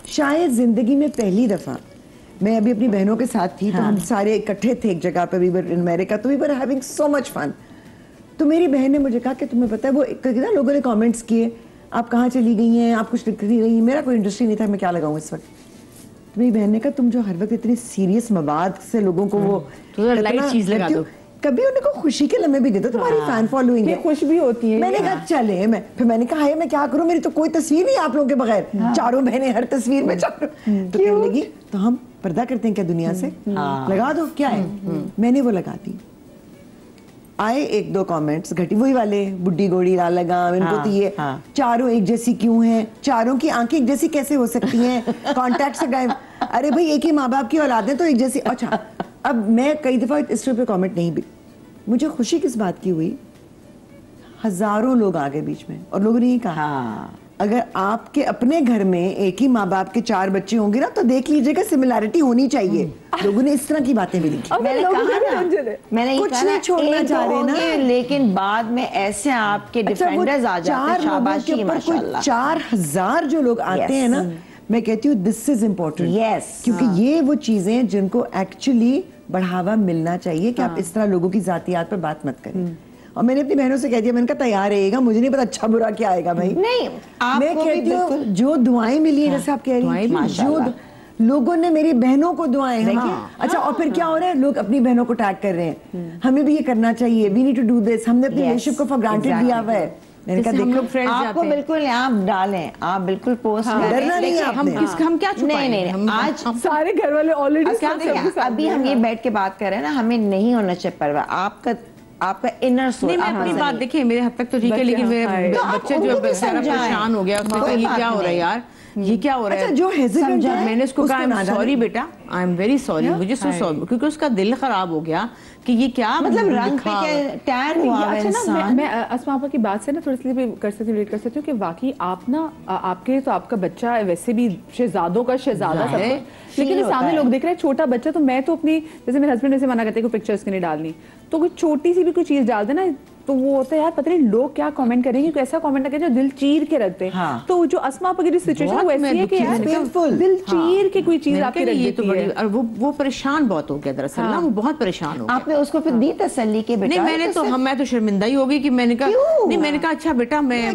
शायद जिंदगी में पहली दफा मैं अभी अपनी बहनों के साथ थी, तो हम सारे इकट्ठे थे एक जगह पे, वी वर इन अमेरिका, तो we were having so much fun. तो मेरी बहन ने मुझे कहा कि तुम्हें पता है, वो ना लोगों ने कमेंट्स किए, आप कहाँ चली गई हैं, आप कुछ लिख नहीं रही। मेरा कोई इंटरेस्ट ही नहीं था, मैं क्या लगाऊं इस वक्त। तो मेरी बहन ने कहा तुम जो हर वक्त इतनी सीरियस मवाद से लोगों को वो लाइट चीज लगा दो, कभी उनको खुशी के लम्हे भी दे दो, तुम्हारी फैन फॉलोइंग है, खुश भी होती है। मैंने कहा चले, फिर मैंने कहा मैं क्या करूं, मेरी तो कोई तस्वीर नहीं आप लोगों के बगैर, चारों बहनें हर तस्वीर में चारों। तो कहने लगी तो हम पर्दा करते हैं क्या दुनिया से, लगा दो क्या है। मैंने वो लगा दी। आए एक दो कमेंट्स घटी, वही वाले बुड्ढी गोड़ी लाल लगाम, इनको तो ये चारों एक जैसी क्यों हैं, चारों की आंखें एक जैसी कैसे हो सकती हैं, कॉन्टैक्ट से गायब। अरे भाई एक ही माँ बाप की औलादें तो एक जैसी। अच्छा, अब मैं कई दफा इस पे कमेंट नहीं भी, मुझे खुशी किस बात की हुई, हजारों लोग आ गए बीच में और लोगों ने ये कहा अगर आपके अपने घर में एक ही माँ बाप के 4 बच्चे होंगे ना, तो देख लीजिएगा सिमिलैरिटी होनी चाहिए। लोगों ने इस तरह की बातें भी लिखी। मैंने कहा ना, मैंने कुछ नहीं छोड़ना चाह रहे ना, लेकिन बाद में ऐसे आपके डिफेंडर्स आ जाते हैं, शाबाशी माशाल्लाह। 4000 जो लोग आते हैं ना, मैं कहती हूँ दिस इज इम्पोर्टेंट, क्योंकि ये वो चीजें जिनको एक्चुअली बढ़ावा मिलना चाहिए कि आप इस तरह लोगों की जातियात पर बात मत करें। और मैंने अपनी बहनों से कह दिया, मैंने कहा तैयार रहेगा, मुझे नहीं पता अच्छा बुरा क्या आएगा भाई। नहीं, मैं कहती हूँ जो दुआएं मिली है, जैसे आप कह रही हैं, जो लोगों ने मेरी बहनों को दुआएं हैं। अच्छा, और फिर क्या हो रहा है, लोग अपनी बहनों को टैग कर रहे हैं, हमें भी ये करना चाहिए, we need to do this. हमने अपनी रिलेशनशिप को फॉर ग्रांटेड लिया हुआ है। मैंने कहा हम लोग फ्रेंड्स आपको बिल्कुल आप डालें, आप बिल्कुल पोस्ट करें, डरना नहीं है आपने। हम क्या छुपाएं? नहीं, आज सारे घर वाले ऑलरेडी अभी हम ये बैठ के बात कर रहे हैं ना, हमें नहीं होना चाहिए परवाह, आपका इनर सोल। नहीं, मैं अपनी बात देखिए, मेरे हद तक तो ठीक है, लेकिन मेरे बच्चे जो बेचारा परेशान हो गया, उसने कहा ये क्या हो रहा है यार, ये क्या हो रहा है। जो हेजिटेंट है, मैंने उसको कहा आई एम सॉरी बेटा, आई एम वेरी सॉरी, मुझे सो सॉरी, क्योंकि उसका दिल खराब हो गया कि ये क्या मतलब रंग पे टैन हुआ है इंसान। मैं अस्मा आपा की बात से ना थोड़ी सी भी कर सकती हूँ, रिलेट कर सकती हूँ कि वाकई आप ना आपके तो आपका बच्चा वैसे भी शहजादों का शहजादा सब है, लेकिन सामने लोग देख रहे हैं छोटा बच्चा। तो मैं तो अपनी, जैसे मेरे हस्बैंड ऐसे मना करते हैं कोई पिक्चर्स के नहीं डालनी, तो कोई छोटी सी भी कोई चीज डाल देना तो वो होता है यार पता नहीं लोग क्या कमेंट करेंगे, कोई ऐसा कमेंट करें जो दिल चीर के रखते हैं। तो जो अस्मा आपा की जो सिचुएशन है वो ऐसी है कि यार दिल चीर के कोई चीज आपके रख देती है। और वो परेशान बहुत हो गया दरअसल ना, वो बहुत परेशान हो गया। आपने उसको फिर दी तसल्ली के बेटा? नहीं, मैंने तो मैं तो शर्मिंदा ही हो गई कि मैंने कहा नहीं, मैंने कहा अच्छा बेटा मैं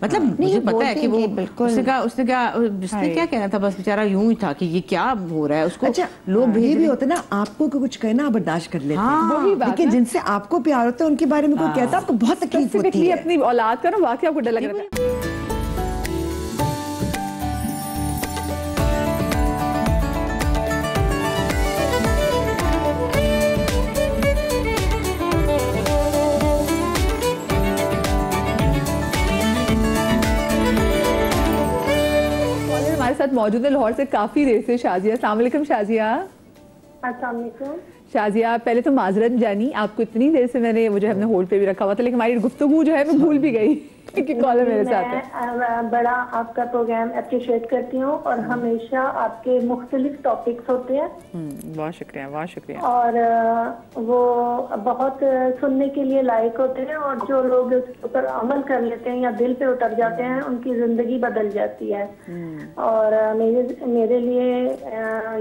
मतलब मुझे पता है कि वो उसने क्या कहना था, बस बेचारा यूं ही था कि ये क्या हो रहा है उसको। अच्छा, लोग ये भी होता है ना, आपको कुछ कहना बर्दाश्त कर लेते हैं, लेकिन जिनसे आपको प्यार होता है उनके बारे में कोई कहता है आपको बहुत तकलीफ होती है। अपनी औलाद का ना वाकई आपको डर लग रहा है। साथ मौजूद है लाहौर से काफी देर से शाजिया। अस्सलाम वालेकुम शाजिया। अस्सलाम वालेकुम शाजिया, पहले तो माजरत जानी, आपको इतनी देर से मैंने वो जो है हमने होल्ड पे भी रखा हुआ था, लेकिन हमारी गुफ्तगू जो है मैं भूल भी गई कि कॉलर मेरे साथ है। मैं बड़ा आपका प्रोग्राम अप्रिशिएट करती हूँ और हमेशा आपके मुख्तलिफ टॉपिक्स होते हैं। बहुत शुक्रिया, बहुत शुक्रिया। और वो बहुत सुनने के लिए लायक होते हैं और जो लोग उसके ऊपर अमल कर लेते हैं या दिल पे उतर जाते हैं उनकी जिंदगी बदल जाती है। और मेरे लिए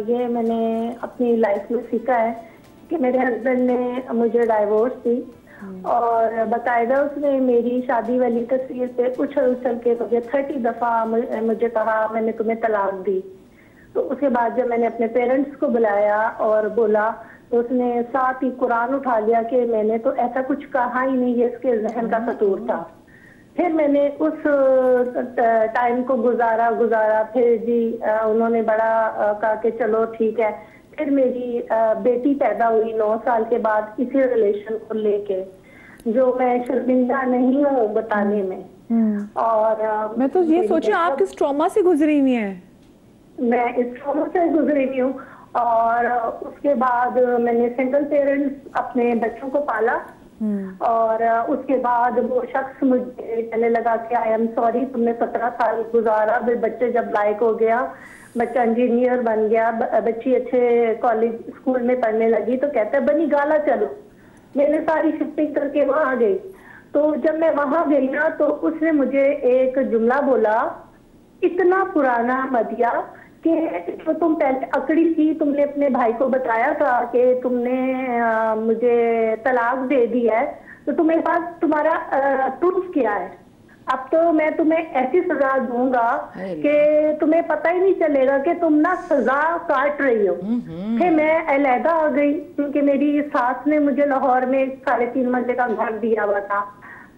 ये मैंने अपनी लाइफ में सीखा है कि मेरे हस्बैंड ने मुझे डाइवोर्स दी और बाकायदा उसने मेरी शादी वाली तस्वीर पे उछल उछल के मुझे 30 दफा मुझे कहा मैंने तुम्हें तलाक दी। तो उसके बाद जब मैंने अपने पेरेंट्स को बुलाया और बोला तो उसने साथ ही कुरान उठा लिया कि मैंने तो ऐसा कुछ कहा ही नहीं, ये इसके जहन का कसूर था। फिर मैंने उस टाइम को गुजारा फिर जी उन्होंने बड़ा कहा कि चलो ठीक है। फिर मेरी बेटी पैदा हुई 9 साल के बाद इसी रिलेशन को लेके, जो मैं शर्मिंदा नहीं हूँ बताने में। और मैं तो ये सोचूं आप किस ट्रॉमा से गुजरी हुई हैं? मैं इस ट्रॉमा से गुजरी हुई हूँ और उसके बाद मैंने सिंगल पेरेंट्स अपने बच्चों को पाला और उसके बाद वो शख्स मुझे कहने लगा कि आई एम सॉरी, तुमने 17 साल गुजारा, बच्चे जब लायक हो गया, बच्चा इंजीनियर बन गया, बच्ची अच्छे कॉलेज स्कूल में पढ़ने लगी, तो कहता है बनी गाला चलो। मैंने सारी शिफ्टिंग करके वहां गई। तो जब मैं वहां गई ना तो उसने मुझे एक जुमला बोला, इतना पुराना मदिया कि तो तुम पहले अकड़ी थी, तुमने अपने भाई को बताया था कि तुमने मुझे तलाक दे दी है, तो तुम्हारे पास तुम्हारा प्रूफ क्या है? अब तो मैं तुम्हें ऐसी सजा दूंगा कि तुम्हें पता ही नहीं चलेगा कि तुम ना सजा काट रही हो। फिर मैं अलहदा आ गई क्योंकि मेरी सास ने मुझे लाहौर में 3.5 मंजिल का घर दिया हुआ था।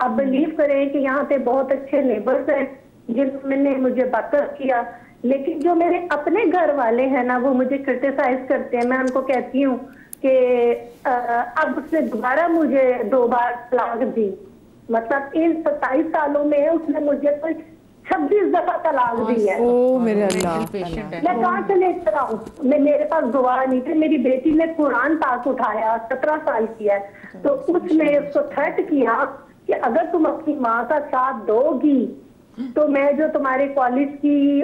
अब बिलीव करें कि यहाँ पे बहुत अच्छे नेबर्स हैं जिन्होंने मुझे बतर किया, लेकिन जो मेरे अपने घर वाले हैं ना वो मुझे क्रिटिसाइज करते हैं। मैं उनको कहती हूँ कि अब उसने दोबारा मुझे 2 बार तलाक दी, मतलब इन 27 सालों में उसने मुझे तो 26 दफा तलाक दी है। ओ मेरे अल्लाह, मैं कहाँ से लेकर आऊँ? मेरे पास गवाह नहीं थे। मेरी बेटी ने कुरान पाक उठाया, 17 साल की है, तो उसने उसको थ्रेट किया कि अगर तुम अपनी माँ का साथ दोगी तो मैं जो तुम्हारे कॉलेज की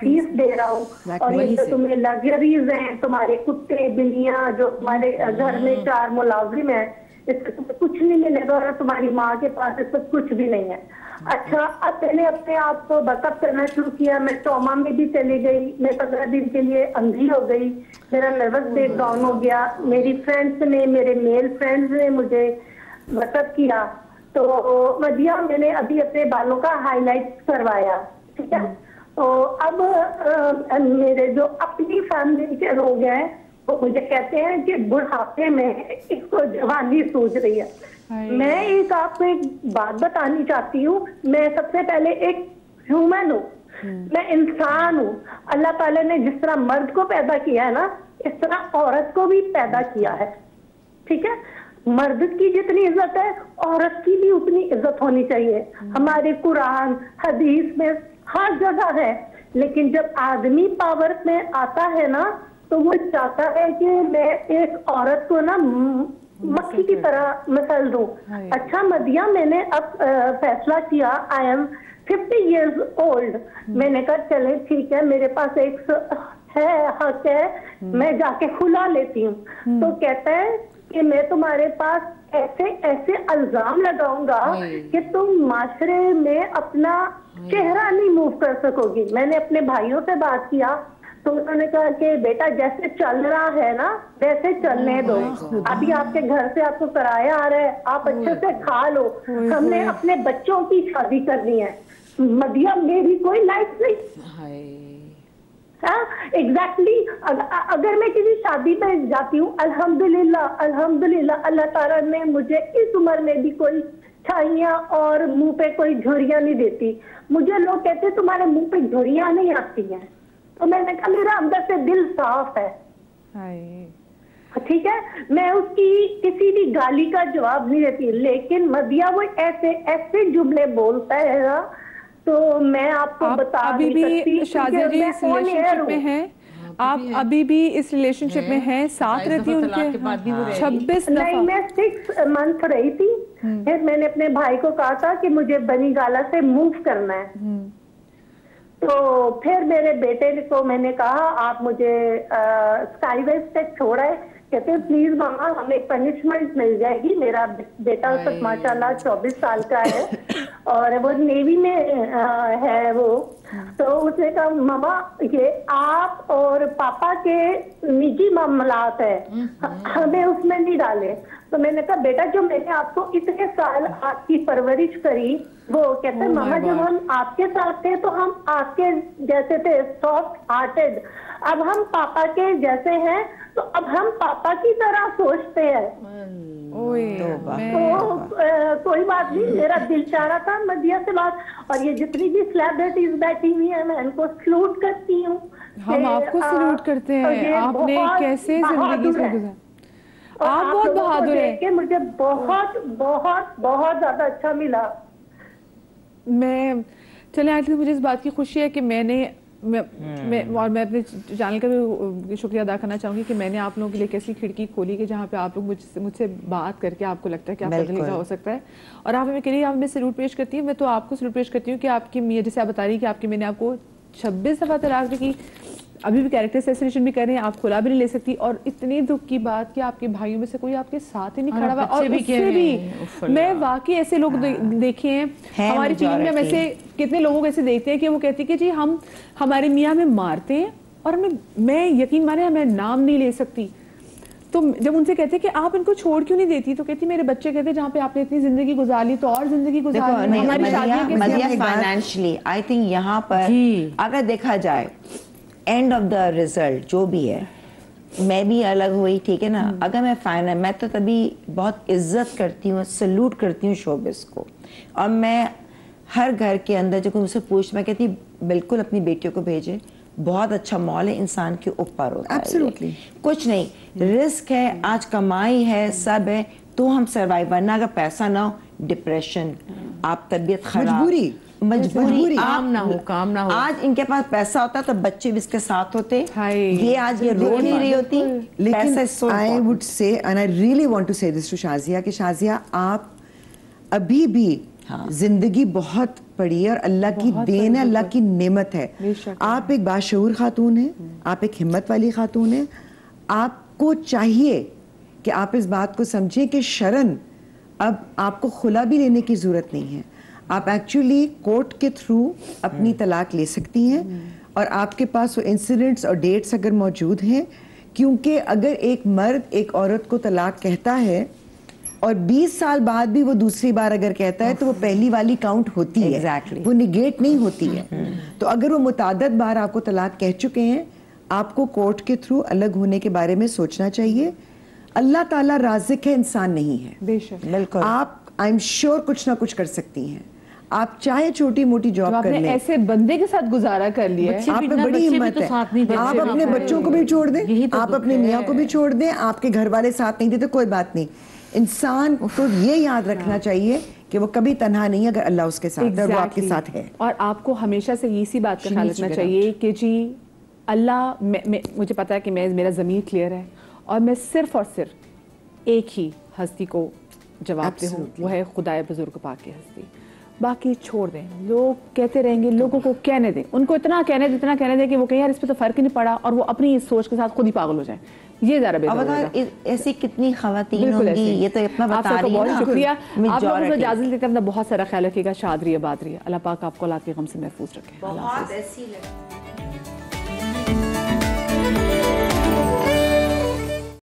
फीस दे रहा हूँ और ये जो तुम्हें लग्जरीज हैं, तुम्हारे कुत्ते बिल्लियां जो तुम्हारे घर में 4 मुलाजिम है, इससे तुम्हें कुछ नहीं मिलेगा और तुम्हारी माँ के पास इससे कुछ भी नहीं है। अच्छा, अब मैंने अपने आप को बैकअप करना शुरू किया। मैं ट्रॉमा में भी चली गई। मैं 15 दिन के लिए अंधी हो गई। मेरा नर्वस ब्रेकडाउन हो गया। मेरी फ्रेंड्स ने, मेरे मेल फ्रेंड्स ने मुझे बैकअप किया। तो मदिया मैंने अभी अपने बालों का हाईलाइट करवाया, ठीक है। तो अब मेरे जो अपनी फैमिली के लोग हैं वो मुझे कहते हैं कि बुढ़ापे में इसको जवानी सूझ रही है। मैं एक आपको एक बात बतानी चाहती हूँ। मैं सबसे पहले एक ह्यूमन हूँ, मैं इंसान हूँ। अल्लाह ताला ने जिस तरह मर्द को पैदा किया है ना, इस तरह औरत को भी पैदा किया है, ठीक है। मर्द की जितनी इज्जत है औरत की भी उतनी इज्जत होनी चाहिए। हमारे कुरान हदीस में हर जगह है। लेकिन जब आदमी पावर में आता है ना तो वो चाहता है कि मैं एक औरत को ना मक्खी की तरह मसल दूं। अच्छा मदिया, मैंने अब फैसला किया, आई एम 50 years old। मैंने कहा चले ठीक है, मेरे पास एक है हक है, मैं जाके खुला लेती हूँ। तो कहता है कि मैं तुम्हारे पास ऐसे ऐसे इल्जाम लगाऊंगा कि तुम माशरे में अपना चेहरा नहीं मूव कर सकोगी। मैंने अपने भाइयों से बात किया तो उन्होंने कहा कि बेटा जैसे चल रहा है ना वैसे चलने दो। अभी आपके घर से आपको किराया आ रहा है, आप अच्छे से खा लो। हमने अपने बच्चों की शादी करनी है। मदिया मेरी कोई लाइफ नहीं। एग्जैक्टली अगर मैं किसी शादी में जाती हूँ, अल्हम्दुलिल्लाह अल्हम्दुलिल्लाह अल्लाह ताला ने मुझे इस उम्र में भी कोई छाइयाँ और मुंह पे कोई झुर्रियाँ नहीं देती। मुझे लोग कहते तुम्हारे मुंह पे झुर्रियाँ नहीं आती हैं, तो मैंने कहा मेरा अंदर से दिल साफ है, ठीक है। मैं उसकी किसी भी गाली का जवाब नहीं देती। लेकिन मदिया वो ऐसे ऐसे जुमले बोलता है ना तो मैं आपको बता अभी नहीं सकती भी शाजिया जी इस रिलेशनशिप में हैं? आप अभी भी इस रिलेशनशिप में हैं? साथ रहती हैं उनके? 26 नहीं, मैं 6 मंथ रही थी। फिर मैंने अपने भाई को कहा था कि मुझे बनीगाला से मूव करना है। तो फिर मेरे बेटे को मैंने कहा आप मुझे स्काईवे तक छोड़ा है। कहते हैं प्लीज मामा हमें पनिशमेंट मिल जाएगी। मेरा बेटा उस वक्त माशाल्लाह 24 साल का है और वो नेवी में है वो। तो उसने कहा मामा ये आप और पापा के निजी मामलात है, हमें उसमें नहीं डाले। तो मैंने कहा बेटा जो मैंने आपको इतने साल आपकी परवरिश करी, वो कहते मामा जब हम आपके साथ थे तो हम आपके जैसे थे, सॉफ्ट हार्टेड। अब हम पापा के जैसे हैं तो अब हम पापा की तरह सोचते हैं। तो कोई बात नहीं, मेरा दिल चाह रहा था मदिया से बात। और ये जितनी भी सेलिब्रिटीज बैठी हुई है मैं इनको सलूट करती हूँ। हम आपको सलूट करते हैं, आपने कैसे जिंदगी से गुजारा। आप बहुत बहादुर हैं। मुझे बहुत बहुत बहुत ज्यादा अच्छा मिला। मैं चले आखिर मुझे इस बात की खुशी है कि मैं अपने चैनल का भी शुक्रिया अदा करना चाहूंगी कि मैंने आप लोगों के लिए कैसी खिड़की खोली कि जहाँ पे आप लोग मुझसे बात करके आपको लगता है कि आप बदलेगा हो सकता है। और आप हमें करिए, आप हमें सलूट पेश करती है। मैं तो आपको सलूट पेश करती हूँ कि आपकी मियाँ, जैसे आप बता रही कि आपकी मैंने आपको 26 दफा तलाक दी, अभी भी कैरेक्टर असैसिनेशन भी कर रहे हैं, आप खुला भी नहीं ले सकती। और इतनी दुख की बात कि आपके भाइयों में से कोई आपके साथ ही नहीं खड़ा हुआ। और उससे भी मैं वाकई ऐसे लोग देखे हैं हमारी टीम में, हम ऐसे कितने लोगों को ऐसे देखते हैं कि वो कहते हैं कि जी हम हमारे मियाँ में मारते हैं और हमें, मैं यकीन माने मैं नाम नहीं ले सकती। तो जब उनसे कहते कि आप इनको छोड़ क्यों नहीं देती, तो कहती मेरे बच्चे कहते जहाँ पे आपने इतनी जिंदगी गुजार ली तो और जिंदगी गुजार ली। हमारी शादी फाइनेंशियली आई थिंक यहाँ पर अगर देखा जाए एंड ऑफ द रिजल्ट जो भी है, मैं भी अलग हुई, ठीक है ना। अगर मैं तो तभी बहुत इज्जत करती हूँ, सल्यूट करती हूँ शोबिस को। और मैं हर घर के अंदर जो कोई मुझसे पूछ, मैं कहती बिल्कुल अपनी बेटियों को भेजे, बहुत अच्छा मॉल है, इंसान के ऊपर होता है। Absolutely. कुछ नहीं, रिस्क है, आज कमाई है, सब है तो हम सर्वाइव, वरना अगर पैसा ना हो डिप्रेशन, आप तबीयत खराब, मजबूरी काम ना हो। आज इनके पास पैसा होता तो बच्चे भी इसके साथ होते, ये आज ये रो नहीं रही होती। लेकिन I would say and I really want to say this to Shazia कि शाजिया आप अभी भी जिंदगी बहुत बड़ी है और अल्लाह की देन है, अल्लाह की नेमत है। आप एक बाशऊर खातून है, आप एक हिम्मत वाली खातून है। आपको चाहिए कि आप इस बात को समझें कि शरन अब आपको खुला भी लेने की जरूरत नहीं है। आप एक्चुअली कोर्ट के थ्रू अपनी तलाक ले सकती हैं और आपके पास वो इंसिडेंट्स और डेट्स अगर मौजूद हैं, क्योंकि अगर एक मर्द एक औरत को तलाक कहता है और 20 साल बाद भी वो दूसरी बार अगर कहता है तो वो पहली वाली काउंट होती है, वो निगेट नहीं होती है। तो अगर वो मुतादद बार आपको तलाक कह चुके हैं, आपको कोर्ट के थ्रू अलग होने के बारे में सोचना चाहिए। अल्लाह ताला राज़िक है, इंसान नहीं है। बेशक, बिल्कुल। आप आई एम श्योर कुछ ना कुछ कर सकती हैं। आप चाहे छोटी मोटी जॉब कर लें, ऐसे बंदे के साथ गुजारा कर लिया है, आप में बड़ी हिम्मत है। आप अपने बच्चों को भी छोड़ दें, आप अपने मियाँ को भी छोड़ दें, आपके घर वाले साथ नहीं देते कोई बात नहीं। इंसान को ये याद रखना चाहिए कि वो कभी तन्हा नहीं है अगर अल्लाह उसके साथ है, वो आपके साथ है। और आपको हमेशा से इसी बात का ख्याल रखना चाहिए कि जी अल्लाह, मुझे पता है कि मेरा ज़मीर क्लियर है और मैं सिर्फ और सिर्फ एक ही हस्ती को जवाब दे हूँ, वो है खुदाए बुजुर्ग पाक की हस्ती। बाकी छोड़ दें, लोग कहते रहेंगे, लोगों को कहने दें, उनको इतना कहने दें कि वो कहें यार इस पे तो फर्क ही नहीं पड़ा और वो अपनी इस सोच के साथ खुद ही पागल हो जाए। ये ज़रा बेहतर होगा। ऐसी कितनी खवातीन होंगी, ये तो इतना बता रही है। बहुत शुक्रिया, आप लोगों को इजाज़त देते हैं। अपना बहुत सारा ख्याल रखिएगा, शाद रहिए, बात रहिए। अल्लाह पाक आपको औलाद के गम से महफूज रखे। बहुत ऐसी